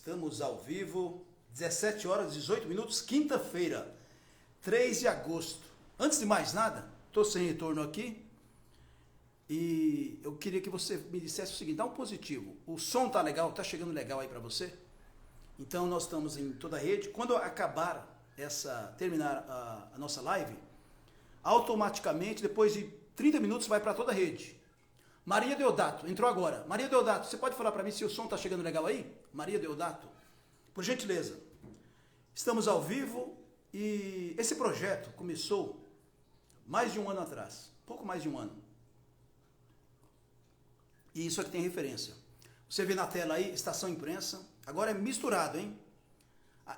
Estamos ao vivo, 17 horas e 18 minutos, quinta-feira, 3 de agosto. Antes de mais nada, estou sem retorno aqui e eu queria que você me dissesse o seguinte, dá um positivo. O som tá legal, tá chegando legal aí para você? Então nós estamos em toda a rede. Quando terminar a nossa live, automaticamente, depois de 30 minutos, vai para toda a rede. Maria Deodato, entrou agora. Maria Deodato, você pode falar para mim se o som está chegando legal aí? Maria Deodato, por gentileza. Estamos ao vivo e esse projeto começou mais de um ano atrás, pouco mais de um ano. E isso aqui tem referência. Você vê na tela aí, Estação Imprensa, agora é misturado, hein?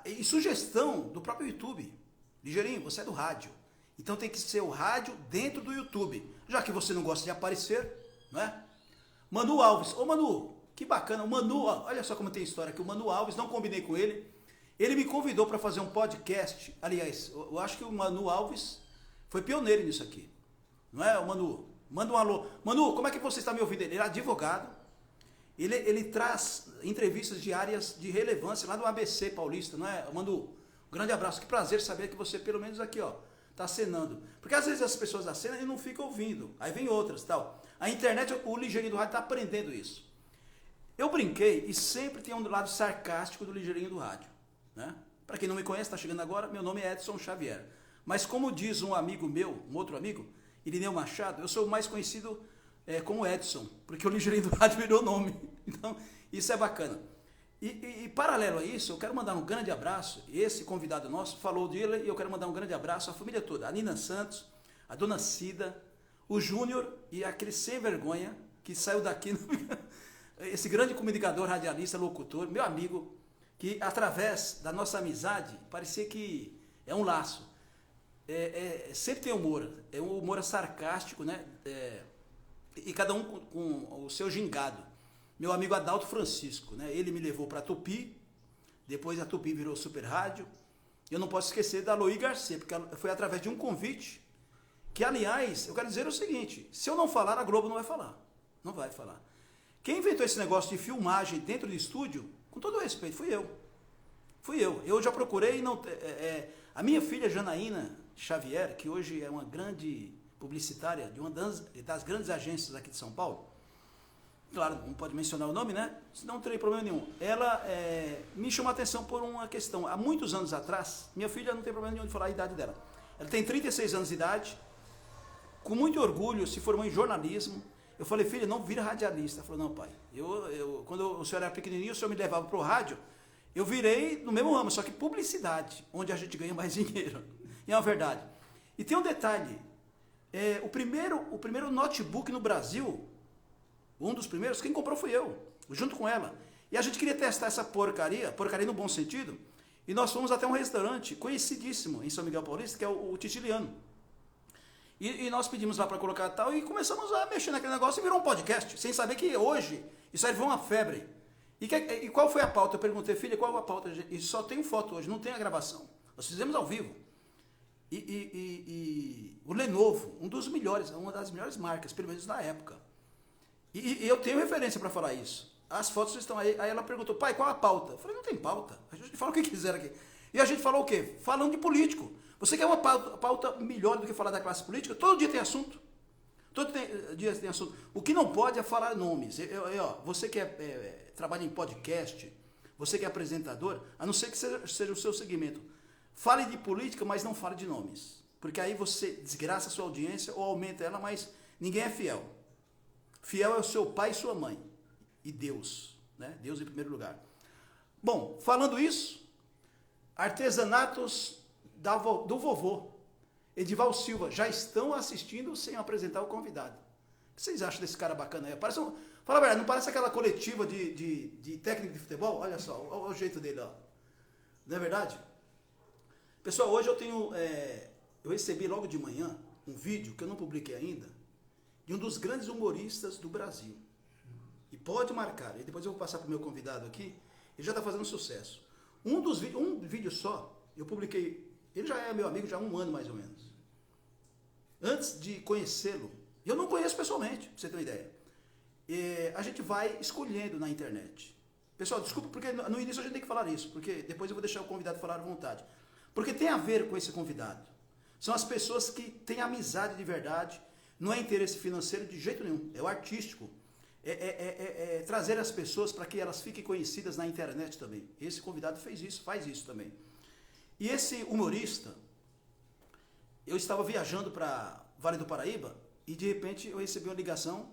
E sugestão do próprio YouTube. Ligeirinho, você é do rádio. Então tem que ser o rádio dentro do YouTube. Já que você não gosta de aparecer, não é? Manu Alves. Ô Manu, que bacana. O Manu, olha só como tem história aqui. O Manu Alves, não combinei com ele. Ele me convidou para fazer um podcast. Aliás, eu acho que o Manu Alves foi pioneiro nisso aqui. Não é, o Manu? Manda um alô. Manu, como é que você está me ouvindo? Ele é advogado. Ele traz entrevistas diárias de relevância lá do ABC Paulista, não é? Manu, um grande abraço. Que prazer saber que você, pelo menos aqui, ó, tá acenando. Porque às vezes as pessoas acenam e não ficam ouvindo. Aí vem outras, tal. A internet, o Ligeirinho do Rádio está aprendendo isso. Eu brinquei e sempre tem um lado sarcástico do Ligeirinho do Rádio, né? Para quem não me conhece, está chegando agora, meu nome é Edson Xavier. Mas como diz um amigo meu, um outro amigo, Irineu Machado, eu sou mais conhecido como Edson, porque o Ligeirinho do Rádio virou nome. Então, isso é bacana. E paralelo a isso, eu quero mandar um grande abraço. Esse convidado nosso falou dele e eu quero mandar um grande abraço à família toda. A Nina Santos, a Dona Cida, o Júnior e aquele sem vergonha que saiu daqui, esse grande comunicador, radialista, locutor, meu amigo, que através da nossa amizade, parecia que é um laço. Sempre tem humor, é um humor sarcástico, né? E cada um com o seu gingado. Meu amigo Adalto Francisco, né? Ele me levou para a Tupi, depois a Tupi virou Super Rádio. Eu não posso esquecer da Aloy Garcia, porque foi através de um convite, que aliás, eu quero dizer o seguinte, se eu não falar, a Globo não vai falar. Não vai falar. Quem inventou esse negócio de filmagem dentro do estúdio, com todo o respeito, fui eu. Eu já procurei, a minha filha Janaína Xavier, que hoje é uma grande publicitária de uma das grandes agências aqui de São Paulo, claro, não pode mencionar o nome, né? Senão não terei problema nenhum. Ela me chamou a atenção por uma questão. Há muitos anos atrás, minha filha não tem problema nenhum de falar a idade dela. Ela tem 36 anos de idade, com muito orgulho, se formou em jornalismo. Eu falei, filha, não vira radialista. Ela falou, não, pai. Quando o senhor era pequenininho, o senhor me levava para o rádio, eu virei no mesmo ramo, só que publicidade, onde a gente ganha mais dinheiro. E é uma verdade. E tem um detalhe. O primeiro notebook no Brasil, um dos primeiros, quem comprou fui eu, junto com ela. E a gente queria testar essa porcaria no bom sentido, e nós fomos até um restaurante conhecidíssimo em São Miguel Paulista, que é o Titiliano. E nós pedimos lá para colocar tal, e começamos a mexer naquele negócio e virou um podcast, sem saber que hoje isso aí foi uma febre. E qual foi a pauta? Eu perguntei, filha, qual a pauta? E só tem foto hoje, não tem a gravação. Nós fizemos ao vivo. E o Lenovo, uma das melhores marcas, pelo menos na época. E eu tenho referência para falar isso. As fotos estão aí. Aí ela perguntou, pai, qual a pauta? Eu falei, não tem pauta. A gente fala o que quiser aqui. E a gente falou o quê? Falando de político. Você quer uma pauta melhor do que falar da classe política? Todo dia tem assunto. Todo dia tem assunto. O que não pode é falar nomes. Você que trabalha em podcast, você que é apresentador, a não ser que seja o seu segmento, fale de política, mas não fale de nomes. Porque aí você desgraça a sua audiência ou aumenta ela, mas ninguém é fiel. Fiel é o seu pai e sua mãe. E Deus, né? Deus em primeiro lugar. Bom, falando isso, artesanatos do vovô, Edival Silva, já estão assistindo sem apresentar o convidado. O que vocês acham desse cara bacana aí? Fala a verdade, não parece aquela coletiva de técnico de futebol? Olha só, olha o jeito dele, ó. Não é verdade? Pessoal, hoje eu recebi logo de manhã um vídeo que eu não publiquei ainda, de um dos grandes humoristas do Brasil. E pode marcar, e depois eu vou passar para o meu convidado aqui, ele já está fazendo sucesso. Um vídeo só, eu publiquei, ele já é meu amigo já há um ano mais ou menos. Antes de conhecê-lo, eu não conheço pessoalmente, para você ter uma ideia. A gente vai escolhendo na internet. Pessoal, desculpa, porque no início a gente tem que falar isso, porque depois eu vou deixar o convidado falar à vontade. Porque tem a ver com esse convidado. São as pessoas que têm amizade de verdade, não é interesse financeiro de jeito nenhum, é o artístico. É trazer as pessoas para que elas fiquem conhecidas na internet também. Esse convidado fez isso, faz isso também. E esse humorista, eu estava viajando para Vale do Paraíba e de repente eu recebi uma ligação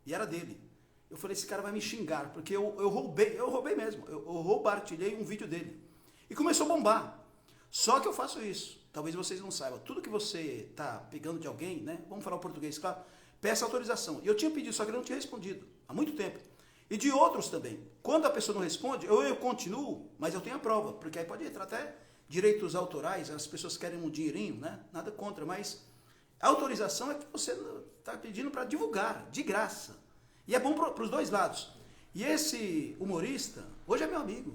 e era dele. Eu falei, esse cara vai me xingar, porque eu roubei mesmo, eu roubartilhei um vídeo dele. E começou a bombar. Só que eu faço isso, talvez vocês não saibam, tudo que você está pegando de alguém, né? Vamos falar o português, claro, peça autorização. E eu tinha pedido, só que ele não tinha respondido, há muito tempo. E de outros também. Quando a pessoa não responde, eu continuo, mas eu tenho a prova, porque aí pode entrar até direitos autorais, as pessoas querem um dinheirinho, né? Nada contra, mas a autorização é que você está pedindo para divulgar, de graça. E é bom para os dois lados. E esse humorista, hoje é meu amigo.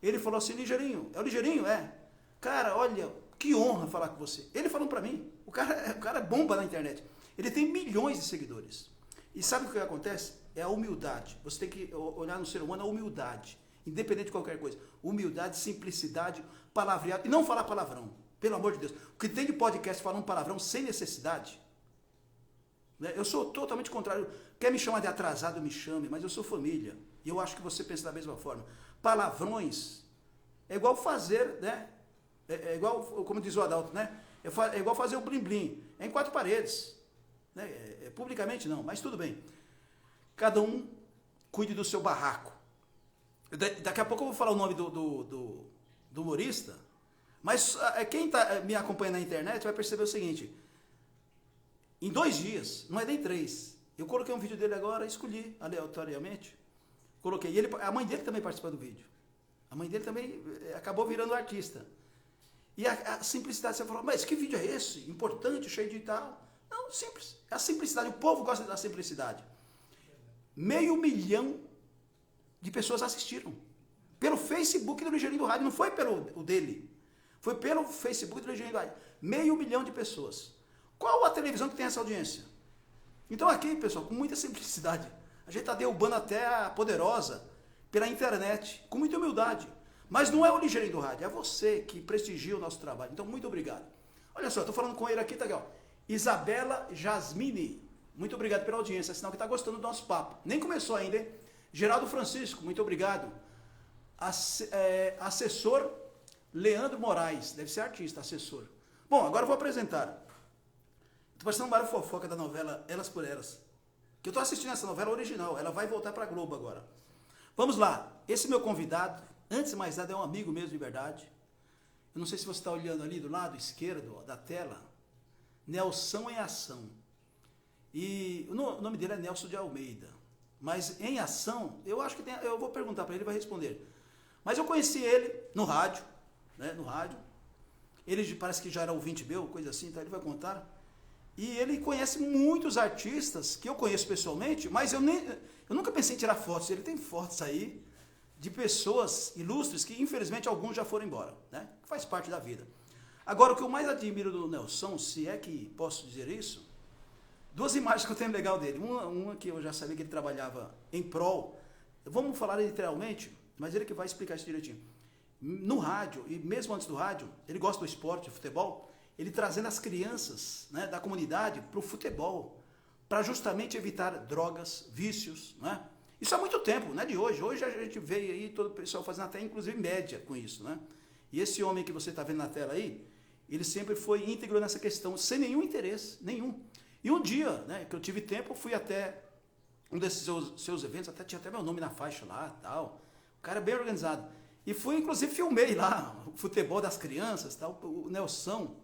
Ele falou assim, Ligeirinho, é o Ligeirinho? É. Cara, olha, que honra falar com você. Ele falou para mim, o cara é bomba na internet. Ele tem milhões de seguidores. E sabe o que acontece? É a humildade. Você tem que olhar no ser humano a humildade. Independente de qualquer coisa. Humildade, simplicidade, palavreado. E não falar palavrão. Pelo amor de Deus. O que tem de podcast falando palavrão sem necessidade. Eu sou totalmente contrário. Quer me chamar de atrasado, me chame, mas eu sou família. E eu acho que você pensa da mesma forma. Palavrões é igual fazer, né? É igual, como diz o Adalto, né? É igual fazer o blim-blim. É em quatro paredes. Né? Publicamente não, mas tudo bem. Cada um cuide do seu barraco. Daqui a pouco eu vou falar o nome do humorista, mas quem me acompanha na internet vai perceber o seguinte. Em 2 dias, não é nem 3, eu coloquei um vídeo dele agora, escolhi aleatoriamente, coloquei. E a mãe dele também participa do vídeo. A mãe dele também acabou virando artista. E a simplicidade, você falou, mas que vídeo é esse? Importante, cheio de tal. Não, simples. É a simplicidade, o povo gosta da simplicidade. 500 mil de pessoas assistiram. Pelo Facebook do Ligeirinho do Rádio, não foi pelo o dele. Foi pelo Facebook do Ligeirinho do Rádio. 500 mil de pessoas. Qual a televisão que tem essa audiência? Então aqui, pessoal, com muita simplicidade. A gente está derrubando até a Poderosa pela internet, com muita humildade. Mas não é o Ligeirinho do Rádio, é você que prestigia o nosso trabalho. Então, muito obrigado. Olha só, estou falando com ele aqui, tá aqui, ó. Isabela Jasmine. Muito obrigado pela audiência, sinal que está gostando do nosso papo. Nem começou ainda, hein? Geraldo Francisco, muito obrigado. Assessor Leandro Moraes, deve ser artista, assessor. Bom, agora eu vou apresentar. Estou parecendo um barulho fofoca da novela Elas por Elas. Que eu estou assistindo essa novela original, ela vai voltar para a Globo agora. Vamos lá, esse meu convidado, antes de mais nada, é um amigo mesmo de verdade. Eu não sei se você está olhando ali do lado esquerdo ó, da tela. Nelson em Ação. E o nome dele é Nelson de Almeida. Mas em ação, eu acho que tem, eu vou perguntar para ele, ele vai responder. Mas eu conheci ele no rádio, né, no rádio. Ele parece que já era ouvinte meu, coisa assim, então ele vai contar. E ele conhece muitos artistas que eu conheço pessoalmente, mas eu nunca pensei em tirar fotos. Ele tem fotos aí de pessoas ilustres que infelizmente alguns já foram embora, né? Faz parte da vida. Agora, o que eu mais admiro do Nelson, se é que posso dizer isso, 2 imagens que eu tenho legal dele. Uma que eu já sabia que ele trabalhava em prol, vamos falar literalmente, mas ele que vai explicar isso direitinho. No rádio, e mesmo antes do rádio, ele gosta do esporte, futebol, ele trazendo as crianças, né, da comunidade para o futebol, para justamente evitar drogas, vícios, né? Isso há muito tempo, não é de hoje. Hoje a gente vê aí todo o pessoal fazendo até, inclusive, média com isso, né? E esse homem que você está vendo na tela aí, ele sempre foi íntegro nessa questão, sem nenhum interesse, nenhum. E um dia, né, que eu tive tempo, eu fui até um desses seus eventos, tinha até meu nome na faixa lá, tal. O cara é bem organizado. E fui, inclusive, filmei lá o futebol das crianças, tal, o Nelson.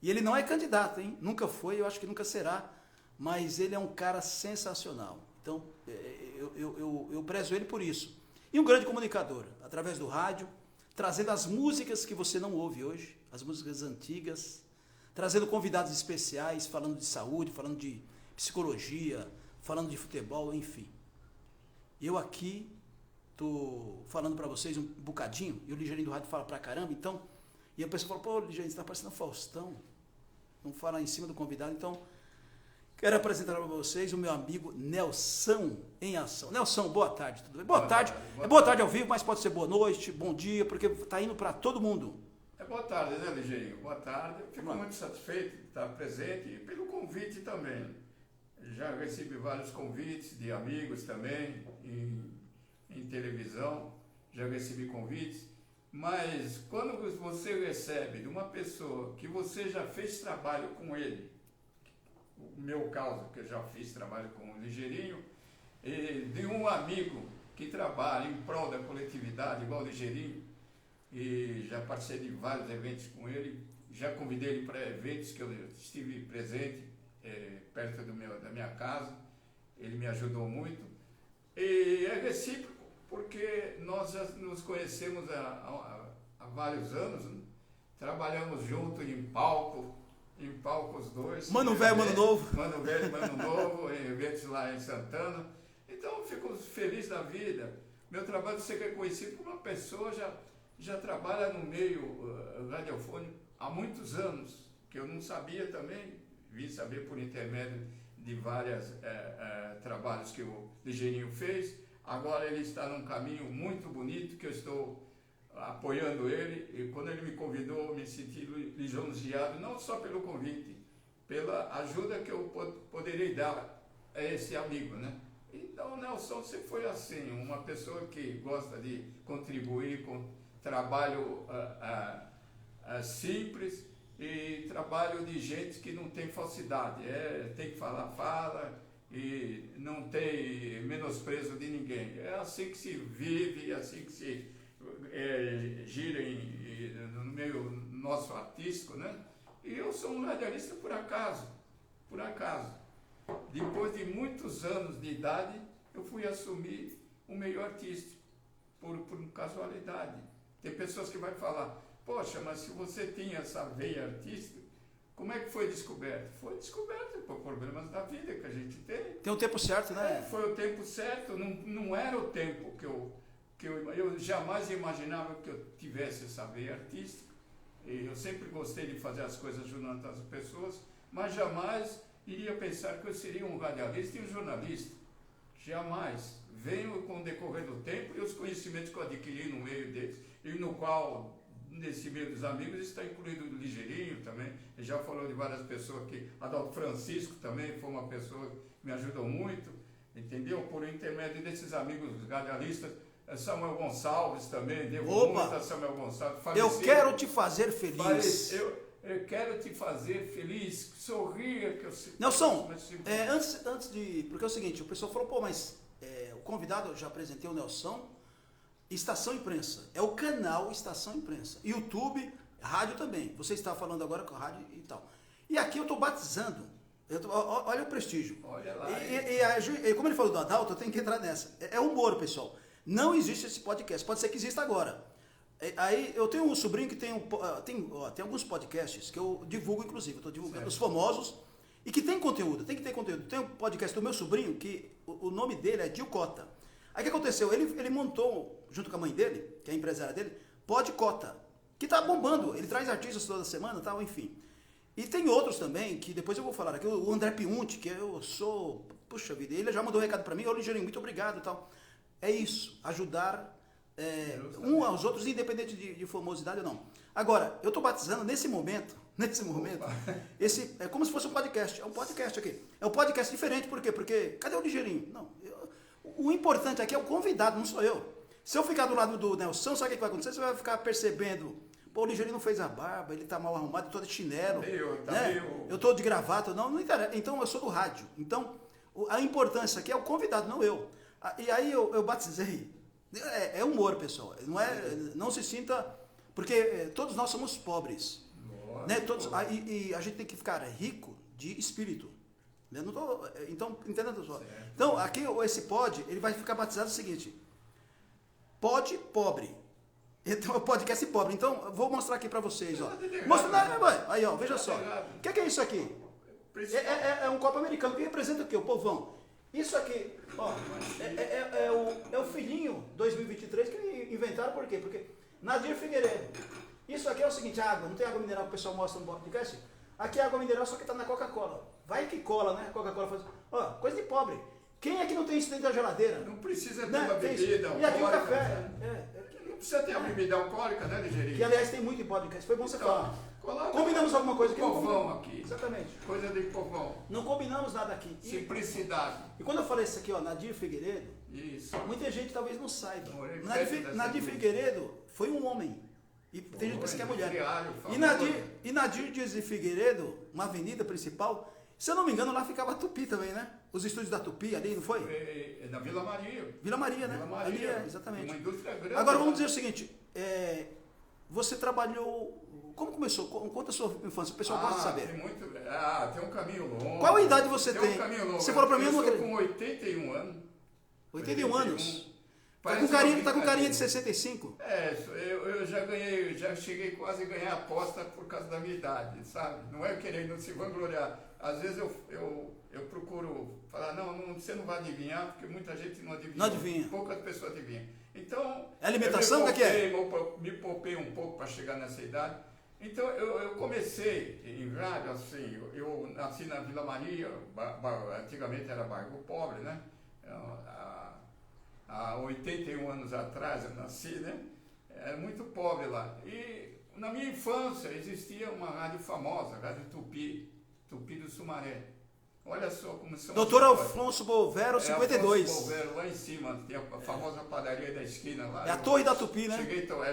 E ele não é candidato, hein? Nunca foi, eu acho que nunca será. Mas ele é um cara sensacional. Então, eu prezo ele por isso. E um grande comunicador, através do rádio, trazendo as músicas que você não ouve hoje, as músicas antigas, trazendo convidados especiais, falando de saúde, falando de psicologia, falando de futebol, enfim. Eu aqui estou falando para vocês um bocadinho, e o Ligeirinho do Rádio fala pra caramba, então, e a pessoa fala, pô, Ligeirinho, você está parecendo um Faustão, não fala em cima do convidado, então, Quero apresentar para vocês o meu amigo Nelson em ação. Nelson, boa tarde, tudo bem? Boa tarde. Boa tarde ao vivo, mas pode ser boa noite, bom dia, porque está indo para todo mundo. Boa tarde, né, Ligeirinho? Boa tarde. Eu fico muito satisfeito de estar presente e pelo convite também. Já recebi vários convites de amigos também, em televisão, já recebi convites. Mas quando você recebe de uma pessoa que você já fez trabalho com ele, o meu caso, que eu já fiz trabalho com o Ligeirinho, e de um amigo que trabalha em prol da coletividade, igual o Ligeirinho, e já participei de vários eventos com ele, já convidei ele para eventos que eu estive presente perto da minha casa, ele me ajudou muito, e é recíproco, porque nós já nos conhecemos há vários anos, né? Trabalhamos juntos em palco os dois. Mano velho, mano novo. Mano velho, mano novo, em eventos lá em Santana. Então, eu fico feliz da vida. Meu trabalho ser reconhecido por uma pessoa já trabalha no meio radiofônico há muitos anos, que eu não sabia também, vim saber por intermédio de vários trabalhos que o Ligeirinho fez. Agora ele está num caminho muito bonito, que eu estou apoiando ele, e quando ele me convidou, eu me senti lisonjeado, não só pelo convite, pela ajuda que eu poderei dar a esse amigo, né? Então, Nelson, você foi assim, uma pessoa que gosta de contribuir com trabalho simples e trabalho de gente que não tem falsidade, tem que falar, fala, e não tem menosprezo de ninguém. É assim que se vive, é assim que se gira no meio nosso artístico, né? E eu sou um radialista por acaso. Depois de muitos anos de idade, eu fui assumir o meio artístico, por casualidade. Tem pessoas que vão falar, poxa, mas se você tinha essa veia artística, como é que foi descoberto? Foi descoberto por problemas da vida que a gente tem. Tem um tempo certo, né? Foi o tempo certo, não era o tempo que eu jamais imaginava que eu tivesse essa veia artística. E eu sempre gostei de fazer as coisas junto às pessoas, mas jamais iria pensar que eu seria um radialista e um jornalista. Jamais. Venho com o decorrer do tempo e os conhecimentos que eu adquiri no meio deles, e no qual, nesse meio dos amigos, está incluído o Ligeirinho também. Ele já falou de várias pessoas aqui. Adalto Francisco também foi uma pessoa que me ajudou muito, entendeu? Por intermédio desses amigos radialistas. Samuel Gonçalves também, devo muito a Samuel Gonçalves. Falecido. Eu quero te fazer feliz. Eu quero te fazer feliz, sorria que eu sei. Nelson, antes de... Porque é o seguinte, o pessoal falou, pô, mas o convidado, eu já apresentei o Nelson, Estação Imprensa, é o canal Estação Imprensa, YouTube, rádio também, você está falando agora com a rádio e tal. E aqui eu estou batizando, olha o prestígio. Olha lá. E como ele falou do Adalto, eu tenho que entrar nessa. É humor, pessoal. Não existe esse podcast, pode ser que exista agora. Aí eu tenho um sobrinho que tem alguns podcasts que eu divulgo, inclusive, eu estou divulgando os famosos, e que tem conteúdo, tem que ter conteúdo. Tem um podcast do meu sobrinho, que o nome dele é Gil Cota. Aí o que aconteceu? Ele montou, junto com a mãe dele, que é a empresária dele, Pod Cota, que está bombando, ele traz artistas toda semana e tal, enfim. E tem outros também, que depois eu vou falar aqui, o André Piunti, que eu sou, puxa vida, ele já mandou um recado para mim, ô Ligeirinho, muito obrigado e tal. É isso, ajudar um aos outros, independente de famosidade ou não. Agora, eu estou batizando nesse momento, é como se fosse um podcast, é um podcast aqui. É um podcast diferente, por quê? Porque, cadê o Ligeirinho? Não, o importante aqui é o convidado, não sou eu. Se eu ficar do lado do Nelson, sabe o que vai acontecer? Você vai ficar percebendo, pô, o Ligeirinho não fez a barba, ele tá mal arrumado, eu tô de chinelo, eu tô de gravata, não interessa. Então, eu sou do rádio. Então, a importância aqui é o convidado, não eu. E aí eu batizei. É humor, pessoal. Não se sinta... Porque todos nós somos pobres. Nossa, né? E a gente tem que ficar rico de espírito. Eu não tô, então, entendendo só. Então, aqui esse pod, ele vai ficar batizado o seguinte. Pod pobre. Então, o podcast pobre. Então, eu vou mostrar aqui para vocês. Ó. Aí, ó, veja só. O que é isso aqui? É um copo americano que representa o quê? O povão. Isso aqui, ó, é o filhinho 2023 que inventaram, por quê? Porque Nadir Figueiredo. Isso aqui é o seguinte, água, não tem água mineral que o pessoal mostra no podcast? Aqui é água mineral, só que está na Coca-Cola. vai que cola, né? Coca-Cola faz. Ó, coisa de pobre. Quem é que não tem isso dentro da geladeira? Não precisa ter Né? uma Tem bebida isso. E aqui o alcoólica. café. Né? Não precisa ter uma bebida alcoólica, né, Ligeirinho? Que aliás tem muito em podcast. Foi bom você falar. Coloca Combinamos alguma coisa aqui? povão aqui. Exatamente. Coisa de povão. Não combinamos nada aqui. Simplicidade. E quando eu falei isso aqui, ó, Nadir Figueiredo, Isso. muita gente talvez não saiba. Morei Nadir, perto dessa Nadir igreja. Figueiredo foi um homem. E tem gente que pensa que é mulher. Industriário, E Nadir Dias de Figueiredo, uma avenida principal, se eu não me engano, lá ficava a Tupi também, né? Os estúdios da Tupi ali, não foi? É na Vila Maria. Vila Maria, né? Vila Maria. Ali é, exatamente. Uma indústria grande. Agora vamos lá. dizer o seguinte, você trabalhou. Como começou? Conta a sua infância, o pessoal gosta de saber. Tem um caminho longo. Qual idade você tem? Um caminho longo. Você falou pra mim, eu não estou acredito. com 81 anos. 81 anos? Tá Parece com uma carinha de brincadeira. 65? Eu já cheguei quase a ganhar aposta por causa da minha idade, sabe? Não é querendo se vangloriar. Às vezes eu procuro falar, não, você não vai adivinhar, porque muita gente não adivinha. Não adivinha. Poucas pessoas adivinham. Então, É alimentação? O que é? me poupei um pouco para chegar nessa idade. Então, eu comecei em rádio, assim, eu nasci na Vila Maria, antigamente era bairro pobre, né? Há 81 anos atrás eu nasci, né? Era muito pobre lá. E na minha infância existia uma rádio famosa, a Rádio Tupi, Tupi do Sumaré. Olha só como são... Doutor Alfonso Bolvero, 52. Alfonso Bolvero, lá em cima, tem a famosa padaria da esquina lá. É a Torre da Tupi, né?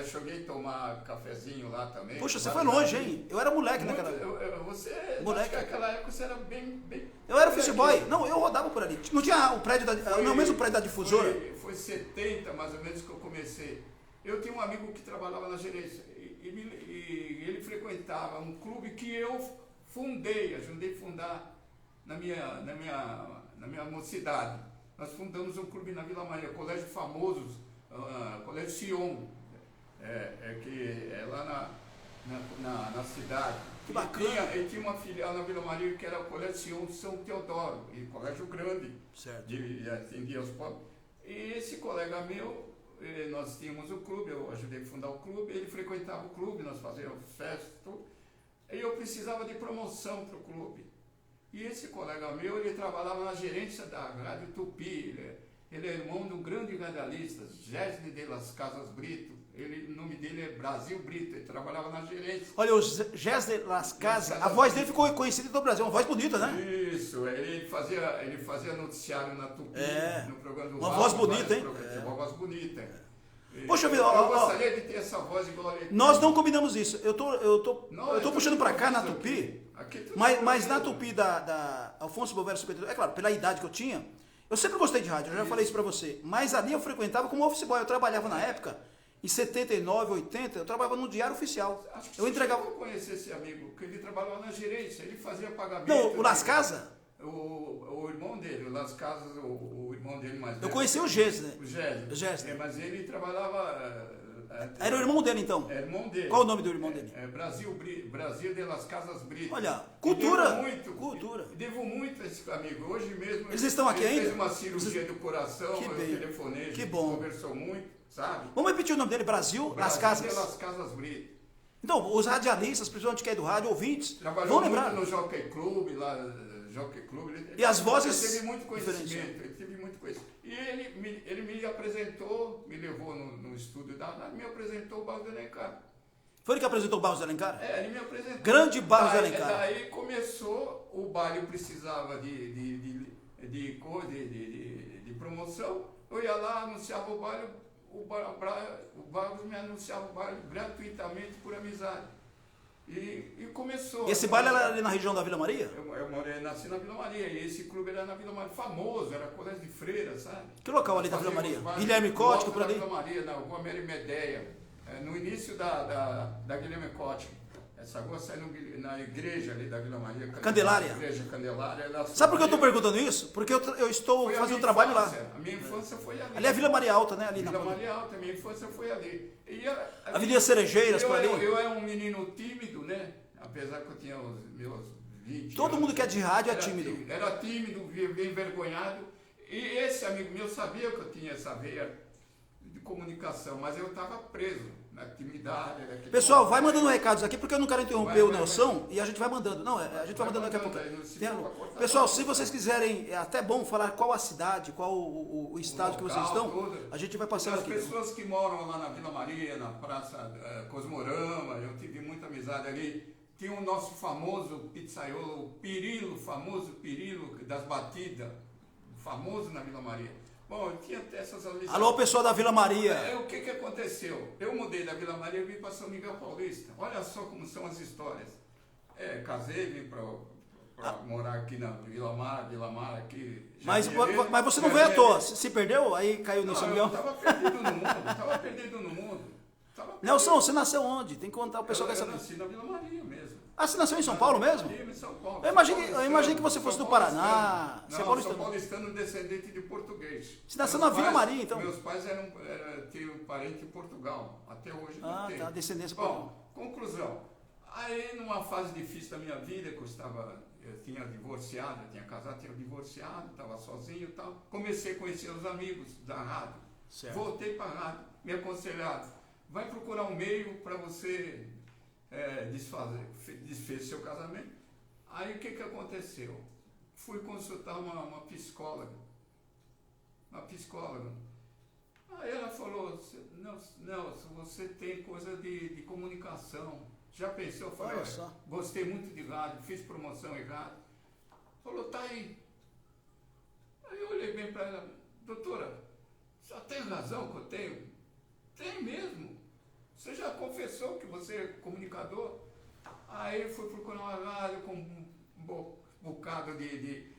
Cheguei a tomar cafezinho lá também. Puxa, você foi longe, hein? Eu era moleque naquela época. Você, Moleque. acho que naquela época você era bem... Eu era office boy. Não, eu rodava por ali. Não tinha o prédio da... Não, o mesmo prédio da difusora? Foi 70, mais ou menos, que eu comecei. Eu tinha um amigo que trabalhava na gerência e ele frequentava um clube que eu fundei, ajudei a fundar na minha mocidade. Nós fundamos um clube na Vila Maria, colégio famoso, colégio Sion, que é lá na cidade. Que bacana. Ele tinha uma filial na Vila Maria que era o colégio Sion de São Teodoro, e colégio grande, Certo. de atendia aos pobres. E esse colega meu, nós tínhamos o clube, eu ajudei a fundar o clube, ele frequentava o clube, nós fazíamos festa, tudo, e eu precisava de promoção para o clube. E esse colega meu, ele trabalhava na gerência da Rádio Tupi, ele é irmão de um grande radialista, Gésne de las Casas Brito, o nome dele é Brasil Brito, ele trabalhava na gerência. Olha, o Gés de las Casas, a voz dele ficou conhecida em todo o Brasil, uma voz bonita, né? Isso, ele fazia noticiário na Tupi, no programa do uma voz bonita, hein? Uma voz bonita. Poxa vida, eu gostaria de ter essa voz igual a ele. Nós não combinamos isso. Eu tô puxando pra cá na Tupi, mas na Tupi da Alfonso Bolvero 52, é claro, pela idade que eu tinha, eu sempre gostei de rádio, eu já falei isso pra você, mas ali eu frequentava como office boy, eu trabalhava na época, em 79, 80, eu trabalhava no Diário Oficial. Acho que Eu entregava... Eu conheci esse amigo, porque ele trabalhava na gerência, ele fazia pagamento. Não, o Las Casas? O irmão dele, o Las Casas, o irmão dele mais velho. Eu conheci o Gés, né? O Gésner. Mas ele trabalhava... Era o irmão dele, então? Era o irmão dele. Qual o nome do irmão dele? Brasil de las Casas Brito. Olha, cultura. Cultura. Devo muito a esse amigo. Hoje mesmo... Eles estão aqui ele ainda? fez uma cirurgia do coração, Que eu bem. telefonei, Que bom. conversou muito, sabe? Vamos repetir o nome dele, Brasil Las Casas. De las Casas Brito. Então, os radialistas, principalmente que é do rádio, ouvintes, Trabalhou vão muito lembrar. no Jockey Club, lá, Jockey Club. E as vozes Ele teve muito diferentes. conhecimento, ele teve muito conhecimento. E ele me apresentou, me levou no estúdio da me apresentou o Barros de Alencar. Foi ele que apresentou o Barros de Alencar? Ele me apresentou. Grande Barros de Alencar. Daí começou, o baile precisava de promoção. Eu ia lá, anunciava o baile, o Barros me anunciava o baile gratuitamente por amizade. E começou. E esse baile era ali na região da Vila Maria? Eu nasci na Vila Maria, e esse clube era na Vila Maria, famoso, era colégio de freira, sabe? Que local ali da Vila Maria? Fazíamos Guilherme Cótico, por ali? Vila Maria, na rua Mary Medeia, no início da Guilherme Cótico. Essa rua sai na igreja ali da Vila Maria. Candelária. Igreja Candelária. Sabe por que eu estou perguntando isso? Porque eu estou fazendo um trabalho lá. A minha infância foi ali. Ali é a Vila Maria Alta, né? Ali Vila Maria Alta, a minha infância foi ali. Avenida Cerejeiras, por ali. Eu era um menino tímido, né? Apesar que eu tinha os meus 20 Todo anos, mundo que é de rádio é tímido. Era tímido, bem envergonhado. E esse amigo meu sabia que eu tinha essa veia comunicação, mas eu estava preso na atividade. Pessoal, vai mandando recados aqui, porque eu não quero interromper o Nelson, e a gente vai mandando. Não, a gente vai mandando daqui a pouco. Pessoal, se vocês quiserem, é até bom falar qual a cidade, qual o estado que vocês estão, a gente vai passando aqui. As pessoas que moram lá na Vila Maria, na Praça Cosmorama, eu tive muita amizade ali. Tinha o nosso famoso pizzaiolo, o Pirilo, famoso Pirilo das batidas, famoso na Vila Maria. Bom, eu tinha até essas amizades. Alô, pessoal da Vila Maria. O que aconteceu? Eu mudei da Vila Maria e vim para São Miguel Paulista. Olha só como são as histórias. Casei, vim para morar aqui na Vila Mar aqui. Mas você não veio à toa. Se perdeu, aí caiu no São Miguel? Eu estava perdido no mundo. Nelson, você nasceu onde? Tem que contar o pessoal que eu nasci na Vila Maria mesmo. Ah, você nasceu em São Paulo mesmo? Em São Paulo. Eu imaginei que você fosse do Paraná. Não, sou paulistano descendente de português. Você nasceu na Vila Maria, então? Meus pais tinham parente em Portugal. Até hoje não tem. Tá, descendência. Bom, conclusão. Aí, numa fase difícil da minha vida, que eu tinha divorciado, eu tinha casado, tinha divorciado, estava sozinho e tal. Comecei a conhecer os amigos da rádio. Certo. Voltei para a rádio, me aconselharam. Vai procurar um meio para você desfez seu casamento. Aí o que aconteceu? Fui consultar uma psicóloga. Aí ela falou, Nelson, você tem coisa de comunicação. Já pensou? Eu falei, gostei muito de rádio, fiz promoção em rádio. Falou, tá aí. Aí eu olhei bem para ela, doutora, só tem razão que eu tenho? Tem mesmo. Você já confessou que você é comunicador? Aí fui procurar uma rádio com um bocado de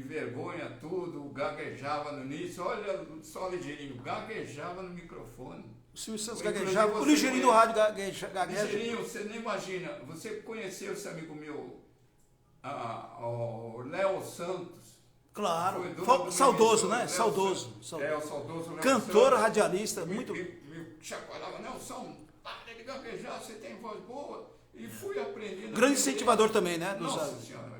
vergonha, tudo, gaguejava no início. Olha só, Ligeirinho, gaguejava no microfone. O Silvio Santos gaguejava, o Ligeirinho do rádio gagueja. Ligeirinho, você nem imagina, você conheceu esse amigo meu, o Léo Santos. Claro, saudoso, né? Saudoso. O saudoso Léo cantor, Santos, radialista, muito... Me chacoalhava, Nelson, para de gaguejar, você tem voz boa. E fui aprendendo. Grande incentivador também, né? Nossa senhora,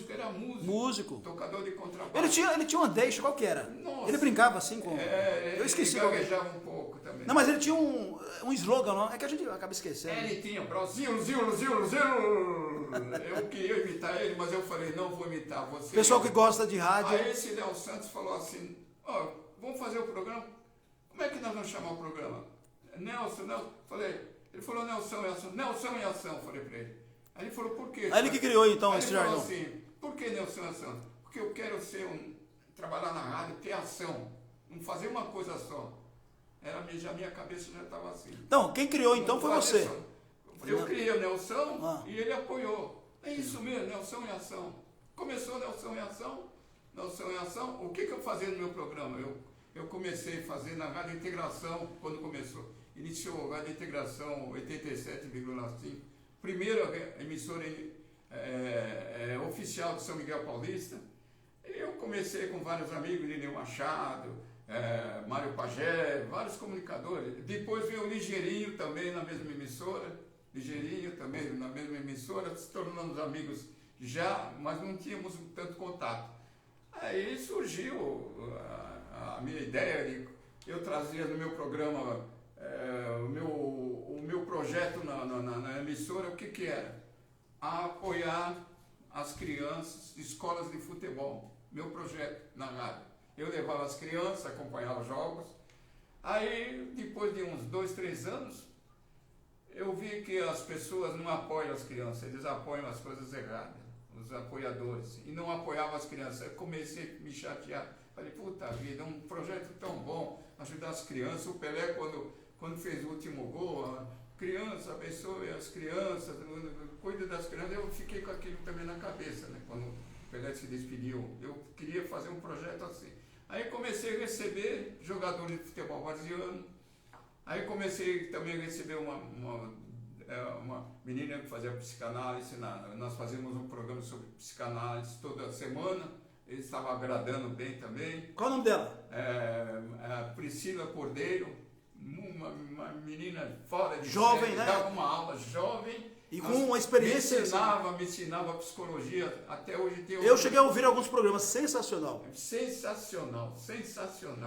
era músico. Tocador de contrabaixo. Ele tinha uma deixa, qual que era? Nossa. Ele brincava assim com... eu esqueci. Ele gaguejava um pouco também. Não, mas ele tinha um slogan, não? É que a gente acaba esquecendo. Ele tinha, Brasil. Eu queria imitar ele, mas eu falei, não vou imitar você. Pessoal que gosta de rádio... Aí esse Léo Santos falou assim, vamos fazer o programa? Como é que nós vamos chamar o programa? Nelson. Ele falou Nelson em ação, falei pra ele. Aí ele falou, por quê? Aí ele que criou então esse jargão. Ele falou assim, por que Nelson em ação? Porque eu quero trabalhar na rádio, ter ação, não fazer uma coisa só. Já minha cabeça já estava assim. Então, quem criou então foi você. Eu criei o Nelson e ele apoiou. É isso mesmo, Nelson em ação. Começou Nelson em ação. O que eu fazia no meu programa? Eu comecei a fazer na Rádio Integração, quando começou. Iniciou a Rádio Integração 87,5, primeira emissora oficial de São Miguel Paulista. E eu comecei com vários amigos, Lineu Machado, Mário Pagé, vários comunicadores. Depois veio o Ligeirinho também na mesma emissora, se tornamos amigos já, mas não tínhamos tanto contato. Aí surgiu a minha ideia de eu trazia no meu programa o meu projeto na emissora, o que era? Apoiar as crianças, escolas de futebol. Meu projeto na rádio. Eu levava as crianças, acompanhava os jogos. Aí, depois de uns 2, 3 anos, eu vi que as pessoas não apoiam as crianças, eles apoiam as coisas erradas, os apoiadores, e não apoiavam as crianças. Eu comecei a me chatear. Falei, puta vida, é um projeto tão bom, ajudar as crianças. O Pelé, quando fez o último gol, criança, abençoe as crianças, cuida das crianças. Eu fiquei com aquilo também na cabeça, né? Quando o Pelé se despediu, eu queria fazer um projeto assim. Aí comecei a receber jogadores de futebol varziano. Aí comecei também a receber uma menina que fazia psicanálise. Nós fazíamos um programa sobre psicanálise toda semana. Ele estava agradando bem também. Qual o nome dela? Priscila Cordeiro. Uma menina fora de jovem, série, né? dava uma aula jovem E com uma experiência... Me ensinava psicologia, até hoje tem... Eu cheguei a ouvir alguns programas, sensacional. Sensacional.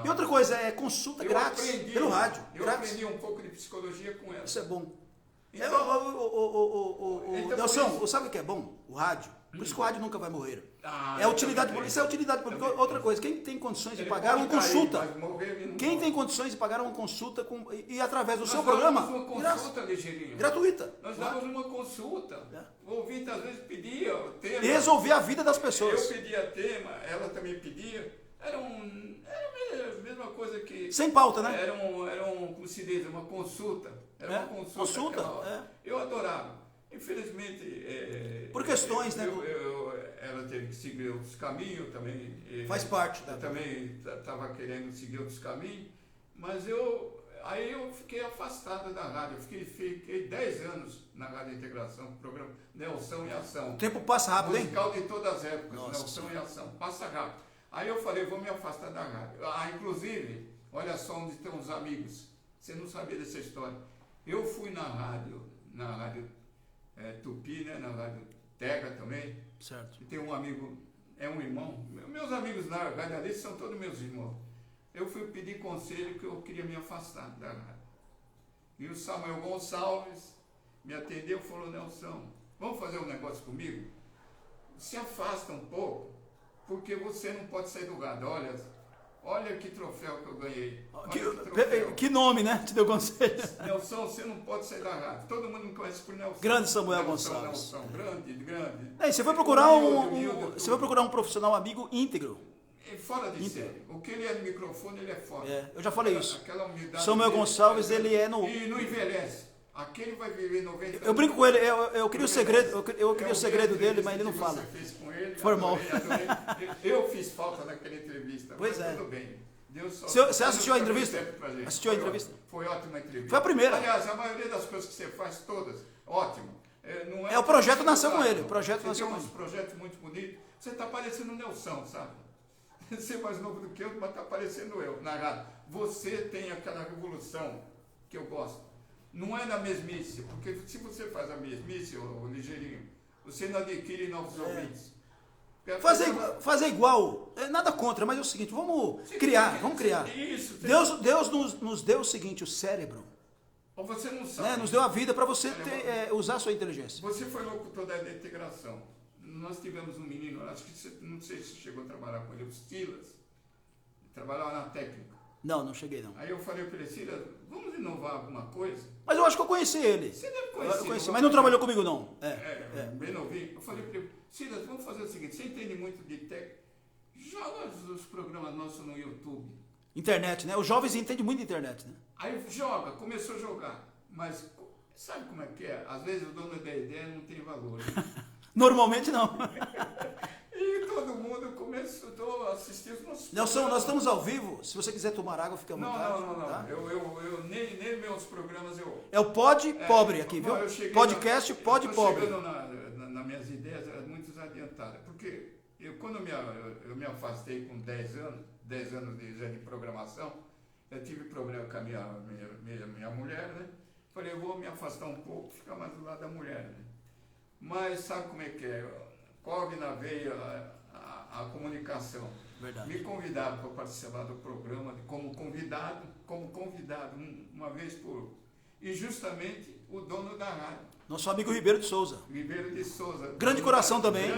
E outra coisa, é consulta grátis pelo rádio. Eu aprendi um pouco de psicologia com ela. Isso é bom. Então, Nelson, sabe o que é bom? O rádio. Por isso que o rádio nunca vai morrer. É utilidade pública. Isso é utilidade pública. Outra coisa, quem tem condições de pagar uma consulta, quem tem condições de pagar uma consulta e através do seu programa, uma consulta, Ligeirinho. Gratuita. Nós dávamos uma consulta. O ouvinte às vezes pedia o tema. E resolver a vida das pessoas. Eu pedia tema, ela também pedia. Era a mesma coisa que... Sem pauta, né? Era como se diz, uma consulta. Era uma consulta. Eu adorava. Infelizmente... Por questões, né? Ela teve que seguir outros caminhos também. Faz parte. Eu também estava querendo seguir outros caminhos. Mas aí eu fiquei afastado da rádio. Eu fiquei 10 anos na Rádio Integração, programa Nelson e Ação. O tempo passa rápido, hein? Musical de todas as épocas, Nossa. Nelson e Ação. Passa rápido. Aí eu falei, vou me afastar da rádio. Inclusive, olha só onde estão os amigos. Você não sabia dessa história. Eu fui na rádio Tupi, né? Na rádio Tega também. Certo. E tem um amigo, é um irmão. Meus amigos na rádio são todos meus irmãos. Eu fui pedir conselho que eu queria me afastar da rádio. E o Samuel Gonçalves me atendeu e falou, Nelson, vamos fazer um negócio comigo? Se afasta um pouco, porque você não pode sair do rádio. Olha que troféu que eu ganhei. Que nome, né? Te deu conselho. Nelson, você não pode sair da rádio. Todo mundo me conhece por Nelson. Grande Samuel Gonçalves. Nelson, grande. Você foi procurar você vai procurar um profissional amigo íntegro. Fora de série. O que ele é no microfone, ele é fora. Eu já falei isso. Aquela humildade Samuel Gonçalves, ele é no... E não envelhece. Aquele vai viver 90 anos. Eu brinco com ele, eu queria o segredo, eu queria o segredo dele, mas ele não fala. Você fez com ele, foi mal. Eu fiz falta naquela entrevista, pois mas é. Tudo bem. Você assistiu a entrevista? Assistiu a entrevista? Foi ótima entrevista. Foi a primeira. Aliás, a maioria das coisas que você faz, todas, ótimo. Não o projeto nasceu com ele. O projeto nasceu com ele. Tem uns projetos muito bonitos. Você está parecendo o Nelson, sabe? Você é mais novo do que eu, mas está parecendo eu, na rádio. Você tem aquela revolução que eu gosto. Não é na mesmice, porque se você faz a mesmice, o Ligeirinho, você não adquire novos ouvintes. Fazer igual, nada contra, mas é o seguinte, vamos criar. Isso. Deus nos deu o seguinte, o cérebro. Ou você não sabe. Nos deu a vida para você usar a sua inteligência. Você foi locutor da integração. Nós tivemos um menino, acho que não sei se você chegou a trabalhar com ele, o Silas, trabalhava na técnica. Não cheguei não. Aí eu falei para ele, Silas, vamos inovar alguma coisa? Mas eu acho que eu conheci ele. Você deve conhecer. Mas não trabalhou comigo não. Bem novinho. Eu falei para ele, Silas, vamos fazer o seguinte, você entende muito de técnica, joga os programas nossos no YouTube. Internet, né? Os jovens entendem muito de internet, né? Aí começou a jogar. Mas sabe como é que é? Às vezes o dono da ideia não tem valor. Normalmente não. E todo mundo começou a assistir os nossos Nelson, nós estamos ao vivo. Se você quiser tomar água, fica à vontade. Não. Tá? Eu nem meus programas eu... É o Pod Pobre aqui, viu? Podcast Pod Pobre. Eu nas minhas ideias muito adiantadas. Porque quando eu me afastei com 10 anos de programação, eu tive problema com a minha mulher, né? Falei, eu vou me afastar um pouco, ficar mais do lado da mulher, né? Mas sabe como é que é? Corre na veia a comunicação. Verdade. Me convidaram para participar do programa como convidado, uma vez por... E justamente o dono da rádio. Nosso amigo Ribeiro de Souza. Grande coração também.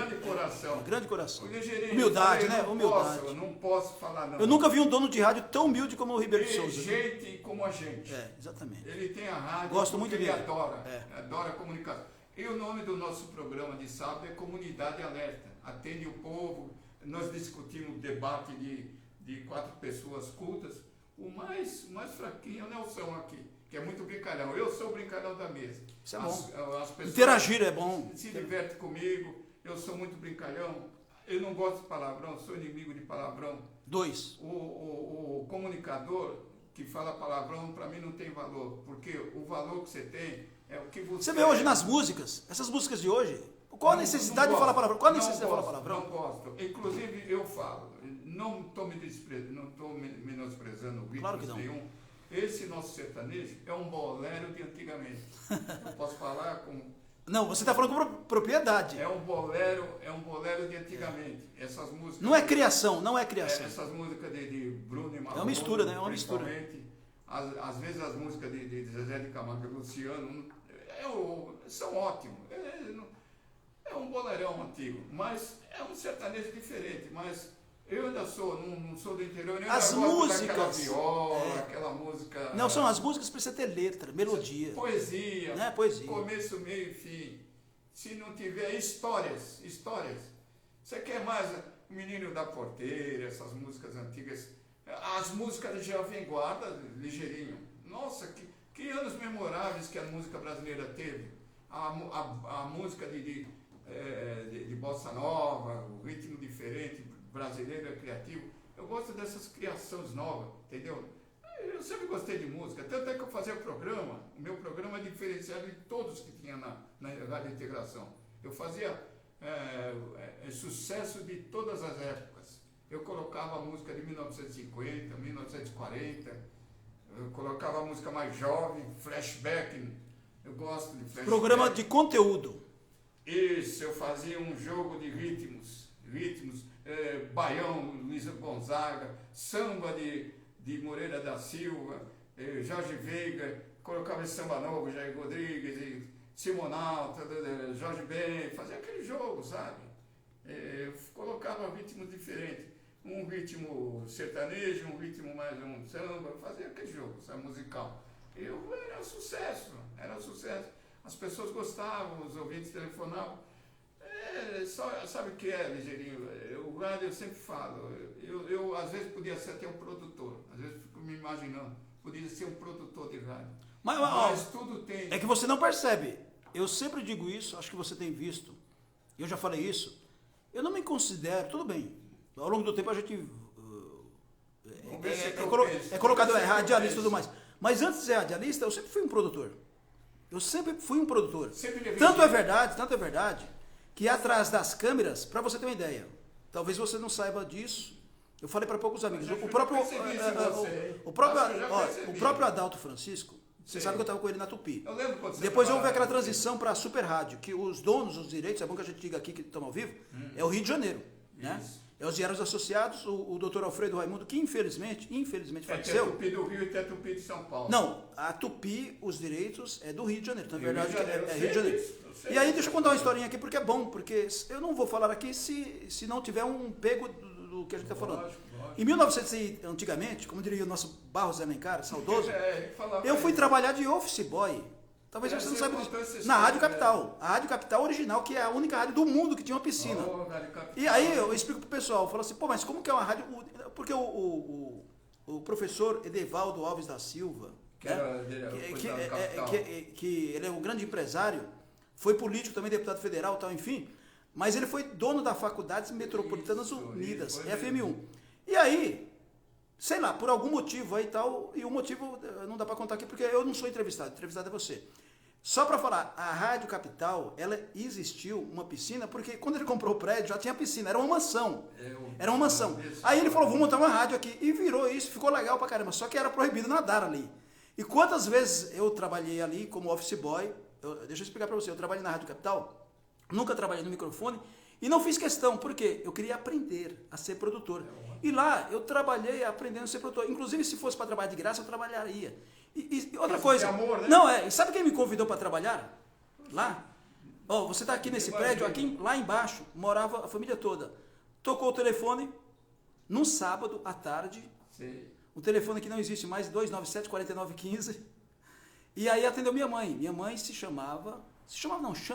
Grande coração. Humildade, né? Humildade. Eu não posso falar não. Eu nunca vi um dono de rádio tão humilde como o Ribeiro de Souza. Gente como a gente. Exatamente. Ele tem a rádio. Gosto muito dele. Ele adora a comunicação. E o nome do nosso programa de sábado é Comunidade Alerta. Atende o povo. Nós discutimos debate de 4 pessoas cultas. O mais fraquinho é o Nelson aqui, que é muito brincalhão. Eu sou o brincalhão da mesa. Isso é bom. As pessoas interagir é bom. Se diverte comigo. Eu sou muito brincalhão. Eu não gosto de palavrão, sou inimigo de palavrão. 2. O comunicador que fala palavrão, para mim não tem valor. Porque o valor que você tem é o que você... Você vê hoje nas músicas, essas músicas de hoje, qual a necessidade de falar palavrão? Qual a necessidade de falar palavrão? Não gosto. Inclusive, eu falo, não estou menosprezando o claro que não. nenhum. Esse nosso sertanejo é um bolero de antigamente. Eu posso falar com Não, você está falando com propriedade. É um bolero de antigamente. Essas músicas. Não é criação, não é criação. Essas músicas de Bruno e Marrone. É uma mistura, né? É uma mistura. Às vezes as músicas de Zezé de Camargo e Luciano são ótimos. É um bolerão antigo, mas é um sertanejo diferente. Mas eu ainda não sou do interior, eu as ainda músicas, daquela viola, aquela música. Não, são as músicas precisa ter letra, melodia. Poesia. Né? Poesia. Começo, meio e fim. Se não tiver histórias. Você quer mais o Menino da Porteira, essas músicas antigas, as músicas de Jovem Guarda, ligeirinho. Nossa, que anos memoráveis que a música brasileira teve. A música de bossa nova, o ritmo diferente, brasileiro é criativo. Eu gosto dessas criações novas, entendeu? Eu sempre gostei de música, tanto é que eu fazia o meu programa é diferenciado de todos que tinha na Rádio Integração. Eu fazia sucesso de todas as épocas. Eu colocava a música de 1950, 1940, eu colocava a música mais jovem, flashback, eu gosto de flashback. Programa de conteúdo. Isso, eu fazia um jogo de ritmos, baião, Luiz Gonzaga, samba de Moreira da Silva, Jorge Veiga, colocava esse samba novo, Jair Rodrigues, Simonal, Jorge Ben, fazia aquele jogo, sabe? Eu colocava ritmos diferentes, um ritmo sertanejo, um ritmo mais um samba, fazia aquele jogo, sabe, musical. Era sucesso. As pessoas gostavam, os ouvintes telefonavam. Sabe o que é, ligeirinho? O rádio eu sempre falo. Eu às vezes podia ser até um produtor. Às vezes fico me imaginando. Podia ser um produtor de rádio. Mas tudo tem. É que você não percebe. Eu sempre digo isso, acho que você tem visto. Eu já falei isso. Eu não me considero, tudo bem. Ao longo do tempo a gente é colocado radialista e tudo mais. Mas antes de ser radialista, eu sempre fui um produtor. Tanto é verdade, que atrás das câmeras, para você ter uma ideia, talvez você não saiba disso, eu falei para poucos amigos, o próprio Adalto Francisco, você sabe que eu estava com ele na Tupi. Depois houve aquela transição para a Super Rádio, que os donos dos direitos, é bom que a gente diga aqui que estamos ao vivo, é o Rio de Janeiro, né? É os Diários Associados, o Dr. Alfredo Raimundo, que infelizmente faleceu. É Tupi do Rio e tem a Tupi de São Paulo. Não, a Tupi, os direitos, é do Rio de Janeiro. Então, na verdade, é Rio de Janeiro. E aí, deixa eu contar uma historinha aqui, porque é bom, porque eu não vou falar aqui se não tiver um pego do que a gente está falando. Lógico. Em 1900, antigamente, como diria o nosso Barros Alencar, saudoso, eu fui trabalhar de office boy. Talvez você não saiba disso. Na Rádio Capital. A Rádio Capital original, que é a única rádio do mundo que tinha uma piscina. E aí eu explico pro pessoal, eu falo assim, mas como que é uma rádio? Porque o professor Edevaldo Alves da Silva, que ele é um grande empresário, foi político também, deputado federal, tal, enfim, mas ele foi dono da Faculdades Metropolitanas Unidas, FMU. E aí, sei lá, por algum motivo aí e tal, e o motivo não dá para contar aqui, porque eu não sou entrevistado é você. Só para falar, a Rádio Capital, ela existiu uma piscina, porque quando ele comprou o prédio já tinha piscina, era uma mansão. Aí ele falou, vou montar uma rádio aqui, e virou isso, ficou legal pra caramba, só que era proibido nadar ali. E quantas vezes eu trabalhei ali como office boy, deixa eu explicar para você, eu trabalhei na Rádio Capital, nunca trabalhei no microfone, e não fiz questão, porque eu queria aprender a ser produtor. E lá eu trabalhei aprendendo a ser produtor. Inclusive, se fosse para trabalhar de graça, eu trabalharia. E outra coisa. Amor, né? Não, e sabe quem me convidou para trabalhar? Lá? Você está aqui nesse prédio, lá embaixo, morava a família toda. Tocou o telefone, num sábado à tarde. Sim. Um telefone que não existe mais, 297-4915. E aí atendeu minha mãe. Minha mãe chama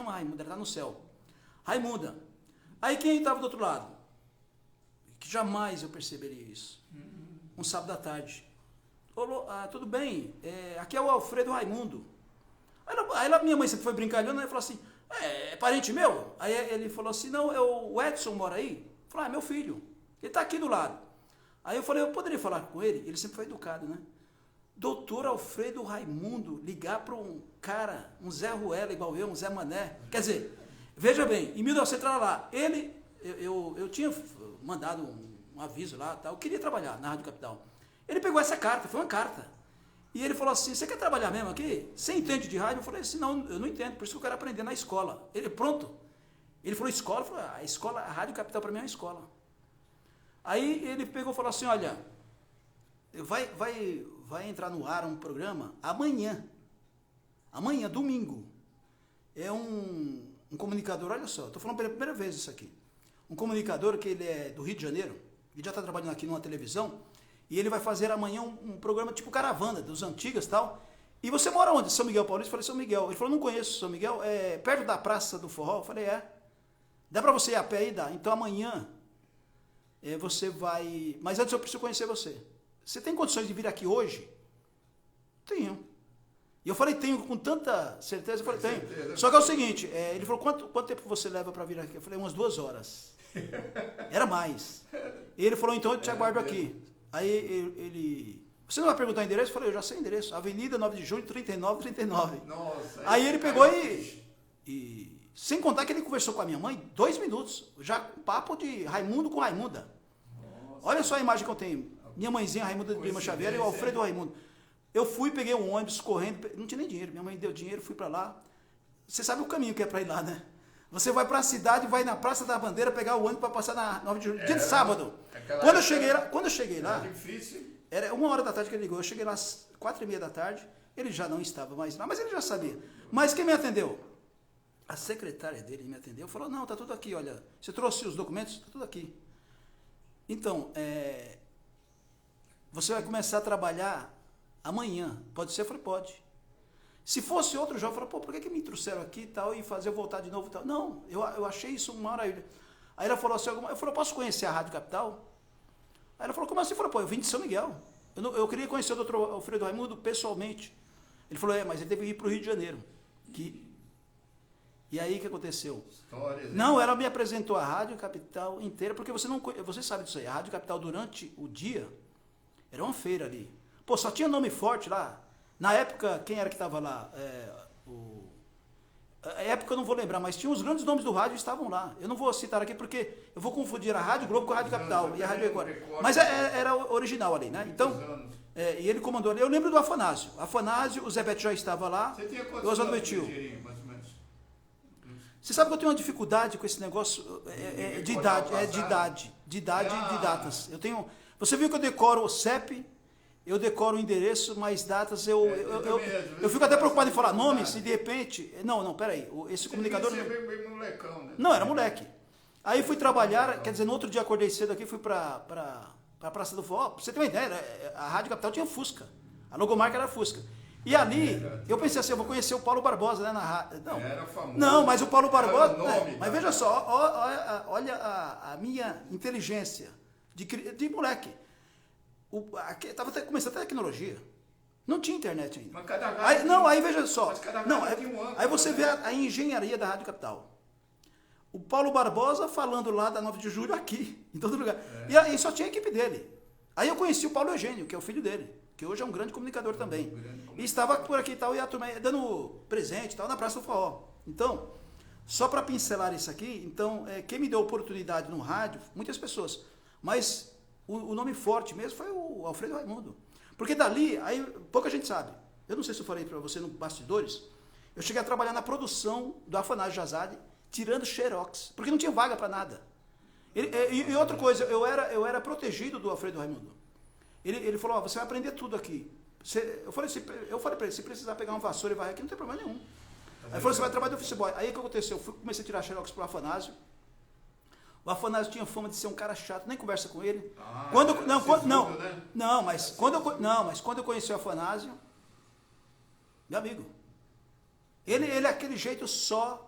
Raimunda, ela está no céu. Raimunda. Aí quem estava do outro lado? Que jamais eu perceberia isso. Um sábado à tarde. Tudo bem, aqui é o Alfredo Raimundo. Aí minha mãe sempre foi brincalhando, e falou assim, é parente meu? Aí ele falou assim, não, o Edson mora aí? Eu falei, é meu filho, ele está aqui do lado. Aí eu falei, eu poderia falar com ele? Ele sempre foi educado, né? Doutor Alfredo Raimundo, ligar para um cara, um Zé Ruela igual eu, um Zé Mané. Quer dizer, veja bem, em 1900 lá, eu tinha mandado um aviso lá, tal, eu queria trabalhar na Rádio Capital. Ele pegou essa carta, foi uma carta. E ele falou assim, você quer trabalhar mesmo aqui? Você entende de rádio? Eu falei assim, não, eu não entendo, por isso que eu quero aprender na escola. Ele, pronto. Ele falou, escola? Eu falei, a escola, a Rádio Capital para mim é uma escola. Aí ele pegou e falou assim, olha, vai entrar no ar um programa amanhã, domingo. É um comunicador, olha só, estou falando pela primeira vez isso aqui. Um comunicador que ele é do Rio de Janeiro, ele já está trabalhando aqui numa televisão, e ele vai fazer amanhã um programa tipo Caravana, dos antigas e tal. E você mora onde? São Miguel Paulista? Eu falei, São Miguel. Ele falou, não conheço São Miguel, é perto da Praça do Forró? Eu falei, é. Dá para você ir a pé aí? Dá. Então amanhã você vai... Mas antes eu preciso conhecer você. Você tem condições de vir aqui hoje? Tenho. E eu falei, tenho com tanta certeza. Eu falei, tenho. Só que é o seguinte, ele falou, quanto tempo você leva para vir aqui? Eu falei, umas 2 horas. Era mais. E ele falou, então eu te aguardo aqui. Aí ele... Você não vai perguntar o endereço? Eu falei, eu já sei o endereço. Avenida 9 de Junho, 3939. Nossa. Aí ele pegou e... Sem contar que ele conversou com a minha mãe 2 minutos. Já um papo de Raimundo com Raimunda. Nossa. Olha só a imagem que eu tenho. Minha mãezinha Raimunda de Lima Xavier e o Alfredo Raimundo. Eu fui, peguei um ônibus correndo. Não tinha nem dinheiro. Minha mãe deu dinheiro, fui para lá. Você sabe o caminho que é para ir lá, né? Você vai para a cidade, vai na Praça da Bandeira pegar o ônibus para passar na 9 de Julho. Dia de sábado. Quando eu cheguei lá... Difícil. Era 1h da tarde que ele ligou. Eu cheguei lá às 4h30 da tarde. Ele já não estava mais lá, mas ele já sabia. Mas quem me atendeu? A secretária dele me atendeu. Falou, não, tá tudo aqui, olha. Você trouxe os documentos? Tá tudo aqui. Então, você vai começar a trabalhar amanhã. Pode ser? Eu falei, pode. Se fosse outro jovem, eu falei, pô, por que me trouxeram aqui e tal, e fazer eu voltar de novo e tal? Não, eu achei isso uma maravilha. Aí ela falou assim, eu falei, posso conhecer a Rádio Capital? Aí ela falou, como assim? Eu falei, pô, eu vim de São Miguel. Eu queria conhecer o doutor Alfredo Raimundo pessoalmente. Ele falou, mas ele teve que ir para o Rio de Janeiro. E aí o que aconteceu? Histórias, não, ela me apresentou a Rádio Capital inteira, porque você sabe disso aí. A Rádio Capital durante o dia era uma feira ali. Pô, só tinha nome forte lá. Na época, quem era que estava lá? A época eu não vou lembrar, mas tinha os grandes nomes do rádio que estavam lá. Eu não vou citar aqui porque eu vou confundir a Rádio Globo com a Rádio Capital e a Rádio Record. Mas era original ali, né? Então, e ele comandou ali. Eu lembro do Afanásio. O Zé Beto já estava lá. Você tinha quantos o Oswaldo anos, Betil. mais ou menos? Você sabe que eu tenho uma dificuldade com esse negócio de idade, de datas. Eu tenho. Você viu que eu decoro o CEP, eu decoro o endereço, mas datas eu fico até preocupado em falar nomes e de repente. Não, peraí. Esse comunicador. Você bem molecão, né? Não, era moleque. Aí fui trabalhar, quer dizer, no outro dia acordei cedo aqui, fui para a Praça do Forró. Pra você ter uma ideia, a Rádio Capital tinha Fusca. A logomarca era Fusca. E ali, eu pensei assim, eu vou conhecer o Paulo Barbosa, né? Era famoso. Não, mas o Paulo Barbosa. Mas veja só. olha a minha inteligência de moleque. Estava começando a tecnologia. Não tinha internet ainda. Mas cada rádio aí veja só. Aí você vê né? a engenharia da Rádio Capital. O Paulo Barbosa falando lá da 9 de Julho aqui, em todo lugar. E aí só tinha a equipe dele. Aí eu conheci o Paulo Eugênio, que é o filho dele, que hoje é um grande comunicador também. E estava por aqui e tal, e a turma dando presente e tal, na Praça do Forró. Então, só para pincelar isso aqui, então, quem me deu oportunidade no rádio, muitas pessoas, mas o nome forte mesmo foi o Alfredo Raimundo. Porque dali, aí pouca gente sabe. Eu não sei se eu falei para você no Bastidores, eu cheguei a trabalhar na produção do Afanásio Jazade, tirando xerox, porque não tinha vaga para nada. E outra coisa, eu era protegido do Alfredo Raimundo. Ele falou, você vai aprender tudo aqui. Eu falei para ele, se precisar pegar uma vassoura e varrer aqui, não tem problema nenhum. Aí ele falou, você vai trabalhar de office boy. Aí o que aconteceu? Eu comecei a tirar xerox pro Afanásio. O Afanásio tinha fama de ser um cara chato, nem conversa com ele. Mas quando eu conheci o Afanásio, meu amigo, ele é aquele jeito só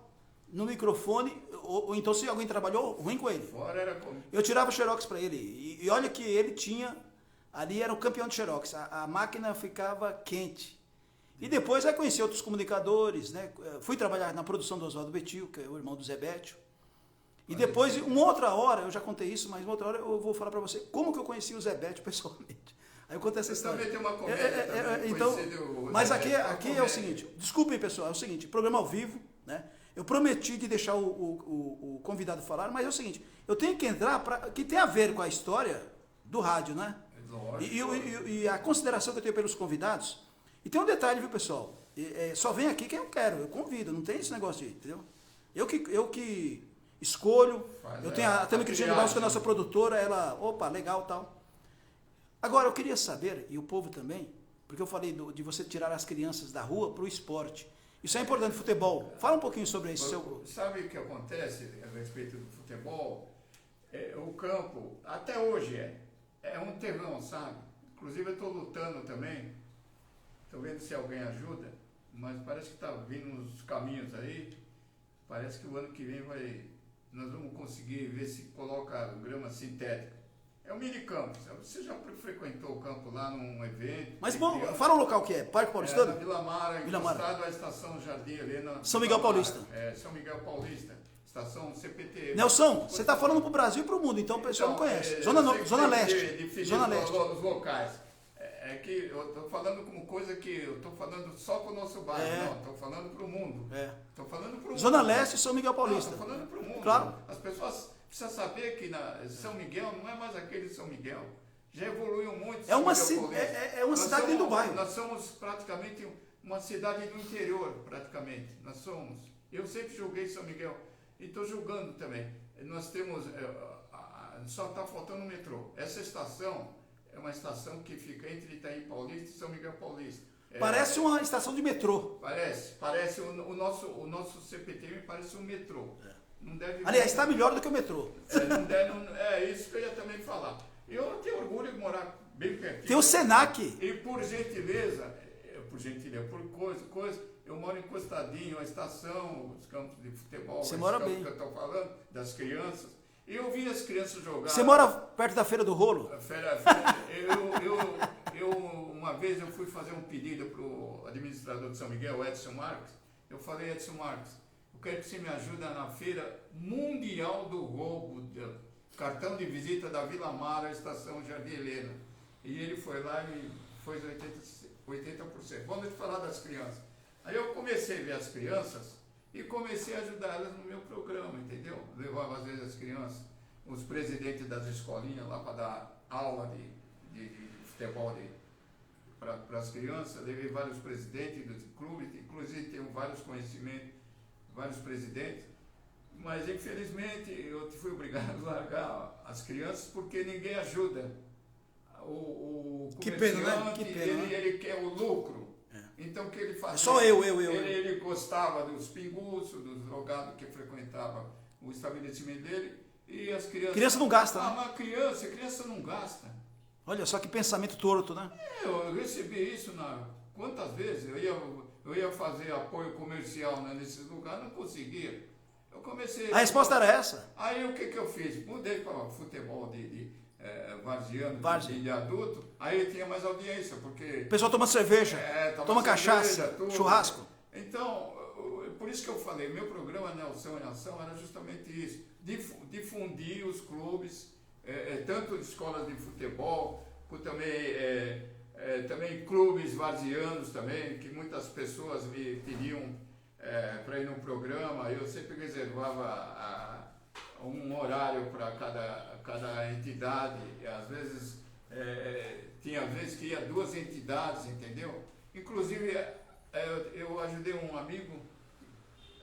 no microfone, ou então se alguém trabalhou, ruim com ele. Eu tirava xerox para ele, e olha que ele tinha, ali era o campeão de xerox, a máquina ficava quente. E depois aí conheci outros comunicadores, né? Fui trabalhar na produção do Oswaldo Betil, que é o irmão do Zé Beto. E depois, uma outra hora, eu já contei isso, mas uma outra hora eu vou falar para você como que eu conheci o Zé Beto pessoalmente. Aí eu contei essa história. Também tem uma comédia então, mas aqui é o seguinte, desculpem pessoal, é o seguinte, programa ao vivo, né? Eu prometi de deixar o convidado falar, mas é o seguinte, eu tenho que entrar que tem a ver com a história do rádio, né? E a consideração que eu tenho pelos convidados, E tem um detalhe, viu, pessoal? Só vem aqui quem eu quero, eu convido, não tem esse negócio de, entendeu? Eu que escolho, eu tenho a Tami Cristiane Barros, que é a nossa produtora, ela, opa, legal, tal. Agora, eu queria saber, e o povo também, porque eu falei de você tirar as crianças da rua para o esporte. Isso é importante, futebol. Fala um pouquinho sobre isso. Sabe o que acontece a respeito do futebol? O campo, até hoje é um terrão, sabe? Inclusive eu estou lutando também, estou vendo se alguém ajuda, mas parece que está vindo uns caminhos aí, parece que o ano que vem nós vamos conseguir ver se coloca grama sintética. É um mini campo, você já frequentou o campo lá num evento? Mas bom, fala o local que é, Parque Paulistano? Vila Mara, encostado à estação Jardim Helena. São Miguel Paulista. São Miguel Paulista, estação CPT. Nelson, você está falando para o Brasil e para o mundo, então o pessoal não conhece. Zona Leste. Zona Leste. Os locais. É que eu estou falando como coisa que eu estou falando só para o nosso bairro, não, estou falando para o mundo. Estou falando para o mundo. Zona Leste e São Miguel Paulista. Estou falando para o mundo. Claro. As pessoas precisam saber que São Miguel não é mais aquele São Miguel. Já evoluiu muito. É uma cidade dentro do bairro. Nós somos praticamente uma cidade do interior, praticamente. Nós somos. Eu sempre joguei São Miguel e estou julgando também. Nós temos, só está faltando o metrô. Essa estação é uma estação que fica entre Itaim Paulista e São Miguel Paulista. Parece uma estação de metrô. Parece o nosso CPTM parece um metrô. Não deve. Aliás, está melhor do que o metrô. É isso que eu ia também falar. Eu tenho orgulho de morar bem pertinho. Tem o Senac. E por gentileza, por coisa, eu moro encostadinho, a estação, os campos de futebol, você mora bem. Que eu estou falando, das crianças. E eu vi as crianças jogar. Você mora perto da Feira do Rolo? Uma vez eu fui fazer um pedido para o administrador de São Miguel, Edson Marques. Eu falei, Edson Marques, eu quero que você me ajude na Feira Mundial do Roubo, cartão de visita da Vila Mara, estação Jardim Helena. E ele foi lá e fez 80%. Vamos te falar das crianças. Aí eu comecei a ver as crianças e comecei a ajudar elas no meu programa, entendeu? Levava às vezes as crianças, os presidentes das escolinhas lá para dar aula de futebol para as crianças. Levei vários presidentes do clube, inclusive tenho vários conhecimentos, vários presidentes. Mas infelizmente eu fui obrigado a largar as crianças porque ninguém ajuda. O que pena, né? Que pena, ele quer o lucro. Então o que ele fazia? Só eu. Ele gostava dos pinguços, dos drogados que frequentavam o estabelecimento dele e as crianças. Criança não gasta, né? Mas criança não gasta. Olha só que pensamento torto, né? Eu recebi isso quantas vezes eu ia fazer apoio comercial, né, nesses lugares, não conseguia. Eu comecei. A resposta era essa. Aí o que eu fiz? Mudei para futebol de varziano, de adulto, aí tinha mais audiência, porque... O pessoal toma cerveja, toma cachaça, churrasco. Então, por isso que eu falei, meu programa Nelson em Ação era justamente isso, difundir os clubes, tanto de escolas de futebol, como também clubes varzianos também, que muitas pessoas me pediam para ir no programa, eu sempre reservava um horário para cada entidade, e às vezes tinha vezes que ia 2 entidades, entendeu? Inclusive eu ajudei um amigo,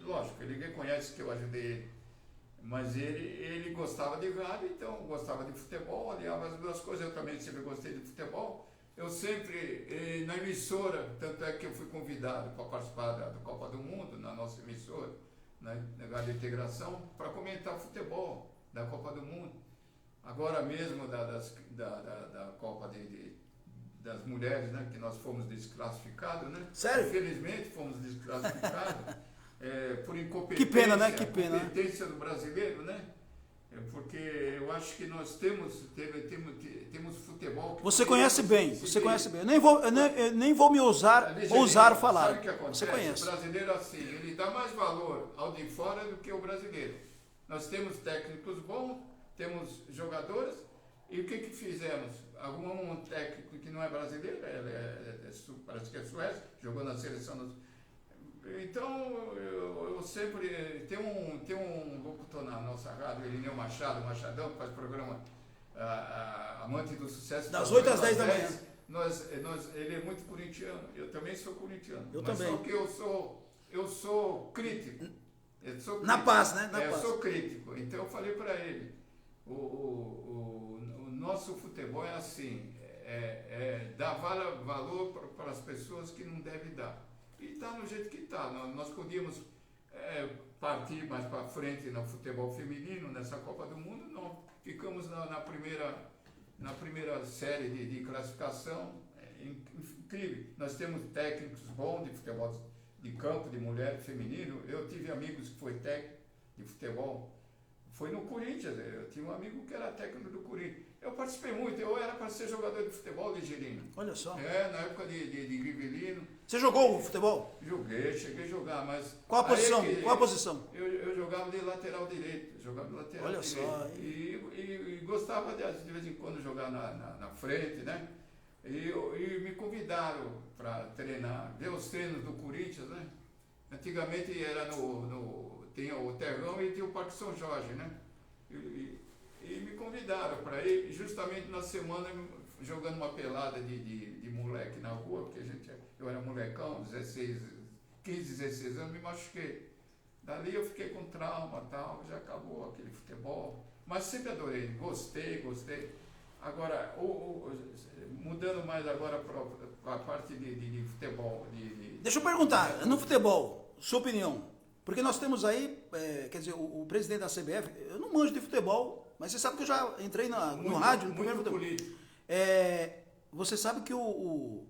lógico, ele reconhece que eu ajudei ele, mas ele gostava de rádio, então gostava de futebol, aliava as duas coisas, eu também sempre gostei de futebol. Eu sempre, na emissora, tanto é que eu fui convidado para participar da Copa do Mundo, na nossa emissora, na Rádio Integração, para comentar futebol da Copa do Mundo. Agora mesmo da Copa das Mulheres, né, que nós fomos desclassificados, né? Sério? Infelizmente fomos desclassificados por incompetência. Que pena, né? Que pena. Incompetência do brasileiro, né? Porque eu acho que nós temos futebol. Você conhece bem, você conhece bem. Eu nem vou me ousar falar. Sabe o que acontece? Você conhece. O brasileiro assim, ele dá mais valor ao de fora do que o brasileiro. Nós temos técnicos bons, temos jogadores, e o que fizemos? Algum técnico que não é brasileiro, parece que é Suécia, jogou na seleção. Então, eu sempre... Tem um locutor na nossa rádio, Irineu Machadão, que faz programa Amante do Sucesso. Das 8 às 10 da manhã. ele é muito corintiano, eu também sou corintiano. Eu mas também. Só que eu sou crítico. Na paz, né? Na eu paz. sou crítico. Então eu falei para ele, o nosso futebol é assim, dar valor para as pessoas que não deve dar. E está no jeito que está. Nós podíamos partir mais para frente no futebol feminino, nessa Copa do Mundo, não. Ficamos na primeira série de classificação. Incrível. Nós temos técnicos bons de futebol de campo, de mulher, feminino. Eu tive amigos que foi técnico de futebol. Foi no Corinthians. Eu tinha um amigo que era técnico do Corinthians. Eu participei muito. Eu era para ser jogador de futebol, Ligerino. Olha só. Na época de Rivelino. Você jogou o futebol? Joguei, cheguei a jogar, mas... Qual a posição? Qual a posição? Eu jogava de lateral direito. Olha só. E gostava de vez em quando jogar na frente, né? E me convidaram para treinar, ver os treinos do Corinthians, né? Antigamente era tinha o Terrão e tinha o Parque São Jorge, né? E me convidaram para ir, justamente na semana, jogando uma pelada de moleque na rua, porque eu era molecão, 15, 16 anos, me machuquei. Dali eu fiquei com trauma e tal, já acabou aquele futebol. Mas sempre adorei, gostei. Agora, mudando mais agora para a parte de futebol. Deixa eu perguntar, no futebol, sua opinião, porque nós temos aí, quer dizer, o presidente da CBF, eu não manjo de futebol, mas você sabe que eu já entrei no rádio, no primeiro futebol. Você sabe que o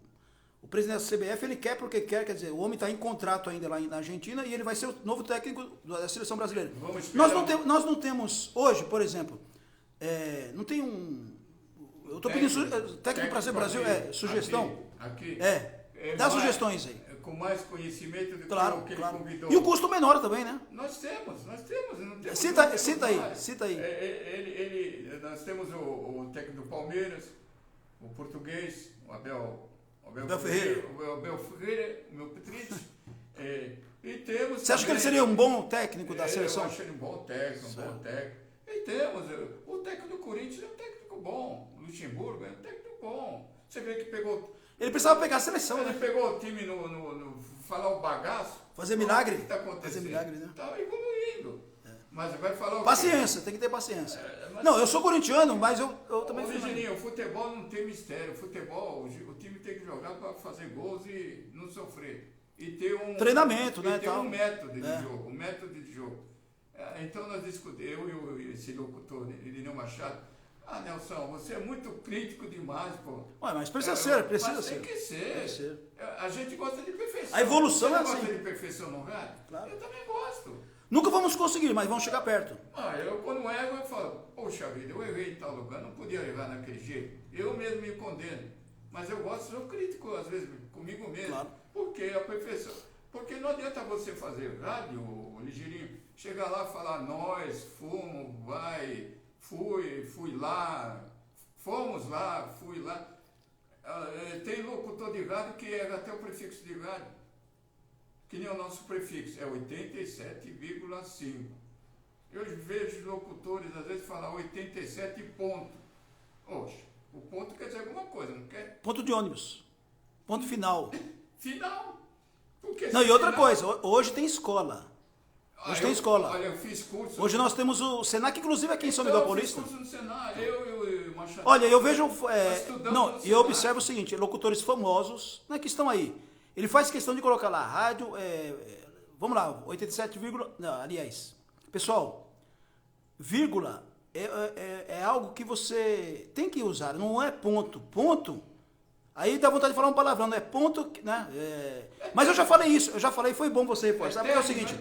presidente da CBF, ele quer porque quer dizer, o homem está em contrato ainda lá na Argentina e ele vai ser o novo técnico da seleção brasileira. Nós não temos, hoje, por exemplo, não tem eu estou pedindo técnico para ser Brasil, sugestão. Aqui. Dá sugestões aí. Com mais conhecimento do que ele convidou. E o custo menor também, né? Nós temos. Não temos cita aí. Nós temos o técnico do Palmeiras, o português, o Abel Ferreira. O Abel Ferreira, o meu Petrite. E temos. Você acha que ele seria um bom técnico da seleção? Eu acho ele um bom técnico, E temos o técnico do Corinthians, é um técnico bom. O Luxemburgo é um técnico bom. Você vê que pegou. Ele precisava pegar a seleção, ele né? pegou o time falar o bagaço. Fazer milagre. O que está acontecendo? Fazer milagre, né? Está evoluindo. Mas vai falar o paciência, tem que ter paciência. Não, eu sou corintiano, mas eu também... Ligeninho, o futebol não tem mistério. O futebol, o time tem que jogar para fazer gols e não sofrer. E ter um... treinamento, né? Ter um método de jogo. Então nós discutimos, eu e esse locutor, Irineu Machado, Nelson, você é muito crítico demais, pô. Ué, mas precisa ser. Tem que ser. A gente gosta de perfeição. A evolução é assim. Você gosta de perfeição no rádio? Claro. Eu também gosto. Nunca vamos conseguir, mas vamos chegar perto. Eu quando erro, eu falo, poxa vida, eu errei em tal lugar, não podia errar naquele jeito. Eu mesmo me condeno. Mas eu gosto, sou crítico, às vezes, comigo mesmo. Claro. Porque a perfeição. Porque não adianta você fazer rádio, Ligeirinho, chegar lá e falar, nós, fomos, fui lá, fomos lá, fui lá. Tem locutor de rádio que erra até o prefixo de rádio. Que nem o nosso prefixo, é 87,5. Eu vejo locutores, às vezes, falar 87 ponto. Oxe, o ponto quer dizer alguma coisa, não quer? Ponto de ônibus. Ponto final. Final? Porque não, e outra coisa, hoje tem escola. Hoje tem escola. Olha, eu fiz curso. Hoje nós temos o Senac, inclusive aqui em São Miguel Paulista. Eu fiz curso no Senac, eu Machado. Olha, eu vejo... eu observo o seguinte, locutores famosos, né, que estão aí. Ele faz questão de colocar lá, rádio, vamos lá, 87, não, aliás, pessoal, vírgula é algo que você tem que usar, não é ponto. Ponto, aí dá vontade de falar um palavrão, não é ponto, né? Mas eu já falei isso, foi bom você reforçar, porque é o seguinte,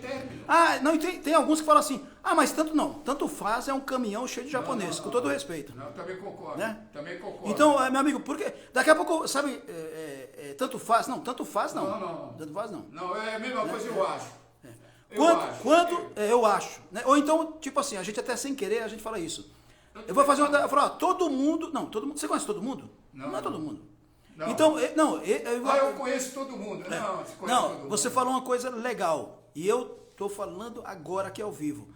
não, tem alguns que falam assim, mas tanto faz é um caminhão cheio de japonês, com todo respeito. Não, também concordo, né? Também concordo. Então, meu amigo, porque daqui a pouco, sabe, tanto faz não. Tanto faz não. Não, é a mesma coisa, eu acho. Eu acho. Né? Ou então, tipo assim, a gente até sem querer, a gente fala isso. Eu vou fazer eu falo, todo mundo, você conhece todo mundo? Não é todo mundo. Não. Então, eu conheço todo mundo. Você falou uma coisa legal, e eu estou falando agora aqui ao vivo.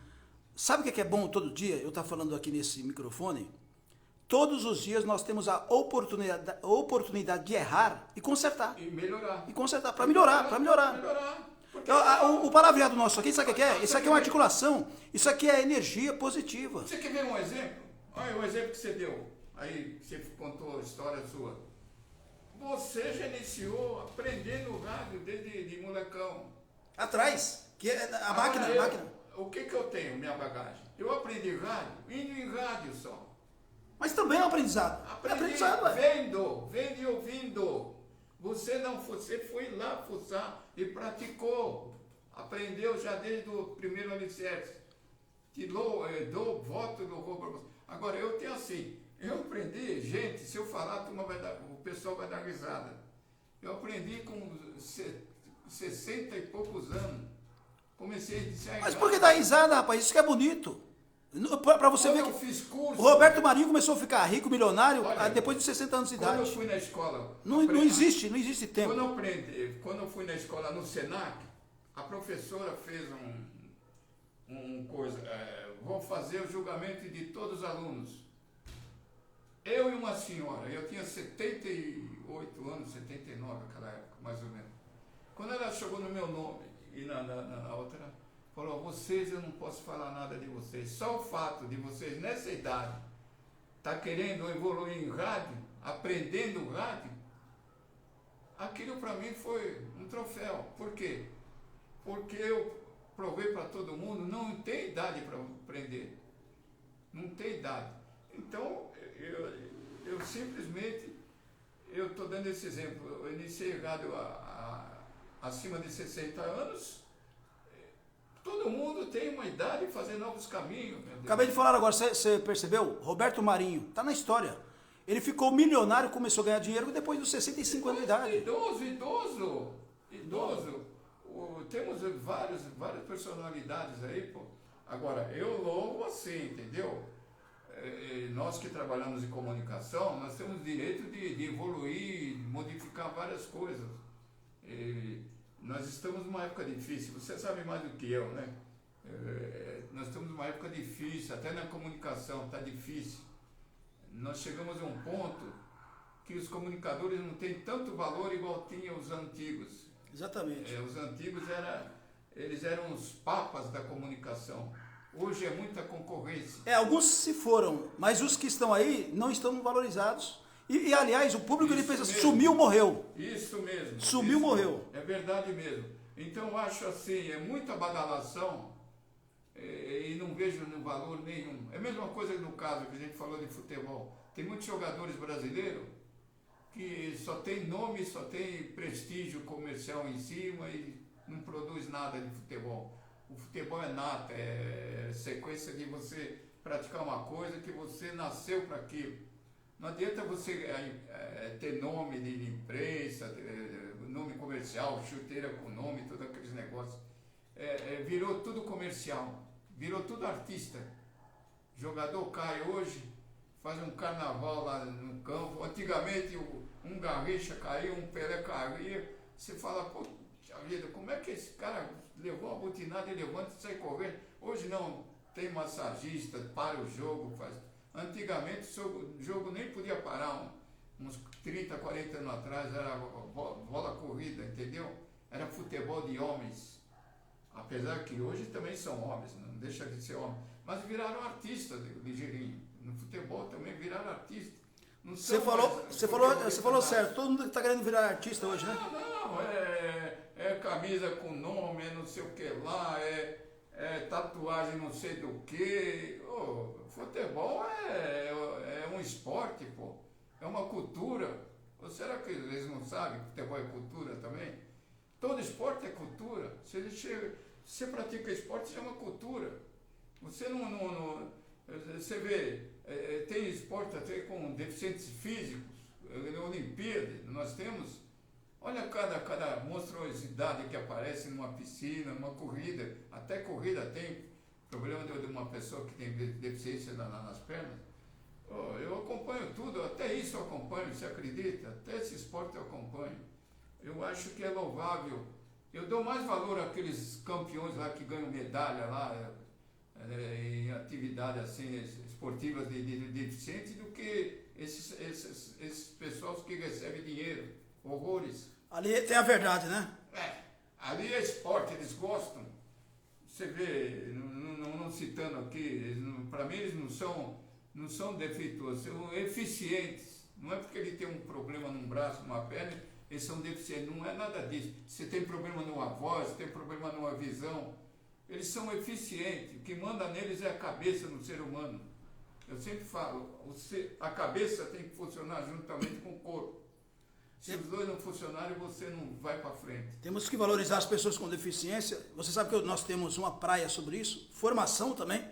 Sabe o que é bom todo dia, eu estar falando aqui nesse microfone? Todos os dias nós temos a oportunidade de errar e consertar. E melhorar. E consertar, para melhorar, para melhorar. Porque O palavreado nosso aqui, sabe o que é? Isso aqui é uma articulação. Isso aqui é energia positiva. Você quer ver um exemplo? Olha o exemplo que você deu. Aí você contou a história sua. Você já iniciou aprendendo rádio desde de molecão. Atrás, que é a máquina. O que eu tenho, minha bagagem? Eu aprendi rádio, indo em rádio só. Mas também é um aprendizado. Aprendi aprendizado, vendo e ouvindo. Você foi lá fuçar e praticou. Aprendeu já desde o primeiro alicerce. Dou voto do Robert. Agora, eu tenho assim, eu aprendi, gente, se eu falar, o pessoal vai dar risada. Eu aprendi com 60 e poucos anos. Comecei a iniciar. Mas por que dá risada, rapaz? Isso que é bonito. Para você Quando ver eu que fiz curso, o Roberto Marinho começou a ficar rico, milionário, Olha, depois de 60 anos de quando eu idade. fui na escola... Não existe tempo. Quando eu fui na escola no Senac, a professora fez vou fazer o julgamento de todos os alunos. Eu e uma senhora, eu tinha 78 anos, 79 naquela época, mais ou menos. Quando ela chegou no meu nome e na outra, falou, vocês, eu não posso falar nada de vocês. Só o fato de vocês, nessa idade, tá querendo evoluir em rádio, aprendendo rádio, aquilo para mim foi um troféu. Por quê? Porque eu provei para todo mundo, não tem idade para aprender. Não tem idade. Então, eu simplesmente, eu estou dando esse exemplo, eu iniciei rádio acima de 60 anos, todo mundo tem uma idade de fazer novos caminhos. Acabei de falar agora, você percebeu? Roberto Marinho, está na história. Ele ficou milionário, começou a ganhar dinheiro depois dos 65 anos de idade. Idoso. Temos várias personalidades aí, pô. Agora, eu louvo assim, entendeu? Nós que trabalhamos em comunicação, nós temos direito de evoluir, modificar várias coisas. Nós estamos numa época difícil, você sabe mais do que eu, né? Nós estamos numa época difícil, até na comunicação está difícil. Nós chegamos a um ponto que os comunicadores não têm tanto valor igual tinham os antigos. Exatamente. Os antigos eles eram os papas da comunicação. Hoje é muita concorrência. Alguns se foram, mas os que estão aí não estão valorizados. E aliás, o público ele pensa, sumiu, morreu. Isso mesmo. Sumiu, morreu. É verdade mesmo. Então eu acho assim, é muita badalação e não vejo valor nenhum. É a mesma coisa no caso que a gente falou de futebol. Tem muitos jogadores brasileiros que só tem nome, só tem prestígio comercial em cima e não produz nada de futebol. O futebol é nata, é sequência de você praticar uma coisa que você nasceu para aquilo. Não adianta você ter nome de imprensa, nome comercial, chuteira com nome, todos aqueles negócios. Virou tudo comercial, virou tudo artista. Jogador cai hoje, faz um carnaval lá no campo. Antigamente um Garrincha caiu, um Pelé caía. Você fala, poxa vida, como é que esse cara levou uma butinada e levanta e sai correndo? Hoje não, tem massagista, para o jogo, faz. Antigamente o jogo nem podia parar, uns 30, 40 anos atrás era bola corrida, entendeu? Era futebol de homens. Apesar que hoje também são homens, não deixa de ser homem. Mas viraram artistas, ligeirinho. No futebol também viraram artistas. Você falou certo, todo mundo está querendo virar artista hoje, né? Não, é camisa com nome, é não sei o que lá, é tatuagem não sei do que. Futebol é um esporte, pô. É uma cultura. Ou será que eles não sabem que futebol é cultura também? Todo esporte é cultura. Se você pratica esporte, isso é uma cultura. Você você vê, tem esporte até com deficientes físicos, na Olimpíada, nós temos, olha cada monstruosidade que aparece numa piscina, numa corrida, até corrida tem problema de uma pessoa que tem deficiência nas pernas. Eu acompanho tudo, até isso eu acompanho, você acredita? Até esse esporte eu acompanho. Eu acho que é louvável. Eu dou mais valor àqueles campeões lá que ganham medalha lá, em atividades assim, esportivas de deficientes do que esses pessoas que recebem dinheiro, horrores. Ali tem a verdade, né? Ali é esporte, eles gostam. Você vê, não citando aqui, para mim eles não são defeituosos, são eficientes. Não é porque ele tem um problema num braço, numa perna, eles são deficientes. Não é nada disso. Se tem problema numa voz, se tem problema numa visão, eles são eficientes. O que manda neles é a cabeça no ser humano. Eu sempre falo, a cabeça tem que funcionar juntamente com o corpo. Se os dois não funcionarem, você não vai para frente. Temos que valorizar as pessoas com deficiência. Você sabe que nós temos uma praia sobre isso, formação também,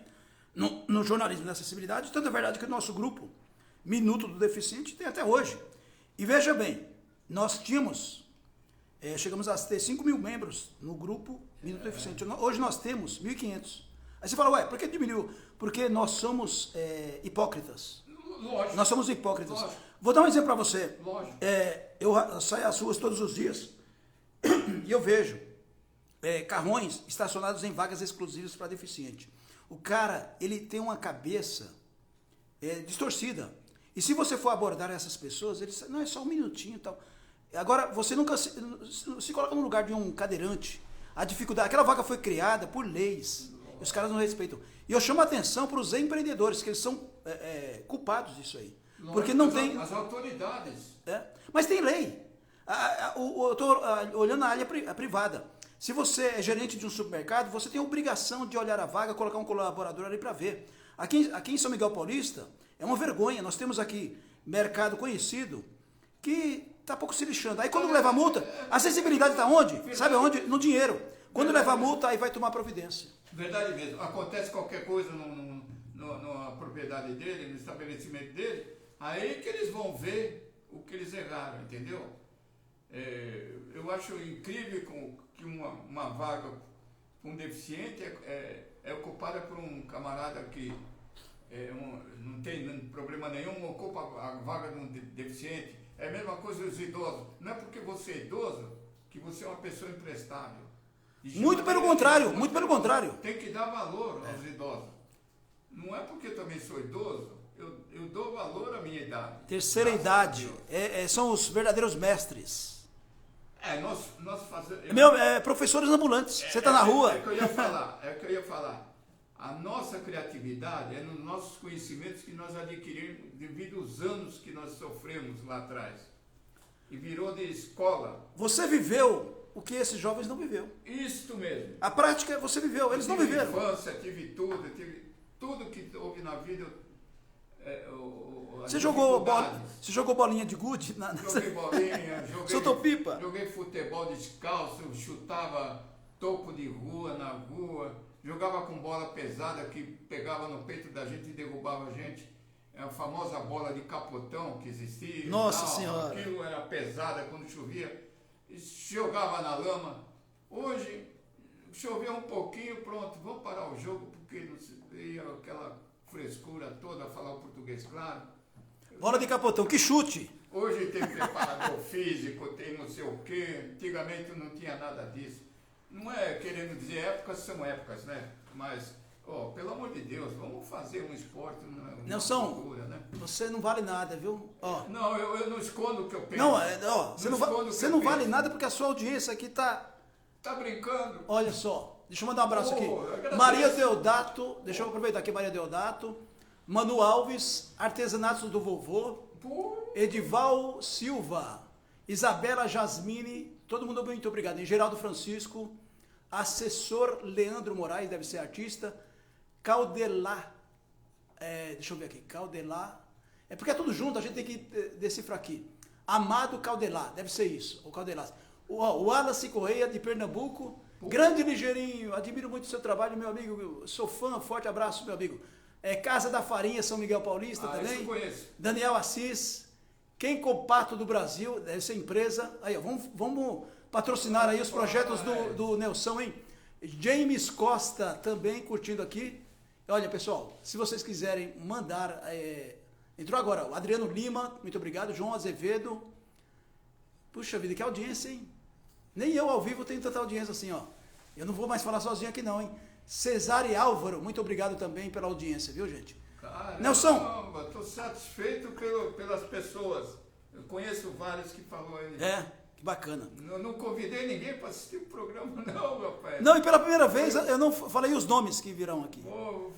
no jornalismo da acessibilidade. Tanto é verdade que o nosso grupo, Minuto do Deficiente, tem até hoje. E veja bem, nós chegamos a ter 5 mil membros no grupo Minuto do Deficiente. Hoje nós temos 1.500. Aí você fala, por que diminuiu? Porque nós somos hipócritas. Lógico. Nós somos hipócritas. Lógico. Vou dar um exemplo para você. Lógico. Eu saio às ruas todos os dias e eu vejo carrões estacionados em vagas exclusivas para deficiente. O cara, ele tem uma cabeça distorcida. E se você for abordar essas pessoas, ele diz, não, é só um minutinho e tal. Agora, você nunca se coloca no lugar de um cadeirante. A dificuldade, aquela vaga foi criada por leis. E os caras não respeitam. E eu chamo a atenção para os empreendedores, que eles são culpados disso aí. Lógico, porque não tem... As autoridades. Mas tem lei. Eu estou olhando a área privada. Se você é gerente de um supermercado, você tem a obrigação de olhar a vaga, colocar um colaborador ali para ver. Aqui em São Miguel Paulista, é uma vergonha. Nós temos aqui mercado conhecido que está pouco se lixando. Aí quando leva a multa, a acessibilidade está onde? Sabe onde? No dinheiro. Quando leva a multa, aí vai tomar providência. Verdade mesmo. Acontece qualquer coisa na propriedade dele, no estabelecimento dele, aí que eles vão ver o que eles erraram, entendeu? Eu acho incrível que uma vaga com um deficiente é ocupada por um camarada que não tem problema nenhum, ocupa a vaga de um deficiente. É a mesma coisa dos idosos. Não é porque você é idoso que você é uma pessoa imprestável. Muito pelo contrário, muito pelo contrário. Tem que dar valor aos idosos. Não é porque eu também sou idoso, eu dou valor à minha idade. Terceira idade, são os verdadeiros mestres. Nós fazemos... professores ambulantes, você está na rua. É o que eu ia falar. A nossa criatividade é nos nossos conhecimentos que nós adquirimos devido aos anos que nós sofremos lá atrás. E virou de escola. Você viveu o que esses jovens não viveu. Isto mesmo. A prática você viveu, eles não viveram. Infância, tive tudo que houve na vida. Você jogou bolinha de gude? Joguei bolinha, soltou pipa? Joguei futebol descalço, chutava topo de rua na rua, jogava com bola pesada que pegava no peito da gente e derrubava a gente. A famosa bola de capotão que existia. Nossa Senhora! Aquilo era pesada quando chovia. Jogava na lama. Hoje, choveu um pouquinho, pronto, vamos parar o jogo, porque não se veio aquela frescura toda, falar o português claro. Bola de capotão, que chute! Hoje tem preparador físico, tem não sei o quê, antigamente não tinha nada disso. Não é querendo dizer épocas são épocas, né? Mas, pelo amor de Deus, vamos fazer um esporte, Nelson, cultura, né? Você não vale nada, viu? Não, eu não escondo o que eu penso. Você não vale nada porque a sua audiência aqui tá... Tá brincando? Olha só, deixa eu mandar um abraço aqui. Maria Deodato, deixa eu aproveitar aqui, Maria Deodato, Manu Alves, Artesanatos do Vovô, Edival Silva, Isabela Jasmine, todo mundo muito obrigado. E Geraldo Francisco, assessor Leandro Moraes, deve ser artista, Caudelá, deixa eu ver aqui, Caudelá, porque é tudo junto, a gente tem que decifrar aqui. Amado Caudelá, deve ser isso, o Caudelá. O Wallace Correia, de Pernambuco, grande Ligeirinho, admiro muito o seu trabalho, meu amigo, sou fã, forte abraço, meu amigo. Casa da Farinha, São Miguel Paulista também. Isso eu conheço. Daniel Assis, Quem Copato do Brasil, deve ser empresa. Aí, vamos patrocinar aí os projetos do Nelson, hein? James Costa também curtindo aqui. Olha, pessoal, se vocês quiserem mandar, entrou agora o Adriano Lima, muito obrigado, João Azevedo. Puxa vida, que audiência, hein? Nem eu ao vivo tenho tanta audiência assim, ó. Eu não vou mais falar sozinho aqui não, hein? Cesário e Álvaro, muito obrigado também pela audiência, viu, gente? Caramba, Nelson. Estou satisfeito pelas pessoas. Eu conheço vários que falou aí. Que bacana. Eu não convidei ninguém para assistir o programa, não, rapaz. Não, e pela primeira vez eu não falei os nomes que virão aqui.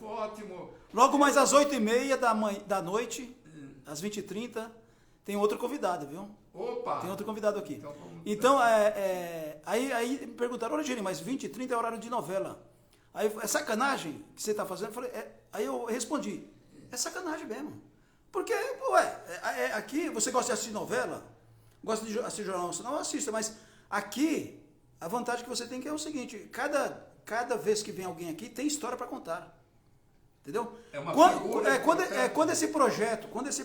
Ótimo. Logo mais às 8h30 da noite, às 20h30, tem outro convidado, viu? Opa! Tem outro convidado aqui. Então, aí me perguntaram, olha, Gini, mas 20h30 é horário de novela. Aí, é sacanagem que você está fazendo? Eu falei, aí eu respondi, é sacanagem mesmo. Porque, aqui, você gosta de assistir novela? Gosta de assistir Jornal Nacional? Assista, mas aqui, a vantagem que você tem que é o seguinte, cada vez que vem alguém aqui, tem história para contar. Entendeu? É uma quando esse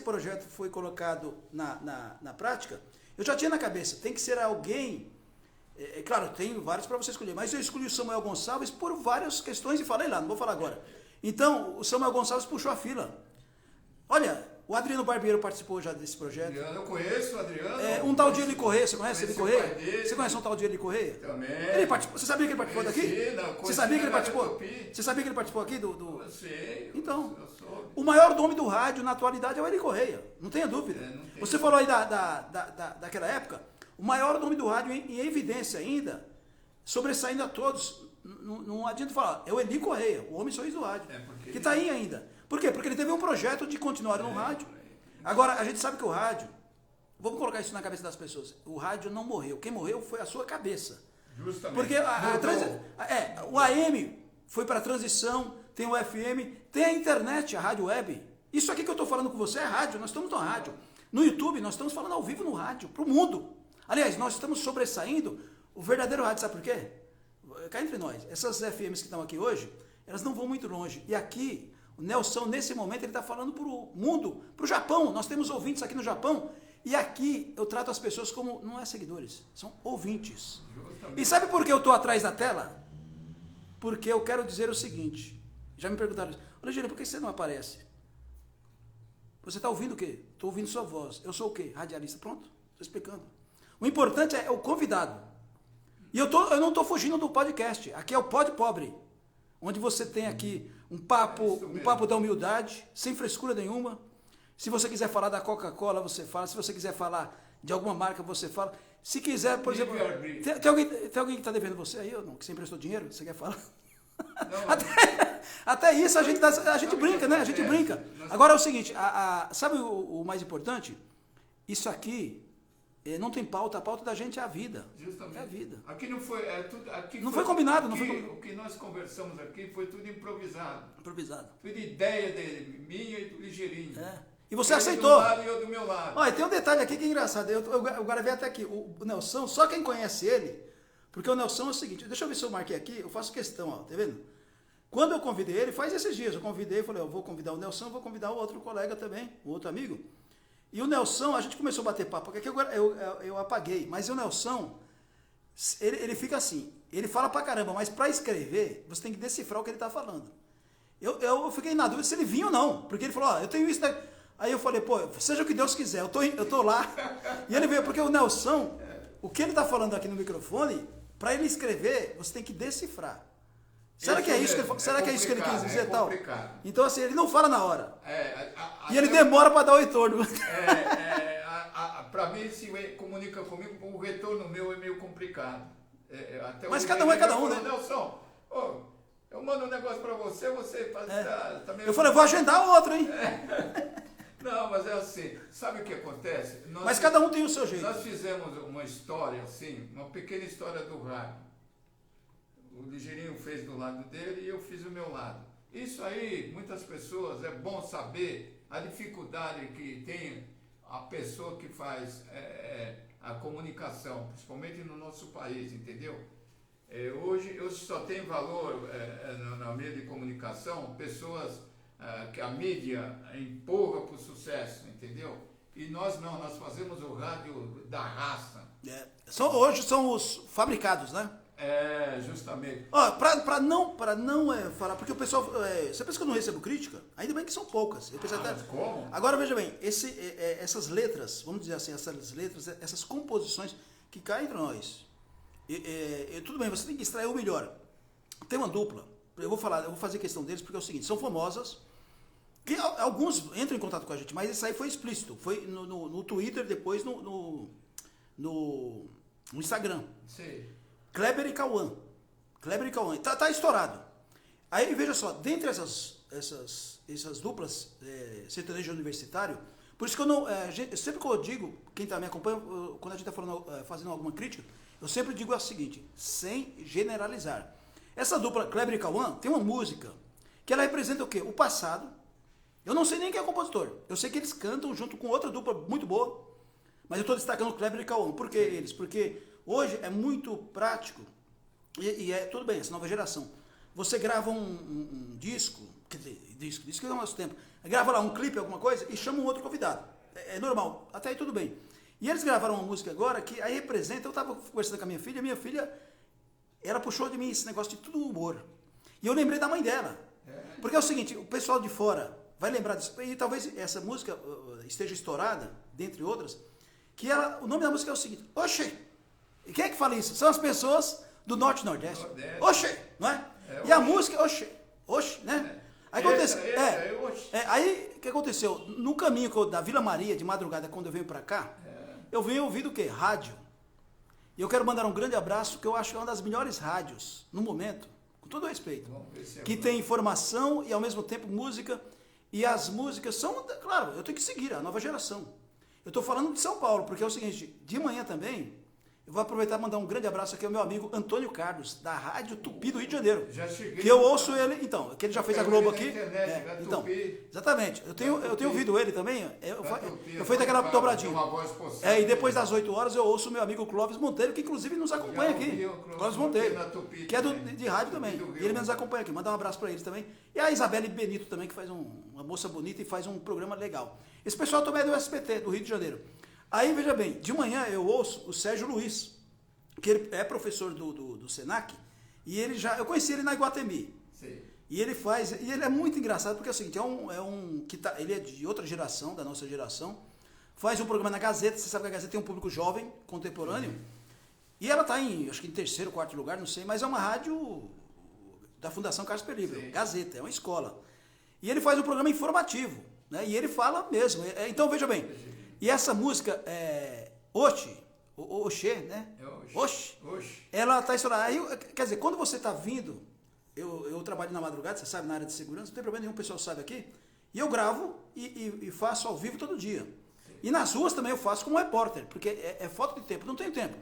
projeto foi colocado na prática, eu já tinha na cabeça, tem que ser alguém, claro, tem vários para você escolher, mas eu escolhi o Samuel Gonçalves por várias questões e falei lá, não vou falar agora. Então, o Samuel Gonçalves puxou a fila. Olha, o Adriano Barbeiro participou já desse projeto. Eu conheço o Adriano. Um tal de Eli Correia, você conhece Eli Correia? Você conhece um tal de Eli Correia? Também. Ele participou, você sabia que ele participou daqui? Você sabia que ele participou? Você sabia que ele participou aqui do... Eu sei. Então, eu soube. O maior nome do rádio na atualidade é o Eli Correia, não tenha dúvida. Você falou aí daquela época, o maior nome do rádio em evidência ainda, sobressaindo a todos, não adianta falar, é o Eli Correia, o homem sorriso do rádio, que está aí ainda. Por quê? Porque ele teve um projeto de continuar no rádio. Agora, a gente sabe que o rádio, vamos colocar isso na cabeça das pessoas, o rádio não morreu, quem morreu foi a sua cabeça. Justamente. Porque o AM foi para a transição, tem o FM, tem a internet, a rádio web. Isso aqui que eu estou falando com você é rádio, nós estamos no rádio. No YouTube, nós estamos falando ao vivo no rádio, para o mundo. Aliás, nós estamos sobressaindo o verdadeiro rádio, sabe por quê? Cá entre nós, essas FMs que estão aqui hoje, elas não vão muito longe. E aqui, o Nelson, nesse momento, ele está falando para o mundo, para o Japão. Nós temos ouvintes aqui no Japão. E aqui eu trato as pessoas como, não é seguidores, são ouvintes. Justamente. E sabe por que eu estou atrás da tela? Porque eu quero dizer o seguinte. Já me perguntaram, olha, Gênio, por que você não aparece? Você está ouvindo o quê? Estou ouvindo sua voz. Eu sou o quê? Radialista. Pronto, estou explicando. O importante é o convidado. E eu não estou fugindo do podcast. Aqui é o Pod Pobre, onde você tem aqui um papo da humildade, sem frescura nenhuma. Se você quiser falar da Coca-Cola, você fala. Se você quiser falar de alguma marca, você fala. Se quiser, por exemplo... Tem alguém que está devendo você aí ou não? Que você emprestou dinheiro? Você quer falar? Até isso a gente brinca, né? A gente brinca. Agora é o seguinte, sabe o mais importante? Isso aqui não tem pauta, a pauta da gente é a vida. Justamente. É a vida. Aqui não foi... Não foi combinado. O que nós conversamos aqui foi tudo improvisado. Improvisado. Tudo ideia minha e do Ligeirinho. E você ele aceitou. Do lado e eu do meu lado. Olha, tem um detalhe aqui que é engraçado. Eu gravei até aqui. O Nelson, só quem conhece ele, porque o Nelson é o seguinte, deixa eu ver se eu marquei aqui, eu faço questão, ó, tá vendo? Quando eu convidei ele, faz esses dias, eu convidei, falei, eu vou convidar o Nelson, vou convidar o outro colega também, o outro amigo. E o Nelson, a gente começou a bater papo, porque aqui eu apaguei, mas o Nelson, ele fica assim, ele fala pra caramba, mas pra escrever, você tem que decifrar o que ele tá falando. Eu fiquei na dúvida se ele vinha ou não, porque ele falou, ó, eu tenho isso, aí eu falei, pô, seja o que Deus quiser, eu tô lá, e ele veio, porque o Nelson, o que ele tá falando aqui no microfone, pra ele escrever, você tem que decifrar. Será que é isso que ele, será que é isso que ele quis dizer tal? Então assim, ele não fala na hora. E ele demora para dar o retorno. Para mim, se comunica comigo, o retorno meu é meio complicado. Mas cada um é cada um, né? Nelson, eu mando um negócio para você faz... Eu falei, eu vou agendar outro, hein? Não, mas é assim, sabe o que acontece? Mas cada um tem o seu jeito. Nós fizemos uma história assim, uma pequena história do rádio. O Ligeirinho fez do lado dele e eu fiz do meu lado. Isso aí, muitas pessoas, é bom saber a dificuldade que tem a pessoa que faz a comunicação, principalmente no nosso país, entendeu? Hoje só tem valor na mídia de comunicação pessoas que a mídia empurra para o sucesso, entendeu? E nós não, nós fazemos o rádio da raça. Hoje são os fabricados, né? Justamente. Para não falar, porque o pessoal, você pensa que eu não recebo crítica? Ainda bem que são poucas. Eu penso mas como? Agora veja bem, essas letras, vamos dizer assim, essas letras, essas composições que caem entre nós. Tudo bem, você tem que extrair o melhor. tem uma dupla, eu vou fazer questão deles porque é o seguinte, são famosas, que alguns entram em contato com a gente, mas isso aí foi explícito, foi no Twitter, depois no Instagram. Sim. Kleber e Cauã. Tá estourado. Aí, veja só, dentre essas duplas sertanejo universitário, por isso que eu não. Sempre que eu digo, quem tá me acompanha, quando a gente está fazendo alguma crítica, eu sempre digo o seguinte, sem generalizar. Essa dupla, Kleber e Cauã, tem uma música que ela representa o quê? O passado. Eu não sei nem quem é o compositor. Eu sei que eles cantam junto com outra dupla muito boa, mas eu estou destacando Kleber e Cauã. Por que eles? Porque hoje é muito prático, e tudo bem, essa nova geração. Você grava um disco, quer dizer, disco é o nosso tempo, grava lá um clipe, alguma coisa, e chama um outro convidado. É normal, até aí tudo bem. E eles gravaram uma música agora que aí representa, eu estava conversando com a minha filha, ela puxou de mim esse negócio de tudo humor. E eu lembrei da mãe dela. Porque é o seguinte, o pessoal de fora vai lembrar disso, e talvez essa música esteja estourada, dentre outras, que o nome da música é o seguinte, Oxê! E quem é que fala isso? São as pessoas do Norte e Nordeste. Oxê! Não é? E a música, Oxê! Oxê, né? Aí aconteceu. Aí o que aconteceu? No caminho da Vila Maria, de madrugada, quando eu venho pra cá, eu venho ouvindo o quê? Rádio. E eu quero mandar um grande abraço, que eu acho que é uma das melhores rádios, no momento, com todo respeito, que tem informação e ao mesmo tempo música, e as músicas são, claro, eu tenho que seguir a nova geração. Eu estou falando de São Paulo, porque é o seguinte, de manhã também, eu vou aproveitar e mandar um grande abraço aqui ao meu amigo Antônio Carlos, da Rádio Tupi do Rio de Janeiro. Já cheguei. Que eu ouço ele, então, que ele já fez a Globo aqui. Internet, então, exatamente. Eu tenho ouvido ele também. Eu fui daquela dobradinha. E depois das 8 horas eu ouço o meu amigo Clóvis Monteiro, que inclusive nos acompanha aqui. Clóvis Monteiro, que é de rádio também. E ele nos acompanha aqui. Mandar um abraço para eles também. E a Isabelle Benito também, que faz uma moça bonita e faz um programa legal. Esse pessoal também é do SBT, do Rio de Janeiro. Aí, veja bem, de manhã eu ouço o Sérgio Luiz, que ele é professor do Senac, e eu conheci ele na Iguatemi. Sim. E ele é muito engraçado, porque é o seguinte, ele é de outra geração, da nossa geração, faz um programa na Gazeta, você sabe que a Gazeta tem um público jovem, contemporâneo, e ela está acho que em terceiro, quarto lugar, não sei, mas é uma rádio da Fundação Carlos Períbio, Gazeta, é uma escola. E ele faz um programa informativo, né? E ele fala mesmo. Então, veja bem, e essa música, Oxê, né? Oxê. Ela está estourada. Aí, quer dizer, quando você está vindo, eu trabalho na madrugada, você sabe, na área de segurança, não tem problema nenhum, o pessoal sabe aqui, e eu gravo e faço ao vivo todo dia. Sim. E nas ruas também eu faço como repórter, porque é falta de tempo, não tenho tempo.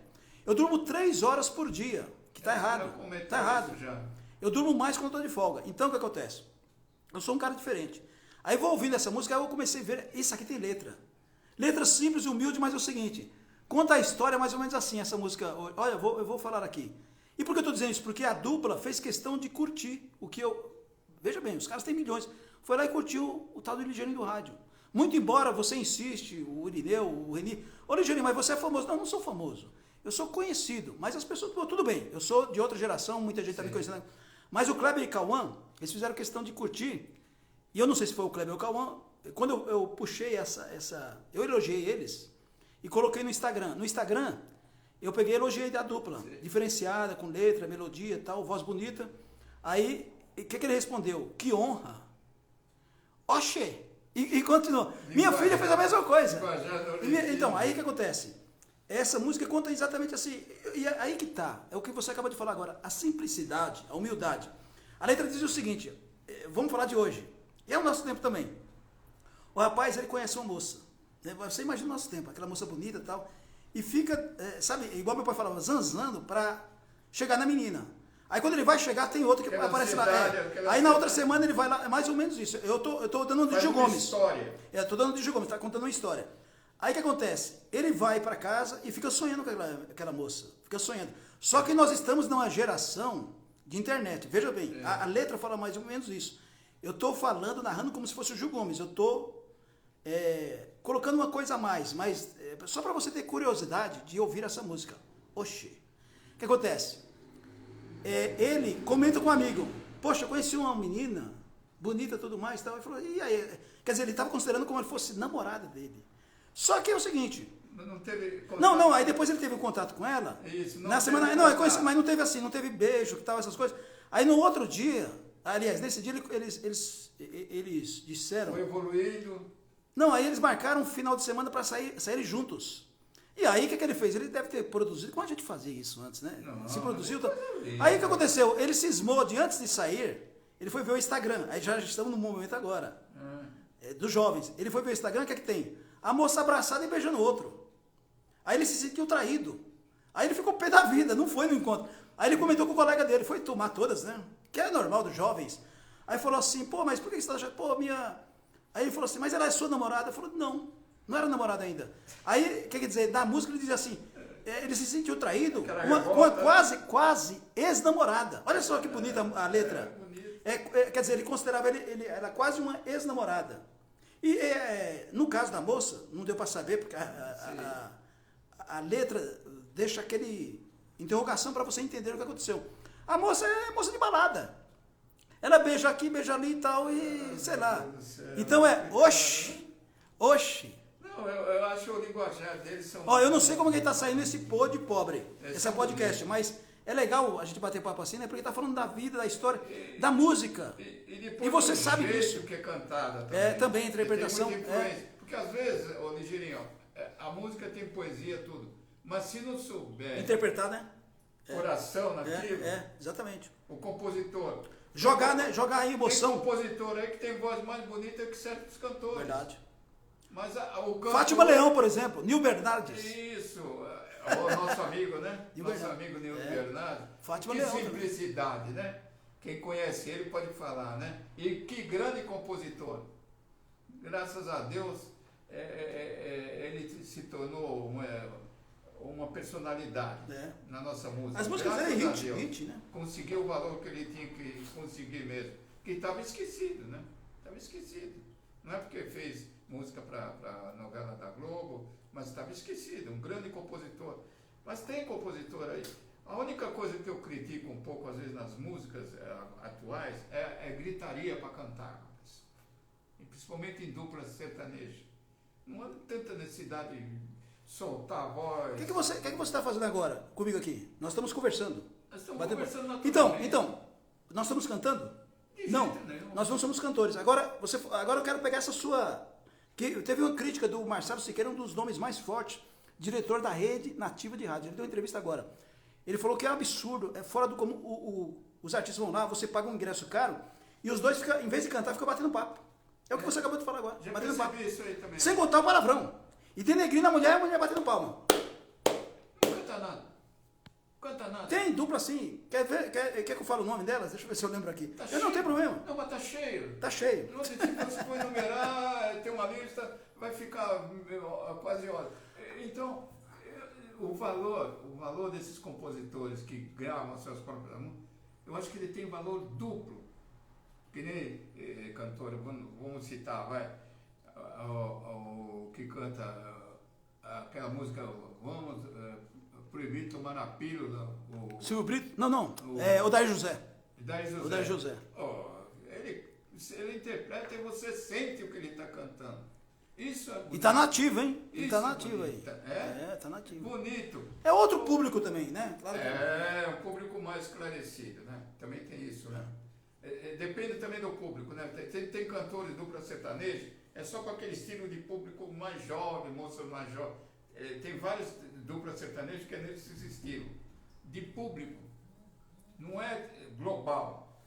Eu durmo 3 horas por dia, que está errado. Está errado. Eu durmo mais quando estou de folga. Então, o que acontece? Eu sou um cara diferente. Aí vou ouvindo essa música, aí eu comecei a ver, isso aqui tem letra. Letra simples e humilde, mas é o seguinte, conta a história mais ou menos assim, essa música. Olha, eu vou falar aqui. E por que eu estou dizendo isso? Porque a dupla fez questão de curtir o que eu... Veja bem, os caras têm milhões. Foi lá e curtiu o tal do Ligeirinho do rádio. Muito embora você insiste, o Irineu, o Reni... Ô Ligeirinho, mas você é famoso. Não sou famoso. Eu sou conhecido. Mas as pessoas... Tudo bem, eu sou de outra geração, muita gente está me conhecendo. Mas o Kleber e Cauã, eles fizeram questão de curtir. E eu não sei se foi o Kleber ou o Cauã. Quando eu puxei eu elogiei eles e coloquei no Instagram. No Instagram, eu peguei e elogiei a dupla, diferenciada, com letra, melodia, tal, voz bonita. Aí, o que ele respondeu? Que honra! Oxê! E continuou. Minha filha fez a mesma coisa. Então, aí o que acontece? Essa música conta exatamente assim. E aí que tá, é o que você acabou de falar agora. A simplicidade, a humildade. A letra diz o seguinte, vamos falar de hoje. E é o nosso tempo também. O rapaz, ele conhece uma moça. Você imagina o nosso tempo, aquela moça bonita e tal. E fica, sabe, igual meu pai falava, zanzando para chegar na menina. Aí quando ele vai chegar, tem outra que aparece lá. Aí na outra semana ele vai lá, é mais ou menos isso. Eu tô dando de Gil Gomes. História. Tô dando de Gil Gomes, tá contando uma história. Aí o que acontece? Ele vai para casa e fica sonhando com aquela moça. Fica sonhando. Só que nós estamos numa geração de internet. Veja bem, a letra fala mais ou menos isso. Eu estou falando, narrando como se fosse o Gil Gomes. Eu estou colocando uma coisa a mais, mas só para você ter curiosidade de ouvir essa música. Oxê. O que acontece? Ele comenta com um amigo. Poxa, eu conheci uma menina, bonita e tudo mais. Tal. Ele falou, e aí? Quer dizer, ele estava considerando como se fosse namorada dele. Só que é o seguinte... Não teve contato. Não, aí depois ele teve um contato com ela. Isso, na semana. Não, mas não teve assim, não teve beijo, que tal, essas coisas. Aí no outro dia, aliás, nesse dia eles disseram... Foi evoluindo. Não, aí eles marcaram um final de semana para saírem juntos. E aí, o que ele fez? Ele deve ter produzido, como a gente fazia isso antes, né? Não, se produziu. não. Aí o que aconteceu? Ele cismou de antes de sair, ele foi ver o Instagram. Aí já estamos no momento agora. Dos jovens. Ele foi ver o Instagram, o que é que tem? A moça abraçada e beijando o outro. Aí ele se sentiu traído. Aí ele ficou pé da vida, não foi no encontro. Aí ele comentou com o colega dele, foi tomar todas, né? Que é normal dos jovens. Aí falou assim, pô, mas por que você tá achando? Pô, minha... Aí ele falou assim, mas ela é sua namorada? Eu falei, não era namorada ainda. Aí, quer dizer, na música ele diz assim, ele se sentiu traído com uma quase ex-namorada. Olha só que bonita a letra. Quer dizer, ele considerava ele era quase uma ex-namorada. E no caso da moça, não deu para saber, porque a letra deixa aquele interrogação para você entender o que aconteceu. A moça é moça de balada. Ela beija aqui, beija ali e tal, e sei lá. Então oxi. Não, eu acho o linguajar deles são... Ó, eu não sei como que ele tá saindo esse pô de pobre, esse podcast, mas é legal a gente bater papo assim, né? Porque tá falando da vida, da história, da música. E você sabe disso. Que é cantada também. Também, interpretação. Porque às vezes, ô Ligeirinho, a música tem poesia, tudo. Mas se não souber... Interpretar, né? Coração naquilo... Exatamente. O compositor... Jogar, né? Jogar a emoção. Tem compositor aí que tem voz mais bonita que certos cantores. Verdade. Mas o canto... Fátima Leão, por exemplo. Nil Bernardes. Isso. O nosso amigo, né? Nosso amigo Nil Bernardes. Fátima que Leão. Simplicidade, né? Quem conhece ele pode falar, né? E que grande compositor. Graças a Deus, ele se tornou uma personalidade na nossa música. As músicas eram hit, né? Conseguiu o valor que ele tinha que conseguir mesmo. Que estava esquecido, né? Estava esquecido. Não é porque fez música para a novela da Globo, mas estava esquecido. Um grande compositor. Mas tem compositor aí. A única coisa que eu critico um pouco, às vezes, nas músicas atuais, é gritaria para cantar. E principalmente em duplas sertanejas. Não há tanta necessidade de soltar a voz. O que você está fazendo agora comigo aqui? Nós estamos conversando. Nós estamos conversando naturalmente. Então, nós estamos cantando? Não, nós não somos cantores. Agora eu quero pegar essa sua... Teve uma crítica do Marcelo Siqueira, um dos nomes mais fortes, diretor da Rede Nativa de Rádio. Ele deu uma entrevista agora. Ele falou que é absurdo, é fora do comum. Os artistas vão lá, você paga um ingresso caro, e os dois, em vez de cantar, ficam batendo papo. É o que você acabou de falar agora. Já batendo papo. Isso aí também. Sem contar o palavrão. E denegrindo a mulher batendo palma. Não canta nada. Canta nada. Tem dupla assim. Quer que eu fale o nome delas? Deixa eu ver se eu lembro aqui. Tá eu cheio. não tenho problema. Não, mas tá cheio. Tá cheio. No outro tipo, você for enumerar, tem uma lista, vai ficar quase hora. Então, o valor desses compositores que gravam seus próprios músicas, eu acho que ele tem valor duplo. Que nem cantor, vamos citar, o que canta aquela música, vamos proibir tomar a pílula. Silvio Brito? Não. É o Daí José. O Daí José. Ele interpreta e você sente o que ele está cantando. Isso é bonito. E tá nativo, hein? Isso tá nativo aí. Tá nativo. Bonito. É outro público também, né? Claro um público mais esclarecido, né? Também tem isso, né? Depende também do público, né? Tem cantores dupla sertaneja, é só com aquele estilo de público mais jovem, moças mais jovens. Tem vários duplas sertanejas que é nesse estilo de público. Não é global.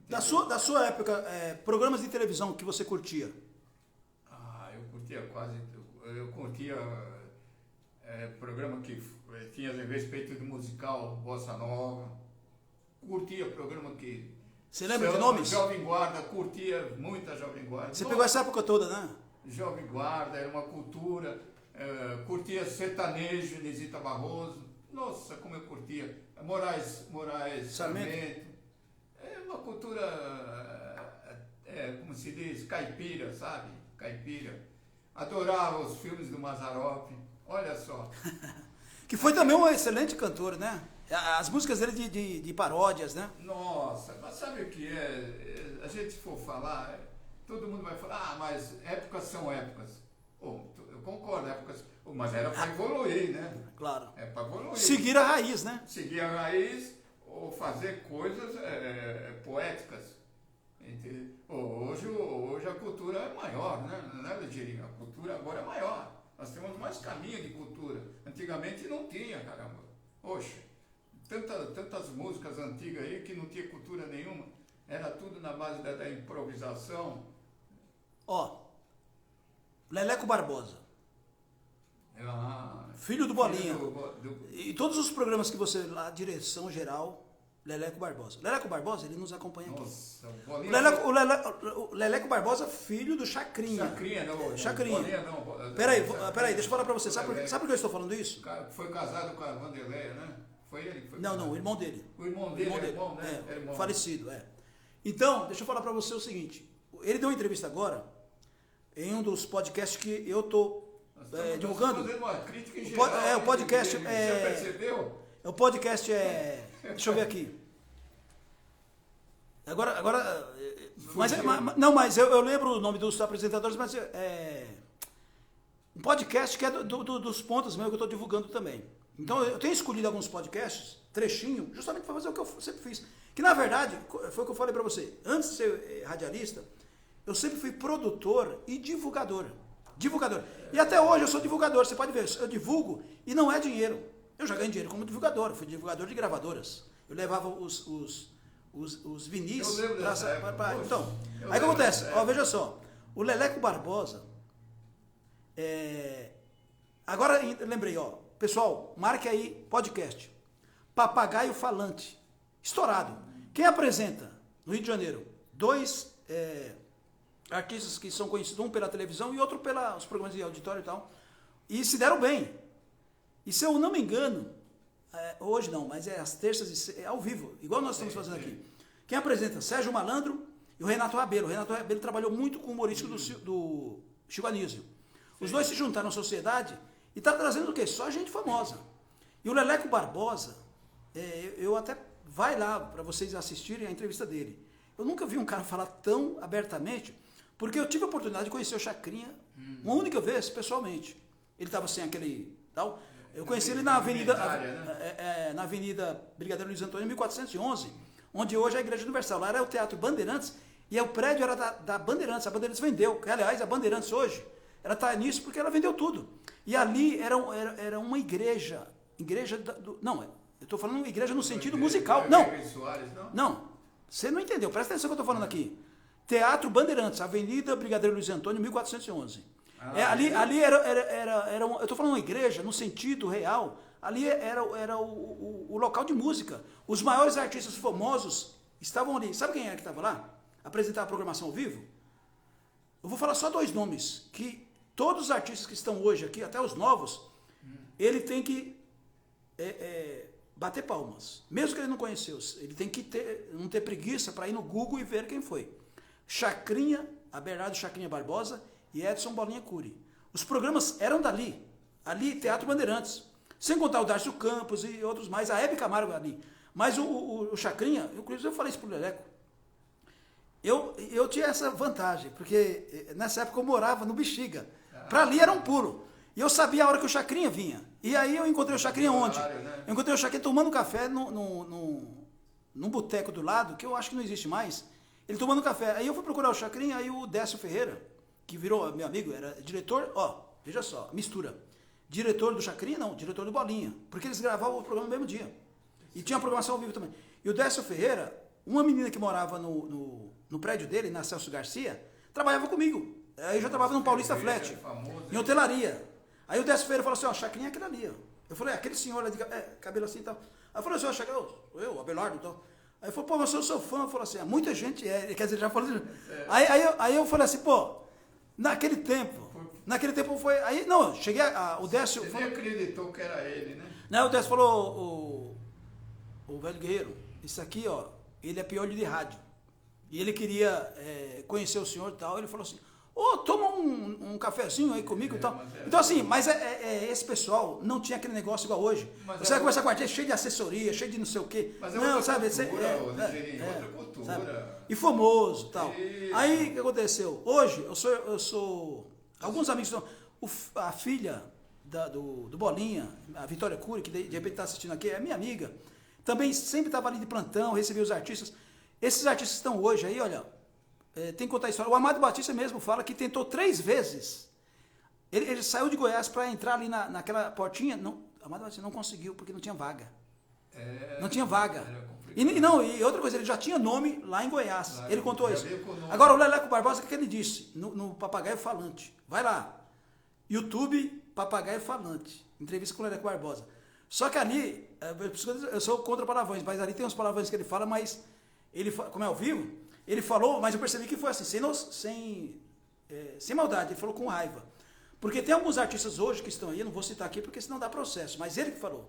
Da sua época, programas de televisão que você curtia? Eu curtia programa que tinha respeito de musical, bossa nova. Curtia programa que... Você lembra de nomes? Jovem Guarda, curtia muita Jovem Guarda. Você pegou essa época toda, né? Jovem Guarda, era uma cultura. Curtia sertanejo, Inesita Barroso. Nossa, como eu curtia. Moraes Sarmento. É uma cultura, como se diz, caipira, sabe? Caipira. Adorava os filmes do Mazzaropi. Olha só. Que foi também um excelente cantor, né? As músicas dele de paródias, né? Nossa, mas sabe o que é? A gente for falar, todo mundo vai falar, mas épocas são épocas. Eu concordo, épocas, mas era para evoluir, né? Claro. É para evoluir. Seguir a raiz, né? Seguir a raiz, ou fazer coisas poéticas. Hoje a cultura é maior, né, Ligeirinho? A cultura agora é maior. Nós temos mais caminho de cultura. Antigamente não tinha, caramba. Oxe, tantas músicas antigas aí que não tinha cultura nenhuma. Era tudo na base da improvisação. Ó, Leleco Barbosa. Filho do Bolinha. E todos os programas que você lá, direção geral, Leleco Barbosa. Leleco Barbosa, ele nos acompanha aqui. Nossa, O Leleco Barbosa, filho do Chacrinha. Chacrinha, não. Chacrinha. Bolinha, não. Peraí, deixa eu falar pra você. Sabe por que eu estou falando isso? O cara foi casado com a Vanderleia, né? Foi ele que foi Não, casado. o irmão dele. O irmão dele, irmão, né? Irmão. Falecido, Então, deixa eu falar pra você o seguinte. Ele deu uma entrevista agora, em um dos podcasts que eu tô divulgando. Fazendo uma crítica em geral, o podcast Você percebeu? O podcast deixa eu ver aqui. Agora mas eu lembro o nome dos apresentadores, mas um podcast que é dos pontos meus que eu estou divulgando também. Então eu tenho escolhido alguns podcasts, trechinho, justamente para fazer o que eu sempre fiz. Que na verdade, foi o que eu falei para você, antes de ser radialista, eu sempre fui produtor e divulgador. E até hoje eu sou divulgador, você pode ver, eu divulgo e não é dinheiro. Eu já ganhei dinheiro como divulgador, fui divulgador de gravadoras. Eu levava os vinis para. Então, aí o que acontece? Ó, veja só, o Leleco Barbosa. Agora lembrei, ó, pessoal, marque aí podcast. Papagaio Falante. Estourado. Quem apresenta no Rio de Janeiro? Dois artistas que são conhecidos, um pela televisão e outro pelos programas de auditório e tal. E se deram bem. E se eu não me engano, hoje não, mas às terças, ao vivo, igual nós estamos fazendo aqui. Quem apresenta? Sérgio Malandro e o Renato Rabelo. O Renato Rabelo trabalhou muito com o humorístico do Chico Anísio. Os dois se juntaram na sociedade e está trazendo o quê? Só gente famosa. E o Leleco Barbosa, eu até vai lá para vocês assistirem a entrevista dele. Eu nunca vi um cara falar tão abertamente, porque eu tive a oportunidade de conhecer o Chacrinha uma única vez, pessoalmente. Ele estava sem aquele tal. Eu conheci ele na Avenida, na Avenida Brigadeiro Luiz Antônio, 1411, onde hoje é a Igreja Universal. Lá era o Teatro Bandeirantes e o prédio era da Bandeirantes. A Bandeirantes vendeu. Aliás, a Bandeirantes hoje, ela está nisso porque ela vendeu tudo. E ali era uma igreja. Não, eu estou falando igreja no sentido musical. Não, você não entendeu. Presta atenção no que eu estou falando aqui. Teatro Bandeirantes, Avenida Brigadeiro Luiz Antônio, 1411. Ali eu estou falando uma igreja no sentido real. Ali era o local de música. Os maiores artistas famosos estavam ali. Sabe quem era que estava lá? Apresentar a programação ao vivo? Eu vou falar só dois nomes, que todos os artistas que estão hoje aqui, até os novos, ele tem que bater palmas. Mesmo que ele não conheceu, ele tem que não ter preguiça para ir no Google e ver quem foi. Chacrinha, Abelardo Chacrinha Barbosa e Edson Bolinha Cury. Os programas eram dali. Ali, Teatro Bandeirantes. Sem contar o Darcio Campos e outros mais. A Hebe Camargo ali. Mas o Chacrinha, inclusive eu falei isso pro Leleco. Eu tinha essa vantagem, porque nessa época eu morava no Bexiga. Para ali era um pulo. E eu sabia a hora que o Chacrinha vinha. E aí eu encontrei o Chacrinha onde? Eu encontrei o Chacrinha tomando café num boteco do lado, que eu acho que não existe mais. Ele tomando café. Aí eu fui procurar o Chacrinha, aí o Décio Ferreira, que virou meu amigo, era diretor, veja só, mistura. Diretor do Chacrinha, não, diretor do Bolinha. Porque eles gravavam o programa no mesmo dia. E tinha programação ao vivo também. E o Décio Ferreira, uma menina que morava no prédio dele, na Celso Garcia, trabalhava comigo. Aí eu já trabalhava no Paulista Flat, em hotelaria. Aí o Décio Ferreira falou assim, ó, Chacrinha é aquele ali, ó. Eu falei, aquele senhor ali de cabelo assim e tal. Aí eu falei assim, ó, Chacrinha, eu, Abelardo e tal. Aí ele falou, pô, mas eu sou fã. Eu falei assim, muita gente quer dizer, já falou. Aí eu falei assim, pô, naquele tempo foi. Aí, não, cheguei o Décio. Você nem acreditou que era ele, né? Não, o Décio falou, o velho guerreiro, isso aqui, ó, ele é piolho de rádio. E ele queria conhecer o senhor e tal. Ele falou assim, toma um cafezinho aí comigo e tal. Então, assim, mas esse pessoal não tinha aquele negócio igual hoje. Mas você vai conversar com a gente cheio de assessoria, cheio de não sei o quê. Mas não, sabe? Outra cultura. Sabe? E famoso e tal. Aí, o que aconteceu? Hoje, eu sou alguns amigos, a filha do Bolinha, a Vitória Cury, que de repente está assistindo aqui, é minha amiga. também sempre estava ali de plantão, recebia os artistas. Esses artistas que estão hoje aí, olha, tem que contar a história. O Amado Batista mesmo fala que tentou 3 vezes. Ele saiu de Goiás para entrar ali naquela portinha. Não, Amado Batista não conseguiu, porque não tinha vaga. Não tinha vaga. E outra coisa, ele já tinha nome lá em Goiás. Ele contou isso. Agora, o Leleco Barbosa, o que ele disse? No Papagaio Falante. Vai lá. YouTube, Papagaio Falante. Entrevista com o Leleco Barbosa. Só que ali, eu sou contra palavrões, mas ali tem uns palavrões que ele fala, mas ele, como é ao vivo, ele falou, mas eu percebi que foi assim, sem maldade, ele falou com raiva. Porque tem alguns artistas hoje que estão aí, eu não vou citar aqui porque senão dá processo, mas ele que falou.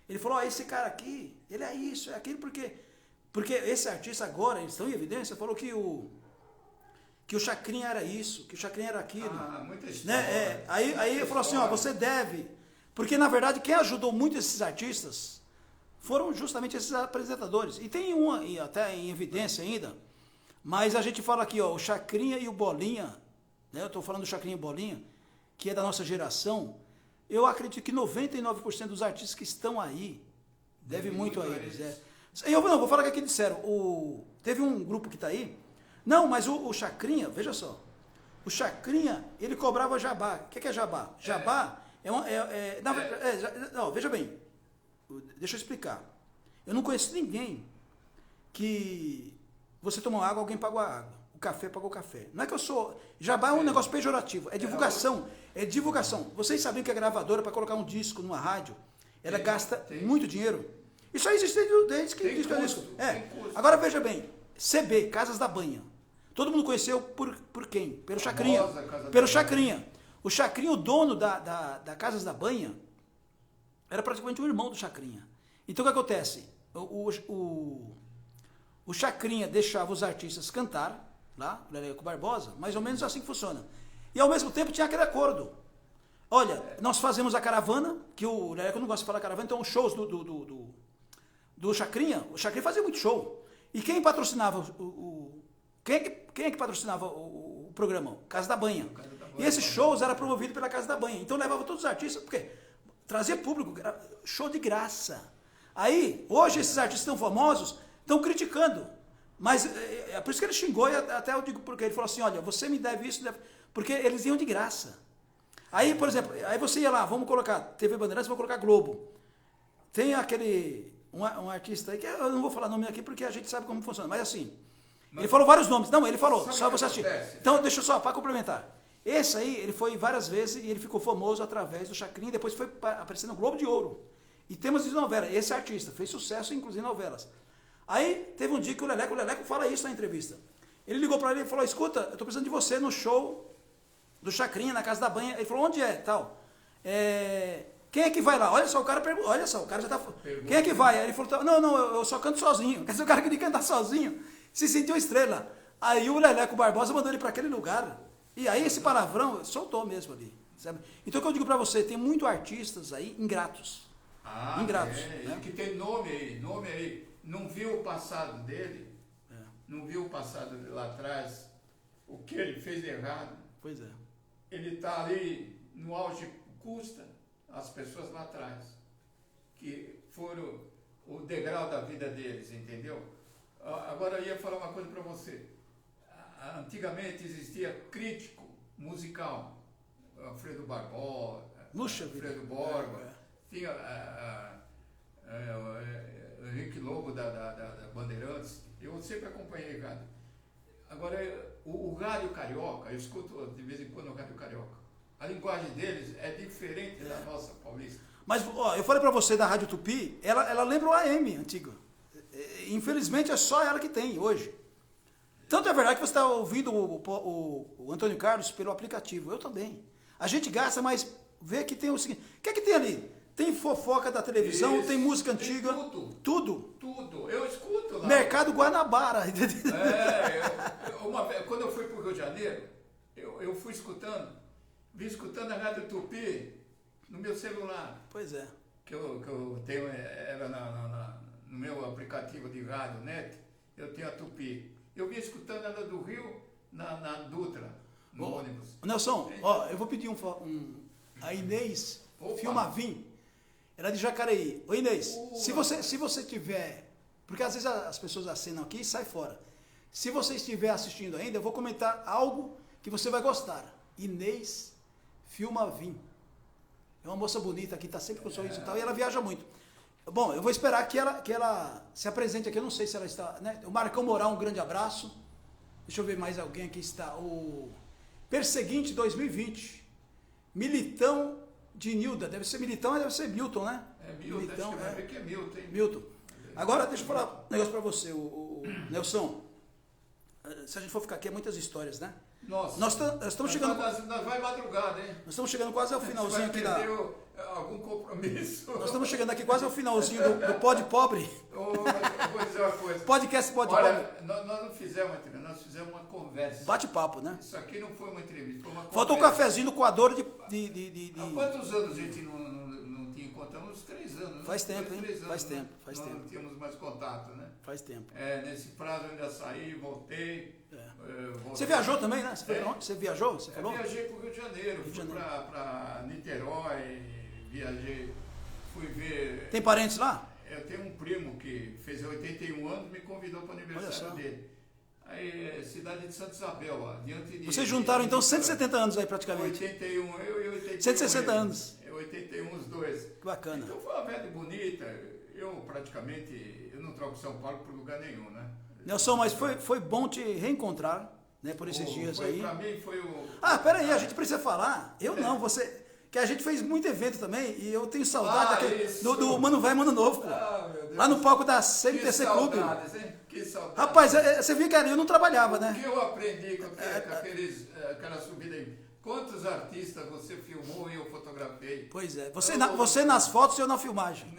Ele falou, esse cara aqui, ele é isso, é aquilo, porque esse artista agora, eles estão em evidência, falou que o Chacrinha era isso, que o Chacrinha era aquilo. Muita história. Né? Aí ele falou assim, ó, você deve, porque na verdade quem ajudou muito esses artistas foram justamente esses apresentadores. E tem uma até em evidência ainda, mas a gente fala aqui, ó, o Chacrinha e o Bolinha, né? Eu estou falando do Chacrinha e o Bolinha, que é da nossa geração. Eu acredito que 99% dos artistas que estão aí devem muito a eles. Eu vou falar o que aqui disseram. Teve um grupo que está aí. Não, mas o Chacrinha, veja só. O Chacrinha, ele cobrava jabá. O que é jabá? Jabá não, veja bem. Deixa eu explicar. Eu não conheço ninguém que você tomou água, alguém pagou a água. O café pagou o café. Não é que eu sou... Jabá é um negócio pejorativo. É divulgação. É divulgação. Vocês sabiam que a gravadora, para colocar um disco numa rádio, ela gasta muito dinheiro? Isso aí existe desde que disco é disco. Agora veja bem. CB, Casas da Banha. Todo mundo conheceu por quem? Pelo Chacrinha. Pelo Chacrinha. O Chacrinha, o dono da Casas da Banha, era praticamente um irmão do Chacrinha. Então o que acontece? O Chacrinha deixava os artistas cantar, lá, o Leleco Barbosa, mais ou menos assim que funciona. E ao mesmo tempo tinha aquele acordo. Olha, nós fazemos a caravana, que o Leleco não gosta de falar caravana, então os shows do Chacrinha, o Chacrinha fazia muito show. E quem patrocinava quem é que patrocinava o programa? Casa da Banha. E esses shows eram promovidos pela Casa da Banha. Então levava todos os artistas, porque trazia público, show de graça. Aí, hoje esses artistas tão famosos estão criticando. Mas é por isso que ele xingou, e até eu digo porque ele falou assim, olha, você me deve isso, porque eles iam de graça. Aí, por exemplo, aí você ia lá, vamos colocar TV Bandeirantes, vamos colocar Globo. Tem um artista aí, que eu não vou falar nome aqui porque a gente sabe como funciona, mas assim, ele falou vários nomes. Não, ele falou, só você assistir. Então, deixa eu só, para complementar. Esse aí, ele foi várias vezes e ele ficou famoso através do Chacrinha, depois foi aparecer no Globo de Ouro. E temas de novela. Esse artista fez sucesso, inclusive, em novelas. Aí, teve um dia que o Leleco fala isso na entrevista. Ele ligou para ele e falou, escuta, eu estou precisando de você no show do Chacrinha, na Casa da Banha. Ele falou, onde é? Tal. Quem é que vai lá? Olha só, o cara já está... Quem é que vai? Aí ele falou, não, eu só canto sozinho. Quer dizer, o cara queria cantar sozinho, se sentiu estrela. Aí o Leleco Barbosa mandou ele para aquele lugar. E aí esse palavrão soltou mesmo ali. Sabe? Então o que eu digo para você, tem muitos artistas aí ingratos. Ingratos. Né? Que tem nome aí. Não viu o passado dele, não viu o passado dele lá atrás, o que ele fez de errado. Pois é. Ele está ali no auge, custa as pessoas lá atrás, que foram o degrau da vida deles, entendeu? Agora eu ia falar uma coisa para você. Antigamente existia crítico musical, Alfredo Barbosa, Alfredo Borba, tinha Henrique Lobo da Bandeirantes, eu sempre acompanhei rádio. Agora, o rádio carioca, eu escuto de vez em quando o rádio carioca, a linguagem deles é diferente da nossa paulista. Mas, ó, eu falei para você da Rádio Tupi, ela lembra o AM antigo. Infelizmente é só ela que tem hoje. Tanto é verdade que você está ouvindo o Antônio Carlos pelo aplicativo, eu também. A gente gasta, mas vê que tem o seguinte, o que é que tem ali? Tem fofoca da televisão, tem música antiga. Tudo. Eu escuto lá. Mercado Guanabara. Uma vez, quando eu fui para o Rio de Janeiro, eu fui vim escutando a Rádio Tupi no meu celular. Pois é. Que eu tenho, era no meu aplicativo de rádio, net, eu tenho a Tupi. Eu vim escutando ela do Rio na Dutra, no ônibus. Nelson, ó, eu vou pedir a Inês Filmavim. Ela é de Jacareí. Ô Inês, se você tiver... Porque às vezes as pessoas assinam aqui e saem fora. Se você estiver assistindo ainda, eu vou comentar algo que você vai gostar. Inês Filmavim. É uma moça bonita aqui, está sempre com sorriso e tal, e ela viaja muito. Bom, eu vou esperar que ela se apresente aqui, eu não sei se ela está... Né? O Marcão Moral, um grande abraço. Deixa eu ver mais alguém aqui está. O Perseguinte 2020. Militão de Nilda. Deve ser Militão, deve ser Milton, né? É Milton, acho que é Milton, hein? Milton. Agora, deixa eu falar um negócio para você, o Nelson. Se a gente for ficar aqui, é muitas histórias, né? Nossa. Nós estamos chegando... Nós vai madrugada, hein? Nós estamos chegando quase ao finalzinho aqui da... algum compromisso. Nós estamos chegando aqui quase ao finalzinho do Pod Pobre. Vou dizer uma coisa. Podcast Pod Olha, Pobre. nós não fizemos uma entrevista, nós fizemos uma conversa. Bate-papo, né? Isso aqui não foi uma entrevista, foi uma conversa. Faltou um cafezinho no coador de... Há quantos anos a gente não tinha contato? Uns 3 anos. Né? Faz tempo, hein? 3 anos, Faz né? tempo, faz tempo. Não tínhamos mais contato, né? Faz tempo. Nesse prazo eu ainda saí, voltei. Você viajou também, né? Você foi pra onde? Você viajou? Você falou? Eu viajei para o Rio de Janeiro, fui para Niterói, viajei, fui ver... Tem parentes lá? Eu tenho um primo que fez 81 anos, me convidou para o aniversário dele. Aí, cidade de Santa Isabel, ó, diante de... Vocês juntaram então 170 anos aí praticamente. 81, eu e 81. 160 anos. 81 os dois. Que bacana. Então foi uma velha bonita, eu praticamente, eu não troco São Paulo por lugar nenhum, né? Nelson, mas foi bom te reencontrar, né, por esses dias aí. Para mim foi o... Ah, peraí, a gente precisa falar. Eu não, você... Que a gente fez muito evento também e eu tenho saudade do Mano Vai, Mano Novo, pô. Lá no palco da CMTC Clube. Que saudade. Rapaz, você viu que eu não trabalhava, né? O que eu aprendi com aquela subida aí? Quantos artistas você filmou e eu fotografei? Pois é. Você nas fotos e eu na filmagem.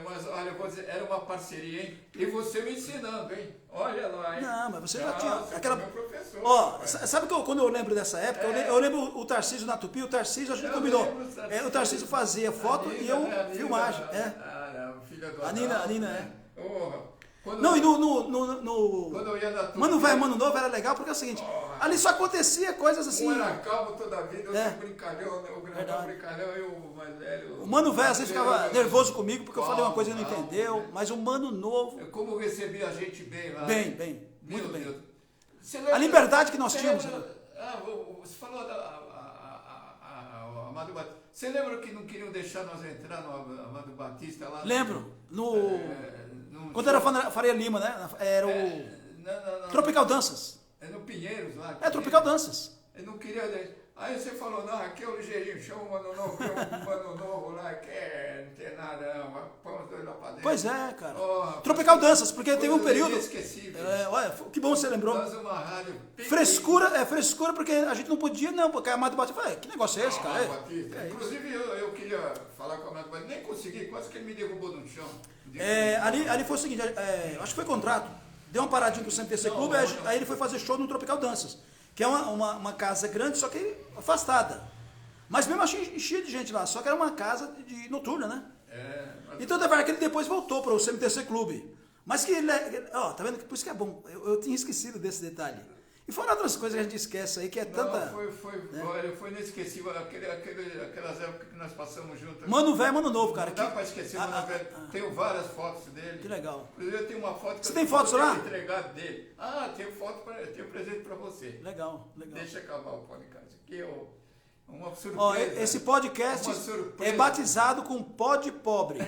Mas olha, vou dizer, era uma parceria, hein? E você me ensinando, hein? Olha lá, hein? Não, mas você já tinha... Aquela... Meu professor. Ó, sabe que quando eu lembro dessa época, eu lembro o Tarcísio na Tupi, o Tarcísio a gente combinou. O Tarcísio fazia foto e eu filmagem. Filha do A Nina, é. Quando não, e quando eu ia na Tupi, Mano Vai, Mano Novo era legal porque é o seguinte, ali só acontecia coisas assim. Um era calmo toda a vida, eu brincalhão, né? O grandão brincalhão e o mais velho. O Mano Velho às vezes ficava nervoso comigo porque eu falei uma coisa e ele não entendeu, mas o Mano Novo... Como eu recebi a gente bem lá. Bem, muito bem. Lembra, a liberdade que nós tínhamos. Você falou da Amado Batista. Você lembra que não queriam deixar nós entrar no Amado Batista lá? Lembro. Quando era Faria Lima, né? Era o Tropical Danças. No Pinheiros lá. Tropical Danças. Eu não queria... Aí você falou, não, aqui é o Ligeirinho, chama o Mano Novo, que é um Mano Novo lá, que não tem nada, não, põe os dois lá pra dentro. Pois é, cara. Tropical Danças, porque teve um período... Inesquecível. Olha, que bom você lembrou. Nós uma rádio... Frescura porque a gente não podia, não, porque a Amado Batista... Falei, que negócio é esse, cara? Inclusive, eu queria falar com a Amado Batista, nem consegui, quase que ele me derrubou no chão. Ali foi o seguinte, acho que foi contrato. Deu uma paradinha com o CMTC Clube, aí ele foi fazer show no Tropical Danças, que é uma casa grande, só que afastada. Mas mesmo assim enchia de gente lá, só que era uma casa noturna, né? Então, da verdade, que ele depois voltou para o CMTC Clube. Mas que ele... Ó, tá vendo? Por isso que é bom. Eu tinha esquecido desse detalhe. E fora outras coisas que a gente esquece aí, que é tanta... Foi inesquecível, aquelas épocas que nós passamos juntos. Mano Velho, Mano Novo, cara. Não dá pra esquecer o Mano Velho. Tenho várias fotos dele. Que legal. Inclusive, eu tenho uma foto que você tem fotos lá? Entregado dele. Tenho foto, tenho presente pra você. Legal. Deixa acabar o podcast. Aqui é uma surpresa. Ó, esse podcast é batizado com Pod Pobre. É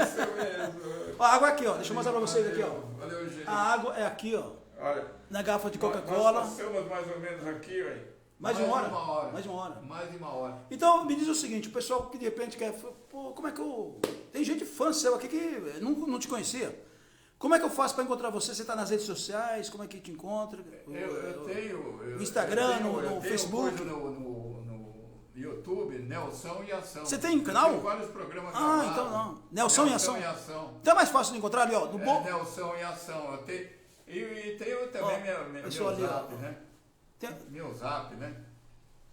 isso mesmo. Ó, a água aqui, ó. Deixa eu mostrar pra vocês aqui, ó. Valeu, gente. A água é aqui, ó. Olha. Na garrafa de Coca-Cola. Nós passamos mais ou menos aqui, velho. Mais de uma hora? Mais de uma hora. Então, me diz o seguinte, o pessoal que de repente quer... Pô, como é que eu... Tem gente fã seu aqui que não te conhecia. Como é que eu faço para encontrar você? Você está nas redes sociais? Como é que te encontra? Eu tenho... No Instagram, no Facebook? No YouTube, Nelson e Ação. Você tem canal? Tem vários programas gravados. Então não. Nelson e Ação. Então é mais fácil de encontrar ali, ó. Nelson e Ação. E tenho também meu zap, né? Meu zap, né?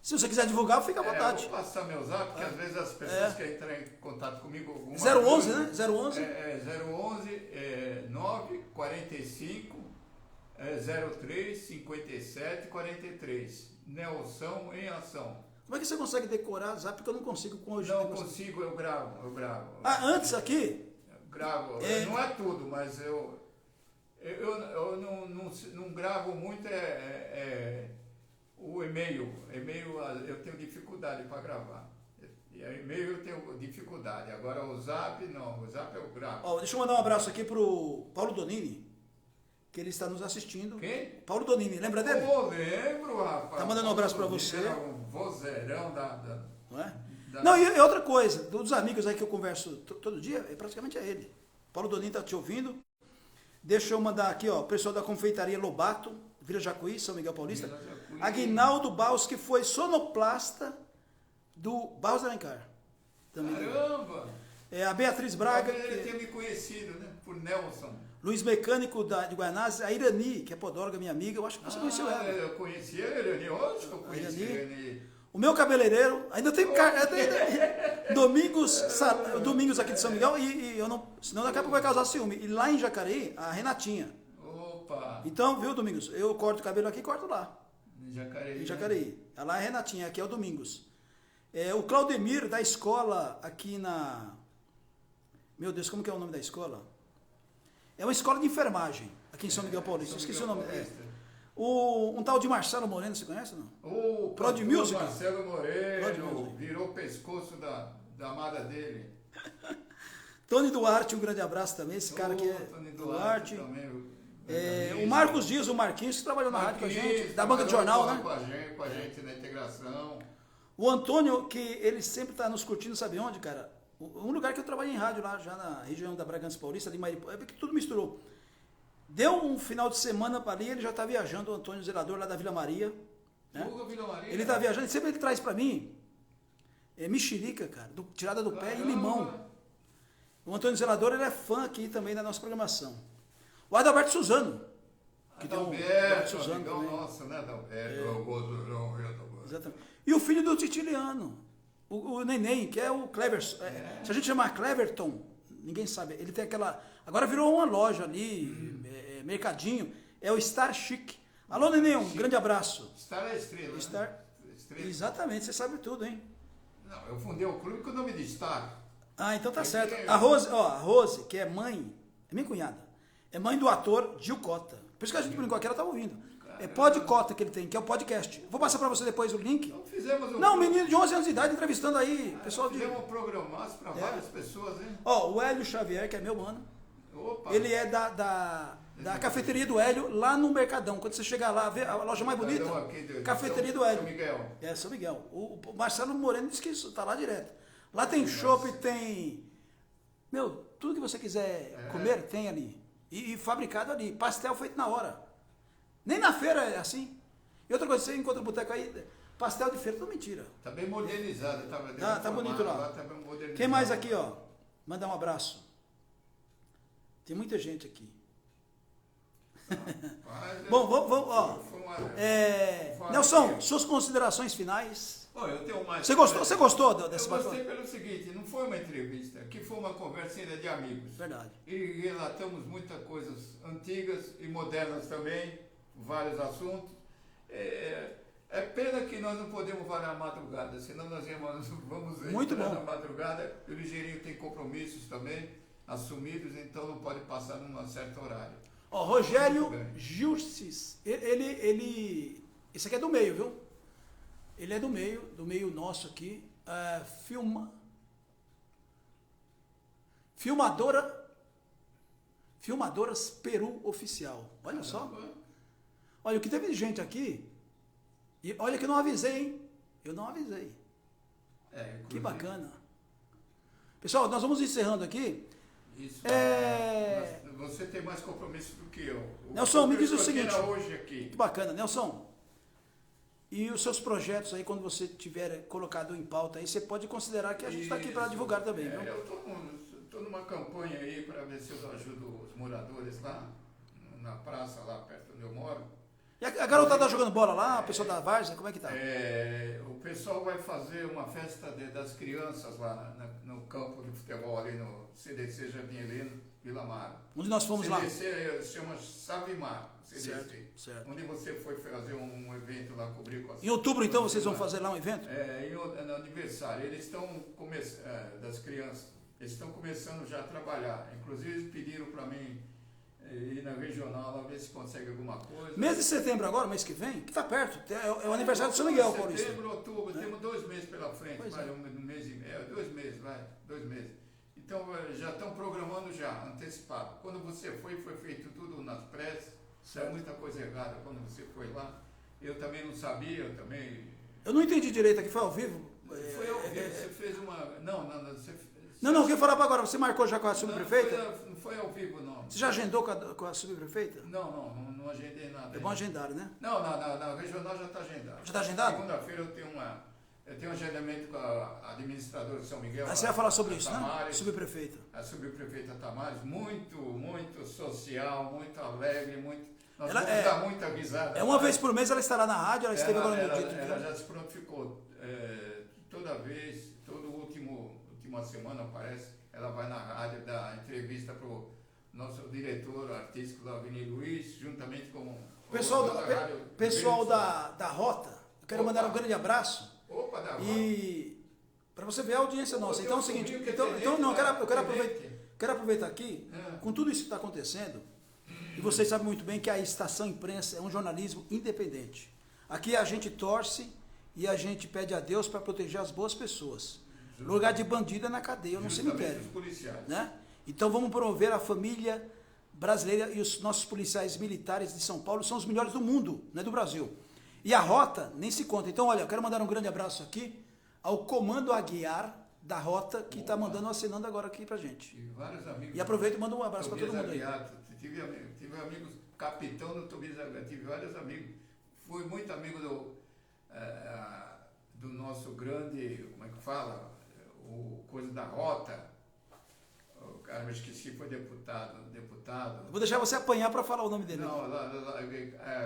Se você quiser divulgar, fica à vontade. Eu vou passar meu zap, porque às vezes as pessoas querem entrar em contato comigo. 011, né? 011? 011 945 03 57 43. Nelson em Ação. Como é que você consegue decorar zap? Porque eu não consigo com hoje. Não consigo, eu gravo. Ah, antes aqui? Gravo. Não é tudo, mas eu não gravo muito o e-mail. E-mail eu tenho dificuldade para gravar. E-mail eu tenho dificuldade. Agora o zap, não. O zap eu gravo. Ó, deixa eu mandar um abraço aqui pro Paulo Donini, que ele está nos assistindo. Quem? Paulo Donini, lembra dele? Lembro, rapaz. Tá mandando um abraço para você. Era um vozeirão Não é? Não, e outra coisa, dos amigos aí que eu converso todo dia, praticamente é ele. Paulo Donini tá te ouvindo. Deixa eu mandar aqui, ó, o pessoal da confeitaria Lobato, Vila Jacuí, São Miguel Paulista. Aguinaldo Baus, que foi sonoplasta do Baus da Alencar. Caramba! A Beatriz Braga. Ele tinha me conhecido, né? Por Nelson. Luiz Mecânico de Guanás, a Irani, que é podóloga, minha amiga, eu acho que você conheceu ela. Eu conheci a Irani, hoje que eu conheci a Irani. O meu cabeleireiro, ainda tem Domingos aqui de São Miguel, e eu não, senão daqui a pouco vai causar ciúme. E lá em Jacareí, a Renatinha. Opa! Então, viu, Domingos? Eu corto o cabelo aqui e corto lá. Em Jacareí. Lá é a Renatinha, aqui é o Domingos. O Claudemir, da escola aqui na... Meu Deus, como que é o nome da escola? É uma escola de enfermagem, aqui em São Miguel Paulista. Esqueci o nome. Um tal de Marcelo Moreno, você conhece ou não? O Prod Music. Marcelo Moreno virou o pescoço da amada dele. Tony Duarte, um grande abraço também. Esse cara aqui é Tony Duarte. Também, o Marcos Dias, o Marquinhos, que trabalhou na rádio com a gente, da banca de jornal, né? Com a gente na integração. O Antônio, que ele sempre está nos curtindo, sabe onde, cara? Um lugar que eu trabalhei em rádio lá, já na região da Bragança Paulista, ali em Mariporã, é porque tudo misturou. Deu um final de semana para ali, ele já está viajando, o Antônio Zelador, lá da Vila Maria. Né? Vila Maria. Ele está viajando, sempre ele traz para mim mexerica, cara, tirada do pé e limão. O Antônio Zelador, ele é fã aqui também da nossa programação. O Adalberto Suzano. Que Adalberto Suzano também. Nossa, né, Adalberto? Exatamente. E o filho do Titiliano, o Neném, que é o Cleverson. Se a gente chamar Cleverton, ninguém sabe. Ele tem aquela... Agora virou uma loja ali, mercadinho. É o Star Chic. Alô, Neném, um grande abraço. Star é estrela. Star. Estrela. Exatamente, você sabe tudo, hein? Não, eu fundei o clube com o nome de Star. Ah, então tá certo. A Rose, que é mãe, é minha cunhada, é mãe do ator Gil Cota. Por isso que a gente brincou aqui, ela estava ouvindo. É Podcota que ele tem, que é o podcast. Vou passar para você depois o link. Então fizemos um menino de 11 anos de idade entrevistando aí pessoal de... Fizemos um programaço para várias pessoas, hein? O Hélio Xavier, que é meu mano. Opa. Ele é da cafeteria do Hélio, lá no Mercadão. Quando você chegar lá, vê a loja mais bonita, cafeteria do Hélio. São Miguel. São Miguel. O Marcelo Moreno disse que isso tá lá direto. Lá tem chopp, tem... Meu, tudo que você quiser comer, tem ali. E fabricado ali. Pastel feito na hora. Nem na feira é assim. E outra coisa, você encontra um boteco aí, pastel de feira, tudo mentira. Tá bem modernizado. Tá bonito lá. Tá bem modernizado. Quem mais aqui, ó? Mandar um abraço. Tem muita gente aqui. Bom, vamos, ó. Nelson, suas considerações finais. Eu tenho mais. Você gostou dessa Eu gostei pelo seguinte, não foi uma entrevista, que foi uma conversinha de amigos. Verdade. E relatamos muitas coisas antigas e modernas também, vários assuntos. É pena que nós não podemos varar a madrugada, senão nós vamos entrar na madrugada. O Ligeirinho tem compromissos também assumidos, então não pode passar num certo horário. Rogério Gilces, esse aqui é do meio, viu? Ele é do meio nosso aqui. Filmadoras Peru Oficial. Olha só. Olha, o que teve de gente aqui. E olha que eu não avisei, hein? Eu não avisei. Que bacana. Pessoal, nós vamos encerrando aqui. Isso. Você tem mais compromisso do que eu. Nelson, me diz o seguinte. Hoje aqui. Que bacana. Nelson, e os seus projetos aí, quando você tiver colocado em pauta aí, você pode considerar que a gente está aqui para divulgar também, viu? Eu estou numa campanha aí para ver se eu ajudo os moradores lá, na praça lá perto onde eu moro. E a garotada tá jogando bola lá, a pessoa da Várzea, como é que tá? O pessoal vai fazer uma festa das crianças lá no campo de futebol ali no CDC Jardim Heleno, Vila Mar. Onde nós fomos lá? CDC chama Savimar. Certo, CDC. certo. Onde você foi fazer um evento lá, cobrir com a Em outubro, então, vocês vão fazer lá um evento? no aniversário. Eles estão começando, das crianças, eles estão começando já a trabalhar. Inclusive, eles pediram para mim ir na regional, lá ver se consegue alguma coisa. Mês de setembro agora, mês que vem, que está perto. É o aniversário do São Miguel, Paulista. Setembro, outubro, temos 2 meses pela frente. Pois Vai, é. um mês e meio, 2 meses, vai, 2 meses. Então, já estão programando já, antecipado. Quando você foi feito tudo nas pressas. Saiu muita coisa errada quando você foi lá. Eu também não sabia, Eu não entendi direito aqui, foi ao vivo? Foi ao vivo, você fez uma... Você... Não, o que eu falava agora, você marcou já com a subprefeita? Não foi ao vivo, não. Você já agendou com a subprefeita? Não agendei nada. É bom agendar, né? Não, na regional já está agendado. Já está agendado? Segunda-feira eu tenho um agendamento com a administradora de São Miguel. Aí você vai falar sobre isso, Tamares, né? Subprefeita. A subprefeita Tamares, muito social, muito alegre, Nós Ela vamos dar muita risada. Uma vez por mês ela estará na rádio, ela esteve agora no dia. Ela já se prontificou. Toda vez, última semana parece, ela vai na rádio dar entrevista para o nosso diretor artístico da Avenida Luiz, juntamente com O pessoal da Rota, eu quero mandar um grande abraço. Opa, da Rota. E para você ver a audiência nossa. Então é o seguinte, eu quero aproveitar aqui, com tudo isso que está acontecendo, e vocês sabem muito bem que a Estação Imprensa é um jornalismo independente. Aqui a gente torce e a gente pede a Deus para proteger as boas pessoas. O lugar de bandido é na cadeia ou no cemitério. Os policiais. Né? Então vamos promover a família brasileira, e os nossos policiais militares de São Paulo são os melhores do mundo, não é do Brasil. E a Rota nem se conta. Então, olha, eu quero mandar um grande abraço aqui ao Comando Aguiar da Rota, que está mandando, assinando agora aqui pra gente. E vários amigos. E aproveito e mando um abraço para todo mundo aí. Tive amigos, capitão do Tobias Aguiar, tive vários amigos. Fui muito amigo do nosso grande, como é que fala? O coisa da Rota. O cara, eu esqueci, foi deputado. Vou deixar você apanhar para falar o nome dele. Não,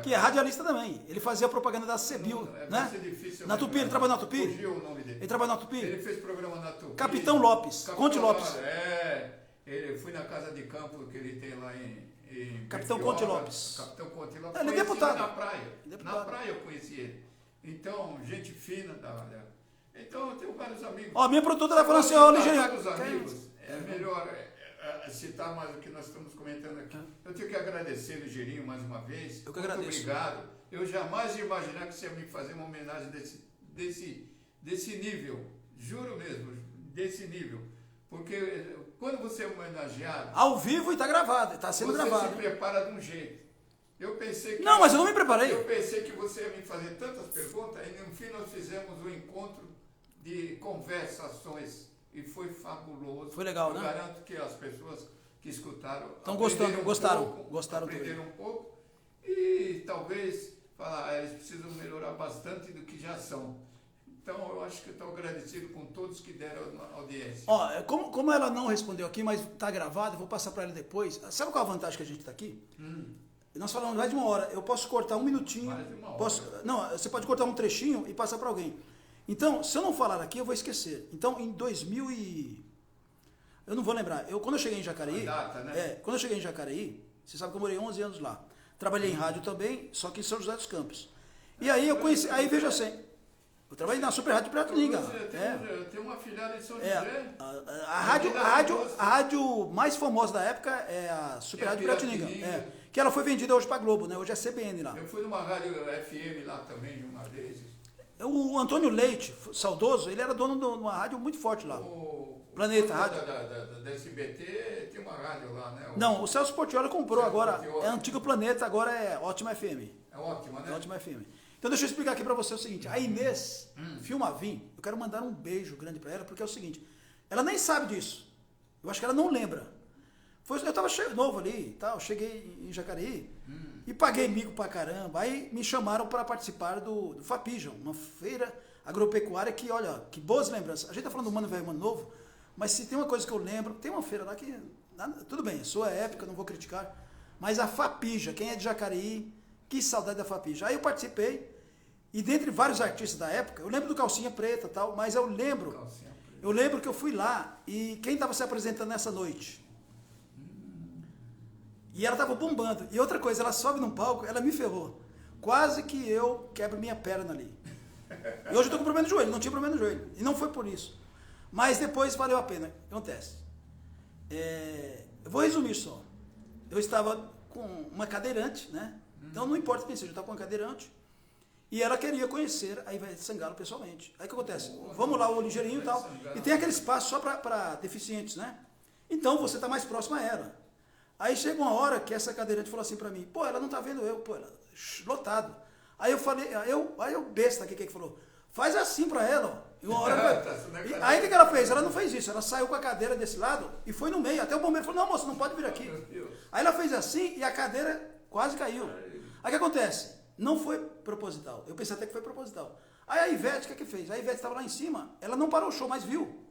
que é radialista também. Ele fazia propaganda da Cebil, né? Difícil, na Tupi, ele trabalha na Tupi? Fugiu o nome dele. Ele trabalha na Tupi? Ele fez programa na Tupi. Capitão Lopes, Conte Lopes. Eu fui na casa de campo que ele tem lá em Capitão Conte Lopes. Capitão Conte Lopes. Ele é deputado. Na praia. Deputado. Na praia eu conheci ele. Então, gente fina. Então, eu tenho vários amigos. Ó, minha produtora está falando assim, ó, Ligeirinho. Amigos, é melhor citar mais o que nós estamos comentando aqui. Eu tenho que agradecer, Ligeirinho, mais uma vez. Eu que agradeço. Muito obrigado. Eu jamais ia imaginar que você ia me fazer uma homenagem desse nível. Juro mesmo, desse nível. Porque quando você é homenageado... Ao vivo e está gravado, está sendo gravado. Você se prepara de um jeito. Eu pensei que... Não, mas eu não me preparei. Eu pensei que você ia me fazer tantas perguntas e no fim nós fizemos um encontro de conversações e foi fabuloso. Foi legal, né? Eu garanto que as pessoas que escutaram... Estão gostando, gostaram aprenderam um pouco e talvez falar, eles precisam melhorar bastante do que já são. Então, eu acho que eu estou agradecido com todos que deram audiência. Ó, como ela não respondeu aqui, mas está gravado, eu vou passar para ela depois. Sabe qual a vantagem que a gente está aqui? Nós falamos mais de 1 hora. Eu posso cortar 1 minutinho. Mais de 1 hora. Não, você pode cortar um trechinho e passar para alguém. Então, se eu não falar aqui, eu vou esquecer. Então, em 2000 e... Eu não vou lembrar. Quando eu cheguei em Jacareí... A data, né? Quando eu cheguei em Jacareí, você sabe que eu morei 11 anos lá. Trabalhei em rádio também, só que em São José dos Campos. E aí eu conheci... Aí, veja assim... Eu trabalhei na Super Rádio Piratininga. Tem uma filiada em São José. A rádio mais famosa da época é a Super Rádio Piratininga. Que ela foi vendida hoje para a Globo, né? Hoje é CBN lá. Eu fui numa rádio FM lá também, uma vez. O Antônio Leite, saudoso, ele era dono de uma rádio muito forte lá. Planeta Rádio. Da SBT tem uma rádio lá, né? Não, o Celso Portiolli comprou agora. É Antigo Planeta, agora é Ótima FM. É ótima, né? É Ótima FM. Então deixa eu explicar aqui para você o seguinte, a Inês Filmavim, eu quero mandar um beijo grande para ela, porque é o seguinte, ela nem sabe disso, eu acho que ela não lembra. Eu estava novo ali, tal, cheguei em Jacareí e paguei mico pra caramba, aí me chamaram para participar do Fapijam, uma feira agropecuária que, olha, que boas lembranças. A gente tá falando do Mano Velho, Mano Novo, mas se tem uma coisa que eu lembro, tem uma feira lá que, tudo bem, sua época, não vou criticar, mas a Fapija, quem é de Jacareí, que saudade da Fapija. Aí eu participei, e dentre vários artistas da época, eu lembro do Calcinha Preta e tal, mas eu lembro que eu fui lá, e quem estava se apresentando nessa noite? E ela tava bombando. E outra coisa, ela sobe num palco, ela me ferrou. Quase que eu quebro minha perna ali. E hoje eu tô com problema no joelho, não tinha problema no joelho. E não foi por isso. Mas depois valeu a pena. O que acontece? Eu vou resumir só. Eu estava com uma cadeirante, né? Então não importa quem seja, eu estava com uma cadeirante. E ela queria conhecer a Ivete Sangalo pessoalmente. Aí o que acontece? Vamos lá, o ligeirinho e tal. E tem aquele espaço só para deficientes, né? Então você está mais próximo a ela. Aí chega uma hora que essa cadeirante falou assim para mim, pô, ela não tá vendo eu, pô, ela, lotado. Aí eu falei, aí eu besta aqui, que falou, faz assim para ela, ó. E uma hora aí o que que ela fez? Ela não fez isso, ela saiu com a cadeira desse lado e foi no meio. Até o bombeiro falou, não, moça, não pode vir aqui. Aí ela fez assim e a cadeira quase caiu. Aí o que acontece? Não foi proposital. Eu pensei até que foi proposital. Aí a Ivete, o que fez? A Ivete estava lá em cima, ela não parou o show, mas viu.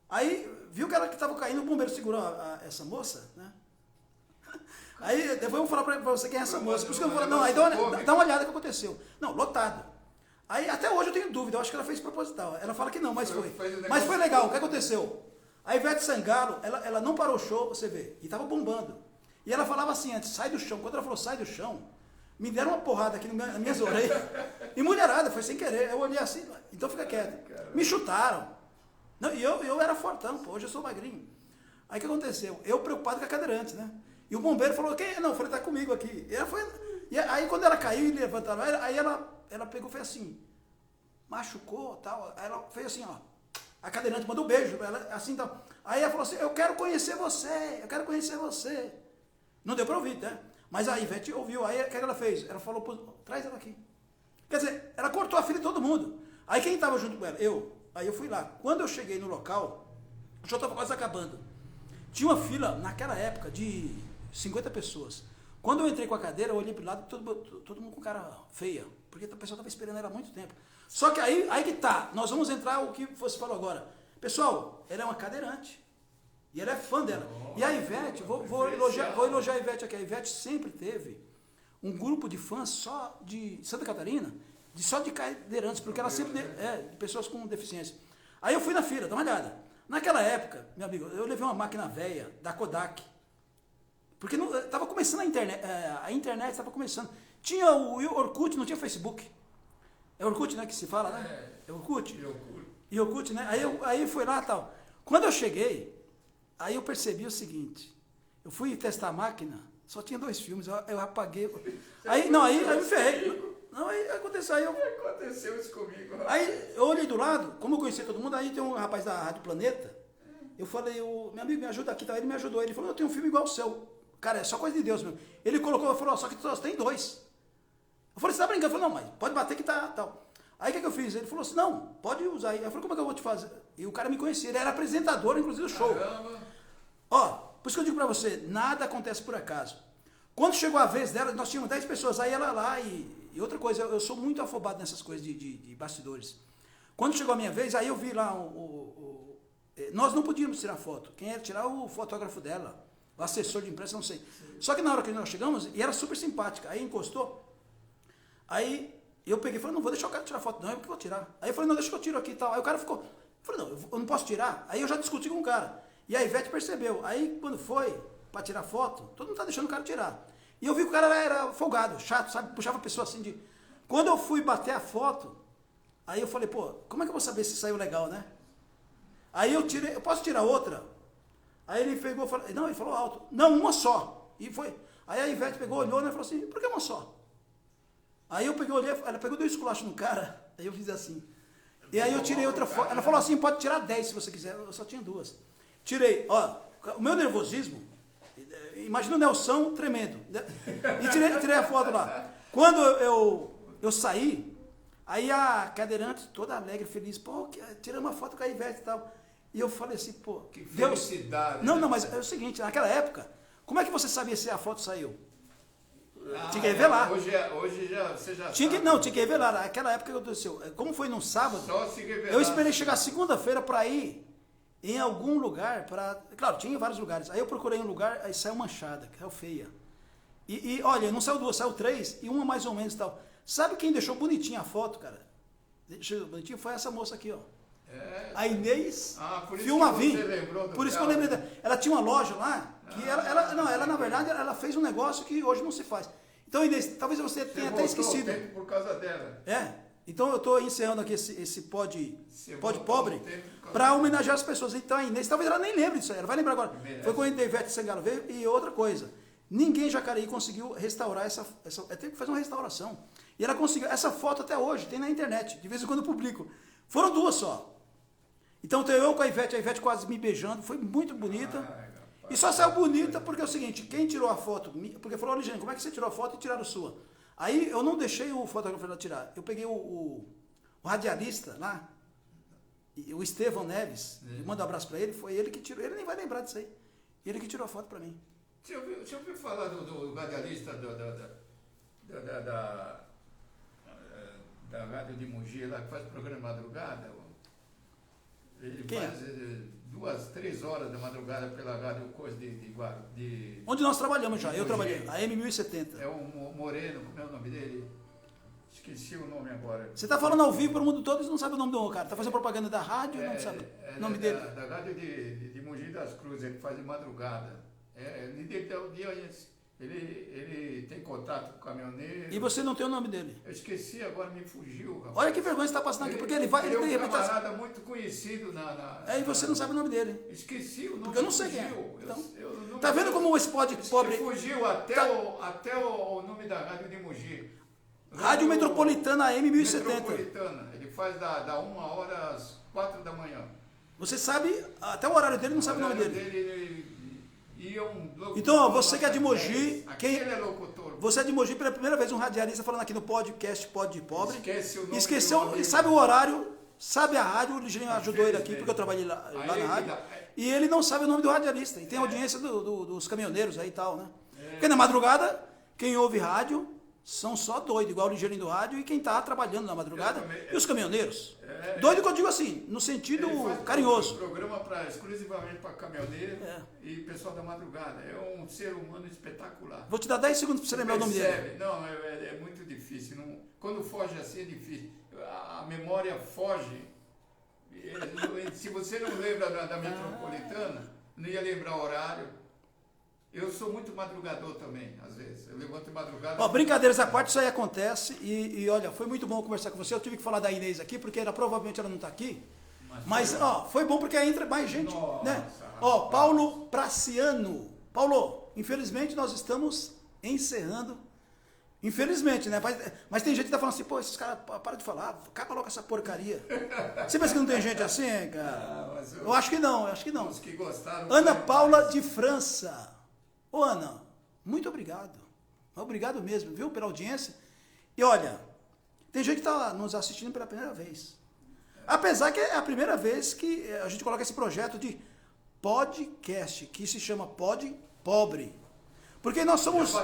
Aí viu que ela estava caindo, o bombeiro segurou essa moça, né? Aí depois eu vou falar para você quem é essa moça. Por isso que eu vou falar, não, aí dá uma olhada no que aconteceu. Não, lotado. Aí até hoje eu tenho dúvida, eu acho que ela fez proposital. Ela fala que não, mas foi. Mas foi legal, o que aconteceu? A Ivete Sangalo, ela não parou o show, você vê, e estava bombando. E ela falava assim antes, sai do chão. Quando ela falou, sai do chão, me deram uma porrada aqui nas minhas orelhas. E mulherada, foi sem querer. Eu olhei assim, então fica quieto. Me chutaram. Não, e eu era fortão, pô, hoje eu sou magrinho. Aí o que aconteceu? Eu preocupado com a cadeirante, né? E o bombeiro falou, quem? Não, eu falei, tá comigo aqui. E aí quando ela caiu e levantaram, aí ela pegou e fez assim, machucou tal. Aí ela fez assim, ó. A cadeirante mandou um beijo pra ela, assim tal. Aí ela falou assim, eu quero conhecer você, eu quero conhecer você. Não deu pra ouvir, né? Mas a Ivete ouviu, aí o que ela fez? Ela falou, traz ela aqui. Quer dizer, ela cortou a filha de todo mundo. Aí quem estava junto com ela? Aí eu fui lá. Quando eu cheguei no local, o show estava quase acabando. Tinha uma fila, naquela época, de 50 pessoas. Quando eu entrei com a cadeira, eu olhei para o lado, todo mundo com cara feia, porque a pessoa estava esperando ela há muito tempo. Só que aí que tá, nós vamos entrar o que você falou agora. Pessoal, ela é uma cadeirante. E ela é fã dela. E a Ivete, vou elogiar a Ivete aqui. A Ivete sempre teve um grupo de fãs só de Santa Catarina, só de cadeirantes, porque ela sempre de pessoas com deficiência. Aí eu fui na fila, dá uma olhada. Naquela época, meu amigo, eu levei uma máquina velha da Kodak. Porque estava começando a internet estava começando. Tinha o Orkut, não tinha Facebook. É Orkut, né, que se fala, né? É Orkut? E Orkut, né? Aí foi lá e tal. Quando eu cheguei, aí eu percebi o seguinte, eu fui testar a máquina, só tinha 2 filmes, eu apaguei. Aí me ferrei. Não, aí aconteceu. Aconteceu isso comigo. Aí eu olhei do lado, como eu conhecia todo mundo, aí tem um rapaz da Rádio Planeta, eu falei, meu amigo, me ajuda aqui, tá? Ele me ajudou, ele falou, eu tenho um filme igual o seu. Cara, é só coisa de Deus, meu. Ele colocou, falou, só que só tem 2. Eu falei, você tá brincando? Eu falei, não, mas pode bater que tá, tal. Aí o que eu fiz? Ele falou assim, não, pode usar aí. Eu falei, como é que eu vou te fazer? E o cara me conhecia, ele era apresentador, inclusive, do show. Caramba. Ó, por isso que eu digo pra você, nada acontece por acaso. Quando chegou a vez dela, nós tínhamos 10 pessoas, aí ela lá, e outra coisa, eu sou muito afobado nessas coisas de bastidores. Quando chegou a minha vez, aí eu vi lá, nós não podíamos tirar foto, quem ia tirar o fotógrafo dela, o assessor de imprensa, não sei. Só que na hora que nós chegamos, e era super simpática, aí encostou, aí eu peguei e falei, não vou deixar o cara tirar foto, não, eu que vou tirar. Aí eu falei, não, deixa que eu tiro aqui e tal. Aí o cara ficou, eu falei, não, eu não posso tirar. Aí eu já discuti com o cara. E a Ivete percebeu. Aí quando foi para tirar foto, todo mundo tá deixando o cara tirar. E eu vi que o cara era folgado, chato, sabe? Puxava a pessoa assim de... Quando eu fui bater a foto, aí eu falei, pô, como é que eu vou saber se saiu legal, né? Aí eu tirei, eu posso tirar outra? Aí ele pegou e falou, não, ele falou alto, não, uma só. E foi. Aí a Ivete pegou, olhou, né, e falou assim, por que uma só? Aí eu peguei, olhei, ela pegou 2 esculachos no cara, aí eu fiz assim. E aí eu tirei outra foto, ela falou assim, pode tirar 10 se você quiser, eu só tinha 2. Tirei, ó, o meu nervosismo, imagina o Nelson tremendo. E tirei a foto lá. Quando eu saí, aí a cadeirante, toda alegre, feliz, pô, tirei uma foto com a Ivete e tal. E eu falei assim, pô, que felicidade. Não, mas é o seguinte, naquela época, como é que você sabia se a foto saiu? Tinha que revelar. Hoje você já tinha sabe. Não, tinha que revelar. Naquela época que aconteceu, como foi num sábado, Só se revelar. eu esperei chegar segunda-feira para ir em algum lugar, claro, tinha vários lugares. Aí eu procurei um lugar, aí saiu manchada, que saiu feia. E olha, não saiu 2, saiu 3 e uma mais ou menos e tal. Sabe quem deixou bonitinha a foto, cara? Deixou bonitinho foi essa moça aqui, ó. A Inês por isso Filma que Vim. você lembrou do Por isso que eu lembrei dela. Ela tinha uma loja lá, Que ela, na verdade, ela fez um negócio que hoje não se faz. Então, Inês, talvez você tenha até esquecido. Tempo por causa dela. Então eu estou encerrando aqui esse pod pobre para homenagear as pessoas. Então a Inês, talvez ela nem lembre disso aí, ela vai lembrar agora. Foi quando a Ivete Sangalo veio. E outra coisa, ninguém em Jacareí conseguiu restaurar essa tem que fazer uma restauração. E ela conseguiu, essa foto até hoje tem na internet, de vez em quando eu publico. Foram 2 só. Então eu com a Ivete quase me beijando, foi muito bonita. E só saiu bonita porque é o seguinte, quem tirou a foto, porque falou, olha, gente, como é que você tirou a foto e tiraram a sua? Aí eu não deixei o fotógrafo tirar, eu peguei o radialista lá, o Estevão Neves, eu mando um abraço para ele, foi ele que tirou, ele nem vai lembrar disso aí, ele que tirou a foto para mim. Você ouviu falar do radialista da rádio de Mogi, lá que faz programa madrugada? Ele faz 2, 3 horas da madrugada pela rádio coisa de onde nós trabalhamos já, eu trabalhei, a M1070. É o Moreno, como é o nome dele? Esqueci o nome agora. Você está falando ao vivo para o mundo todo e não sabe o nome do cara. Está fazendo propaganda da rádio e não sabe o nome dele. Da rádio de Mogi das Cruzes, ele faz de madrugada. Ele tem contato com o caminhoneiro. E você não tem o nome dele? Eu esqueci, agora me fugiu. Rapaz. Olha que vergonha você está passando aqui, porque ele vai... Ele é um camarada muito conhecido e você não sabe o nome dele. Esqueci o nome. Porque eu não sei quem é. Então, tá vendo como esse pode pobre... Fugiu até o nome da rádio de Mogi. Rádio Metropolitana AM1070. Metropolitana. Ele faz da 1 hora às 4 da manhã. Você sabe, até o horário dele não sabe o nome dele. Então, ó, você que é de Mogi, ele é locutor. Você é de Mogi pela primeira vez, um radialista falando aqui no podcast Pod Pobre. Esqueceu, e sabe o horário, sabe a rádio, o Ligeirinho ajudou ele aqui, porque eu trabalhei lá na rádio. E ele não sabe o nome do radialista. E tem audiência dos caminhoneiros aí e tal, né? Porque na madrugada, quem ouve rádio são só doidos, igual o Ligeirinho do rádio e quem está trabalhando na madrugada. E os caminhoneiros. Doido que eu digo assim, no sentido carinhoso. Um programa exclusivamente para caminhoneiro e pessoal da madrugada. É um ser humano espetacular. Vou te dar 10 segundos para você lembrar o nome dele. Não, é muito difícil. Quando foge assim é difícil. A memória foge. Se você não lembra da Metropolitana, não ia lembrar o horário. Eu sou muito madrugador também, às vezes. Eu levanto de madrugada. Ó, brincadeiras à parte, isso aí acontece. E olha, foi muito bom conversar com você. Eu tive que falar da Inês aqui, porque provavelmente ela não está aqui. Mas foi bom porque entra mais gente. Nossa, né? Ó, Paulo Praciano. Paulo, infelizmente nós estamos encerrando. Infelizmente, né? Mas tem gente que tá falando assim, pô, esses caras, para de falar, acaba logo essa porcaria. Você pensa que não tem gente assim, cara? Eu acho que não, Os que gostaram. Ana Paula de França. Ô, Ana, muito obrigado. Obrigado mesmo, viu, pela audiência. E olha, tem gente que está nos assistindo pela primeira vez. Apesar que é a primeira vez que a gente coloca esse projeto de podcast, que se chama Pod Pobre. Porque nós somos...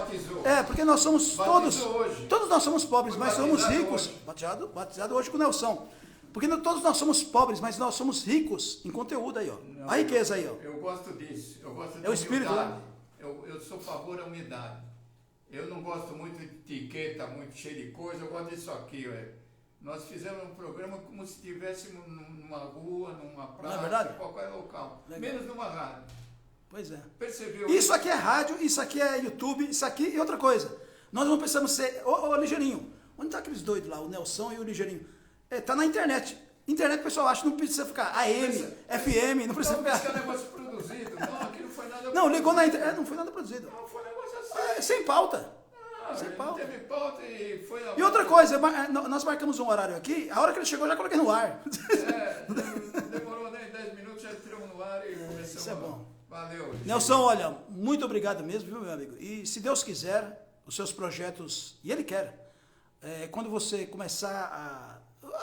porque nós somos todos nós somos pobres, mas somos ricos. Batizado hoje com o Nelson. Porque todos nós somos pobres, mas nós somos ricos em conteúdo aí, ó. Não, a riqueza aí, ó. Eu gosto disso. Eu gosto de o espírito, né? Eu sou a favor da humildade. Eu não gosto muito de etiqueta, muito cheio de coisa. Eu gosto disso aqui, Nós fizemos um programa como se estivéssemos numa rua, numa praça, qualquer local. Legal. Menos numa rádio. Pois é. Percebeu? Isso aqui é rádio, isso aqui é YouTube, isso aqui e outra coisa. Nós não precisamos ser... Ô, Ligeirinho, onde tá aqueles doidos lá, o Nelson e o Ligeirinho? Tá na internet. Internet, o pessoal acha que não precisa ficar AM, FM, não precisa ficar... Não, é negócio produzido. Não, aqui não foi nada Não, ligou na internet, não foi nada produzido. Não, foi um negócio assim. Sem pauta. Sem pauta. Teve pauta e foi... E outra coisa, nós marcamos um horário aqui, a hora que ele chegou, eu já coloquei no ar. Demorou nem 10 minutos, já entramos no ar e começamos. Isso é bom. Valeu. Nelson, olha, muito obrigado mesmo, viu, meu amigo? E se Deus quiser, os seus projetos, e Ele quer, quando você começar a...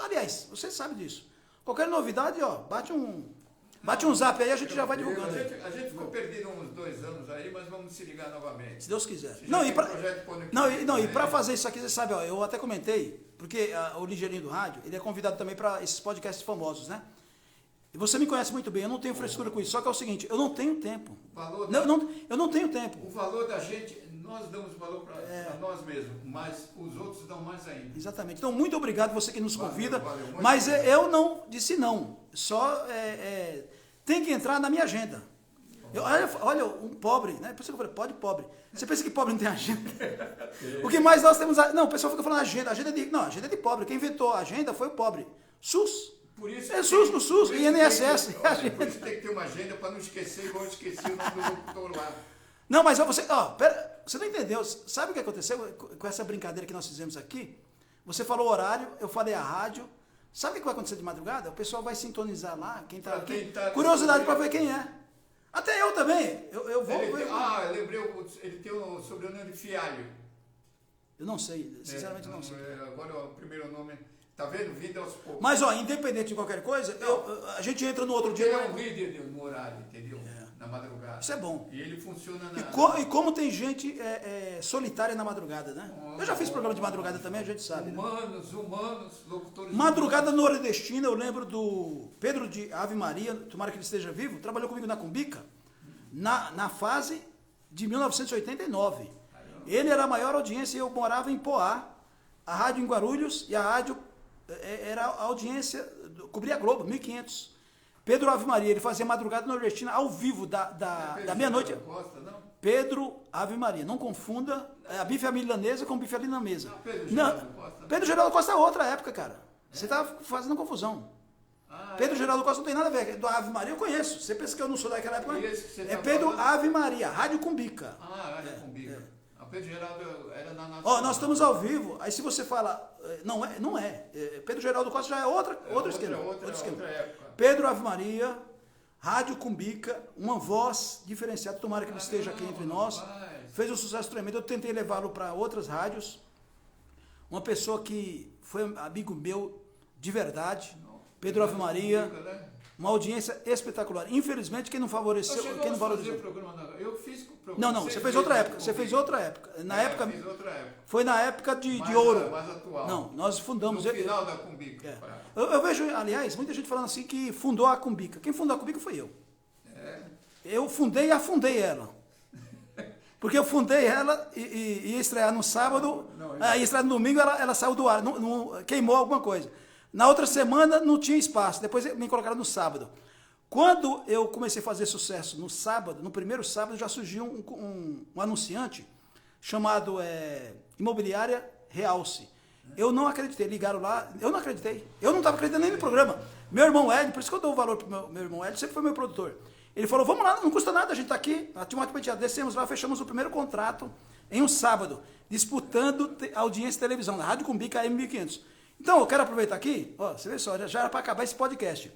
Aliás, você sabe disso. Qualquer novidade, ó, bate um zap aí, a gente já vai divulgando. A gente ficou perdido uns 2 anos aí, mas vamos se ligar novamente. Se Deus quiser. E para fazer isso aqui, você sabe, ó, eu até comentei, porque o Ligeirinho do Rádio, ele é convidado também para esses podcasts famosos, né? E você me conhece muito bem, eu não tenho frescura com isso, só que é o seguinte, eu não tenho tempo. Eu não tenho tempo. O valor da gente, nós damos valor para nós mesmos, mas os outros dão mais ainda. Exatamente. Então, muito obrigado você que nos convida, valeu, mas eu não disse não, só tem que entrar na minha agenda. Olha, um pobre, né? Por isso que eu falei, pode pobre. Você pensa que pobre não tem agenda? O que mais nós temos... Não, o pessoal fica falando agenda. Agenda é de pobre. Quem inventou a agenda foi o pobre. SUS. Por isso SUS no SUS, INSS. Por isso tem que ter uma agenda para não esquecer, igual eu esqueci o nome do locutor lá. Não, mas você não entendeu. Sabe o que aconteceu com essa brincadeira que nós fizemos aqui? Você falou o horário, eu falei a rádio. Sabe o que vai acontecer de madrugada? O pessoal vai sintonizar lá, quem está aqui. Curiosidade para ver quem é. Até eu também. Eu vou. Eu lembrei, ele tem o sobrenome de Fialho. Eu não sei, sinceramente não sei. Agora o primeiro nome. Tá vendo? Vida aos poucos. Mas, independente de qualquer coisa, a gente entra no outro dia. Ele é um líder no horário, entendeu? Na madrugada. Isso é bom. E ele funciona E como tem gente solitária na madrugada, né? Eu já fiz programa de madrugada também, a gente sabe. Humanos, locutores. Madrugada nordestina, eu lembro do Pedro de Ave Maria, tomara que ele esteja vivo, trabalhou comigo na Cumbica, na fase de 1989. Ele era a maior audiência e eu morava em Poá, a rádio em Guarulhos e a rádio era a audiência, cobria a Globo, 1.500. Pedro Ave Maria, ele fazia madrugada nordestina ao vivo da meia-noite. Pedro Ave Maria, não confunda a bife à milanesa com bife à milanesa. Pedro Geraldo Costa é outra época, cara. Você está fazendo confusão. Pedro Geraldo Costa não tem nada a ver. Do Ave Maria eu conheço. Você pensa que eu não sou daquela época? É Pedro Ave Maria, Rádio Cumbica. Rádio Cumbica. Pedro Geraldo era na nossa... nós estamos ao vivo, aí se você fala, não é. Pedro Geraldo Costa já é outro esquema. Outra época. Pedro Ave Maria, Rádio Cumbica, uma voz diferenciada, tomara que ele esteja aqui entre nós. Fez um sucesso tremendo, eu tentei levá-lo para outras rádios. Uma pessoa que foi amigo meu de verdade, Pedro Ave Maria, uma audiência espetacular. Infelizmente, quem não favoreceu, quem não valorizou. Eu fiz programa. Não, você fez outra época. Você fez outra época. Foi na época de ouro. Mais atual. Não, nós fundamos. No final da Cumbica. Eu vejo, aliás, muita gente falando assim que fundou a Cumbica. Quem fundou a Cumbica foi eu. Eu fundei e afundei ela. Porque eu fundei ela e ia estrear no sábado, ia estrear no domingo, ela saiu do ar, queimou alguma coisa. Na outra semana não tinha espaço, depois me colocaram no sábado. Quando eu comecei a fazer sucesso no sábado, no primeiro sábado já surgiu um anunciante chamado Imobiliária Realce. Eu não acreditei, ligaram lá, eu não acreditei. Eu não estava acreditando nem no programa. Meu irmão Hélio, por isso que eu dou valor para o meu irmão Hélio, sempre foi meu produtor. Ele falou, vamos lá, não custa nada, a gente está aqui. Descemos lá, fechamos o primeiro contrato em um sábado, disputando a audiência de televisão, na Rádio Cumbica AM1500. Então, eu quero aproveitar aqui, você vê só, já era para acabar esse podcast.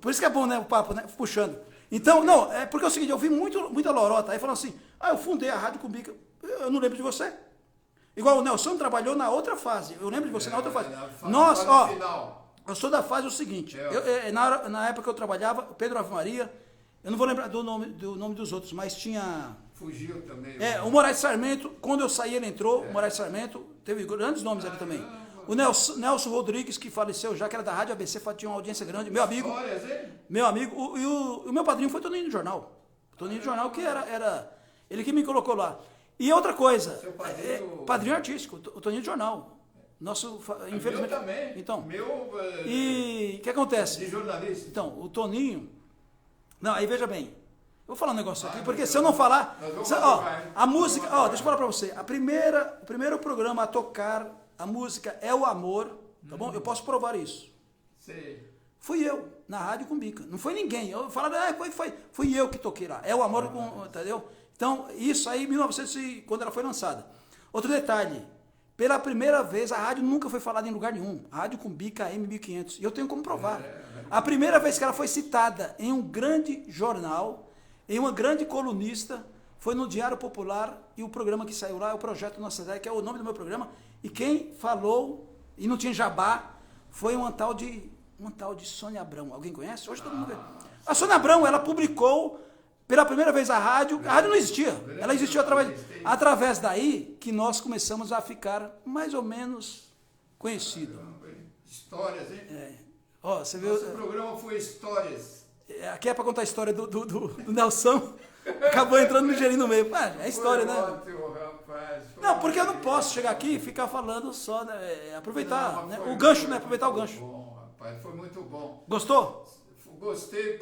Por isso que é bom, né, o papo, né, puxando. Então, não, é porque é o seguinte, eu vi muita lorota, aí falando assim, eu fundei a Rádio Cumbica, eu não lembro de você. Igual o Nelson trabalhou na outra fase, eu lembro de você na outra fase. Nós, eu sou da fase o seguinte, na época que eu trabalhava, Pedro Ave Maria, eu não vou lembrar do nome dos outros, mas tinha... Fugiu também. O Moraes Sarmento, quando eu saí ele entrou, o Moraes Sarmento, teve grandes nomes ali também. O Nelson Rodrigues, que faleceu já, que era da Rádio ABC, tinha uma audiência grande. Meu amigo. Meu amigo. O meu padrinho foi Toninho do Jornal. Toninho do Jornal, que era ele que me colocou lá. E outra coisa. Seu padrinho... Padrinho artístico, o Toninho do Jornal. Nosso, infelizmente. Meu também. Então. E o que acontece? De jornalista. Então, o Toninho. Não, aí veja bem. Eu vou falar um negócio aqui, porque se eu não falar. A música. Deixa eu falar pra você. O primeiro programa a tocar. A música é o amor, tá bom? Eu posso provar isso. Sei. Fui eu, na Rádio Cumbica. Não foi ninguém. Eu falava, fui eu que toquei lá. É o amor, entendeu? Então, isso aí, 1900, quando ela foi lançada. Outro detalhe, pela primeira vez, a rádio nunca foi falada em lugar nenhum. A Rádio Cumbica AM1500. E eu tenho como provar. A primeira vez que ela foi citada em um grande jornal, em uma grande colunista, foi no Diário Popular, e o programa que saiu lá é o Projeto Nossa Cidade, que é o nome do meu programa. E quem falou, e não tinha jabá, foi uma tal de Sônia Abrão. Alguém conhece? Hoje todo mundo vê. A Sônia Abrão, ela publicou pela primeira vez a rádio não existia. Ela existiu através daí que nós começamos a ficar mais ou menos conhecidos. Histórias, hein? Você viu? Nosso programa foi Histórias. Aqui é para contar a história do Nelson. Acabou entrando no Ligeirinho no meio. É história, né? Ótimo, rapaz. Não, porque eu não posso chegar aqui e ficar falando só, né? Aproveitar o gancho, né? Aproveitar o gancho. Foi bom, rapaz. Foi muito bom. Gostou? Gostei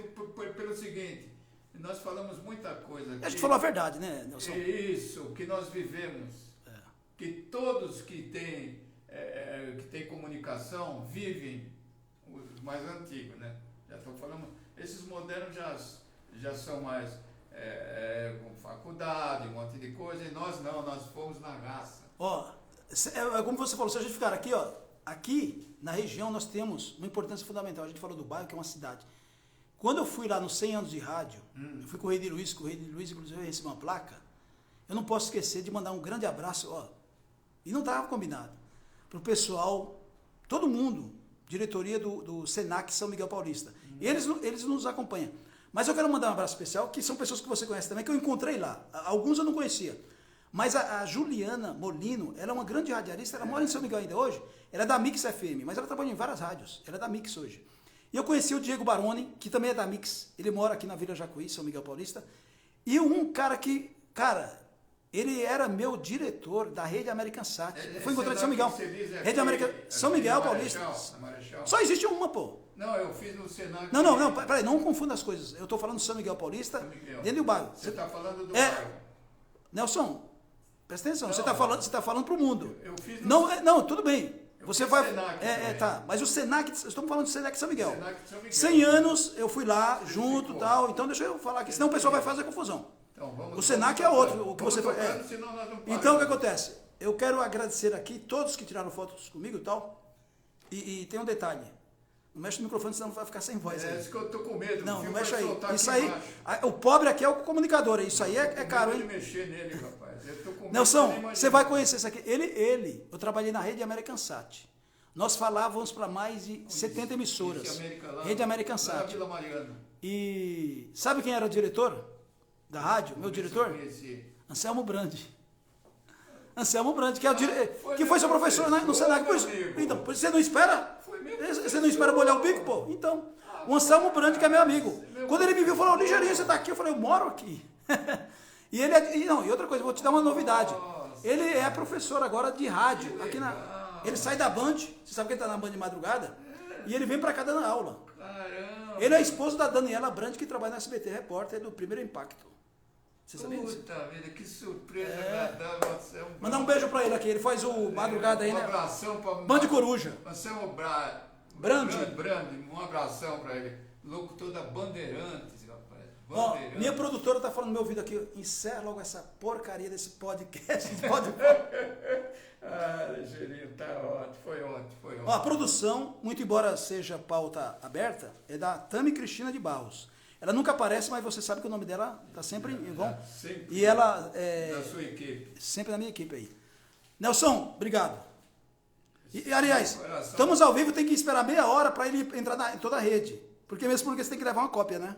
pelo seguinte. E nós falamos muita coisa aqui. A gente falou a verdade, né, Nelson? Isso, que nós vivemos. Que todos que têm comunicação vivem os mais antigos, né? Já estou falando, esses modernos já são mais com faculdade, um monte de coisa, e nós não, nós fomos na raça. Ó, como você falou, se a gente ficar aqui, ó, aqui na região nós temos uma importância fundamental. A gente falou do bairro, que é uma cidade. Quando eu fui lá nos 100 anos de rádio, eu fui com o Rei de Luiz, inclusive eu recebi uma placa, eu não posso esquecer de mandar um grande abraço, ó, e não estava combinado, para o pessoal, todo mundo, diretoria do Senac São Miguel Paulista. Eles nos acompanham. Mas eu quero mandar um abraço especial, que são pessoas que você conhece também, que eu encontrei lá. Alguns eu não conhecia. Mas a Juliana Molino, ela é uma grande radialista, ela mora em São Miguel ainda hoje, ela é da Mix FM, mas ela trabalha em várias rádios, ela é da Mix hoje. E eu conheci o Diego Baroni, que também é da Mix, ele mora aqui na Vila Jacuí, São Miguel Paulista, e um cara que, ele era meu diretor da Rede American Sat. Eu fui encontrar em São Miguel. Rede American, São Miguel Paulista. Só existe uma, pô. Não, eu fiz no Senac. Não, peraí, não confunda as coisas. Eu estou falando São Miguel Paulista, dentro do bairro. Você está falando do bairro. Nelson, presta atenção, você está falando para o mundo. Eu fiz não, tudo bem. Você vai. Senac tá. Mas o Senac, estamos falando do Senac São Miguel. Senac São Miguel. 100 anos eu fui lá, junto e tal. Então deixa eu falar aqui, senão o pessoal vai fazer confusão. Então, o Senac é outro, o que você faz. Então o que acontece? Eu quero agradecer aqui todos que tiraram fotos comigo e tal. E tem um detalhe. Não mexe no microfone, senão vai ficar sem voz. Isso que eu tô com medo. Não mexe aí. Isso aí, o pobre aqui é o comunicador. Isso aí é caro, hein? Mexer nele, rapaz. Eu tô com medo. Nelson, você vai conhecer isso aqui. Eu trabalhei na Rede American Sat. Nós falávamos para mais de 70 emissoras. Rede American Sat. Vila Mariana. E sabe quem era o diretor da rádio? Meu diretor? Anselmo Brandi. Anselmo Brandi, que foi seu professor no Senac. Então, você não espera? Você não espera molhar o bico, pô? Então, o Anselmo Brandi, que é meu amigo. Quando ele me viu, falou, Ligeirinho, você está aqui? Eu falei, eu moro aqui. E outra coisa, vou te dar uma novidade. Ele é professor agora de rádio. Ele sai da Band, você sabe que ele está na Band de madrugada? E ele vem para cá dando aula. Caramba. Ele é esposo da Daniela Brandi, que trabalha na SBT, repórter do Primeiro Impacto. Você sabia disso? Puta vida, que surpresa agradável. Mandar um beijo pra ele aqui, ele faz o madrugada aí, né? Um abração pra... Band Coruja. Anselmo Brandi. Um abração pra ele. Locutor da Bandeirantes, rapaz. Ó, minha produtora tá falando no meu ouvido aqui, encerra logo essa porcaria desse podcast. Ligeirinho, tá ótimo, foi ótimo. Ó, a produção, muito embora seja pauta aberta, é da Tami Cristina de Barros. Ela nunca aparece, mas você sabe que o nome dela está sempre bom. Sempre. E ela Da sua equipe. Sempre na minha equipe aí. Nelson, obrigado. E aliás, estamos ao vivo, tem que esperar meia hora para ele entrar em toda a rede. Porque mesmo porque você tem que levar uma cópia, né?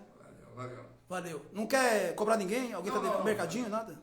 Valeu. Valeu. Não quer cobrar ninguém? Alguém está devendo mercadinho, nada?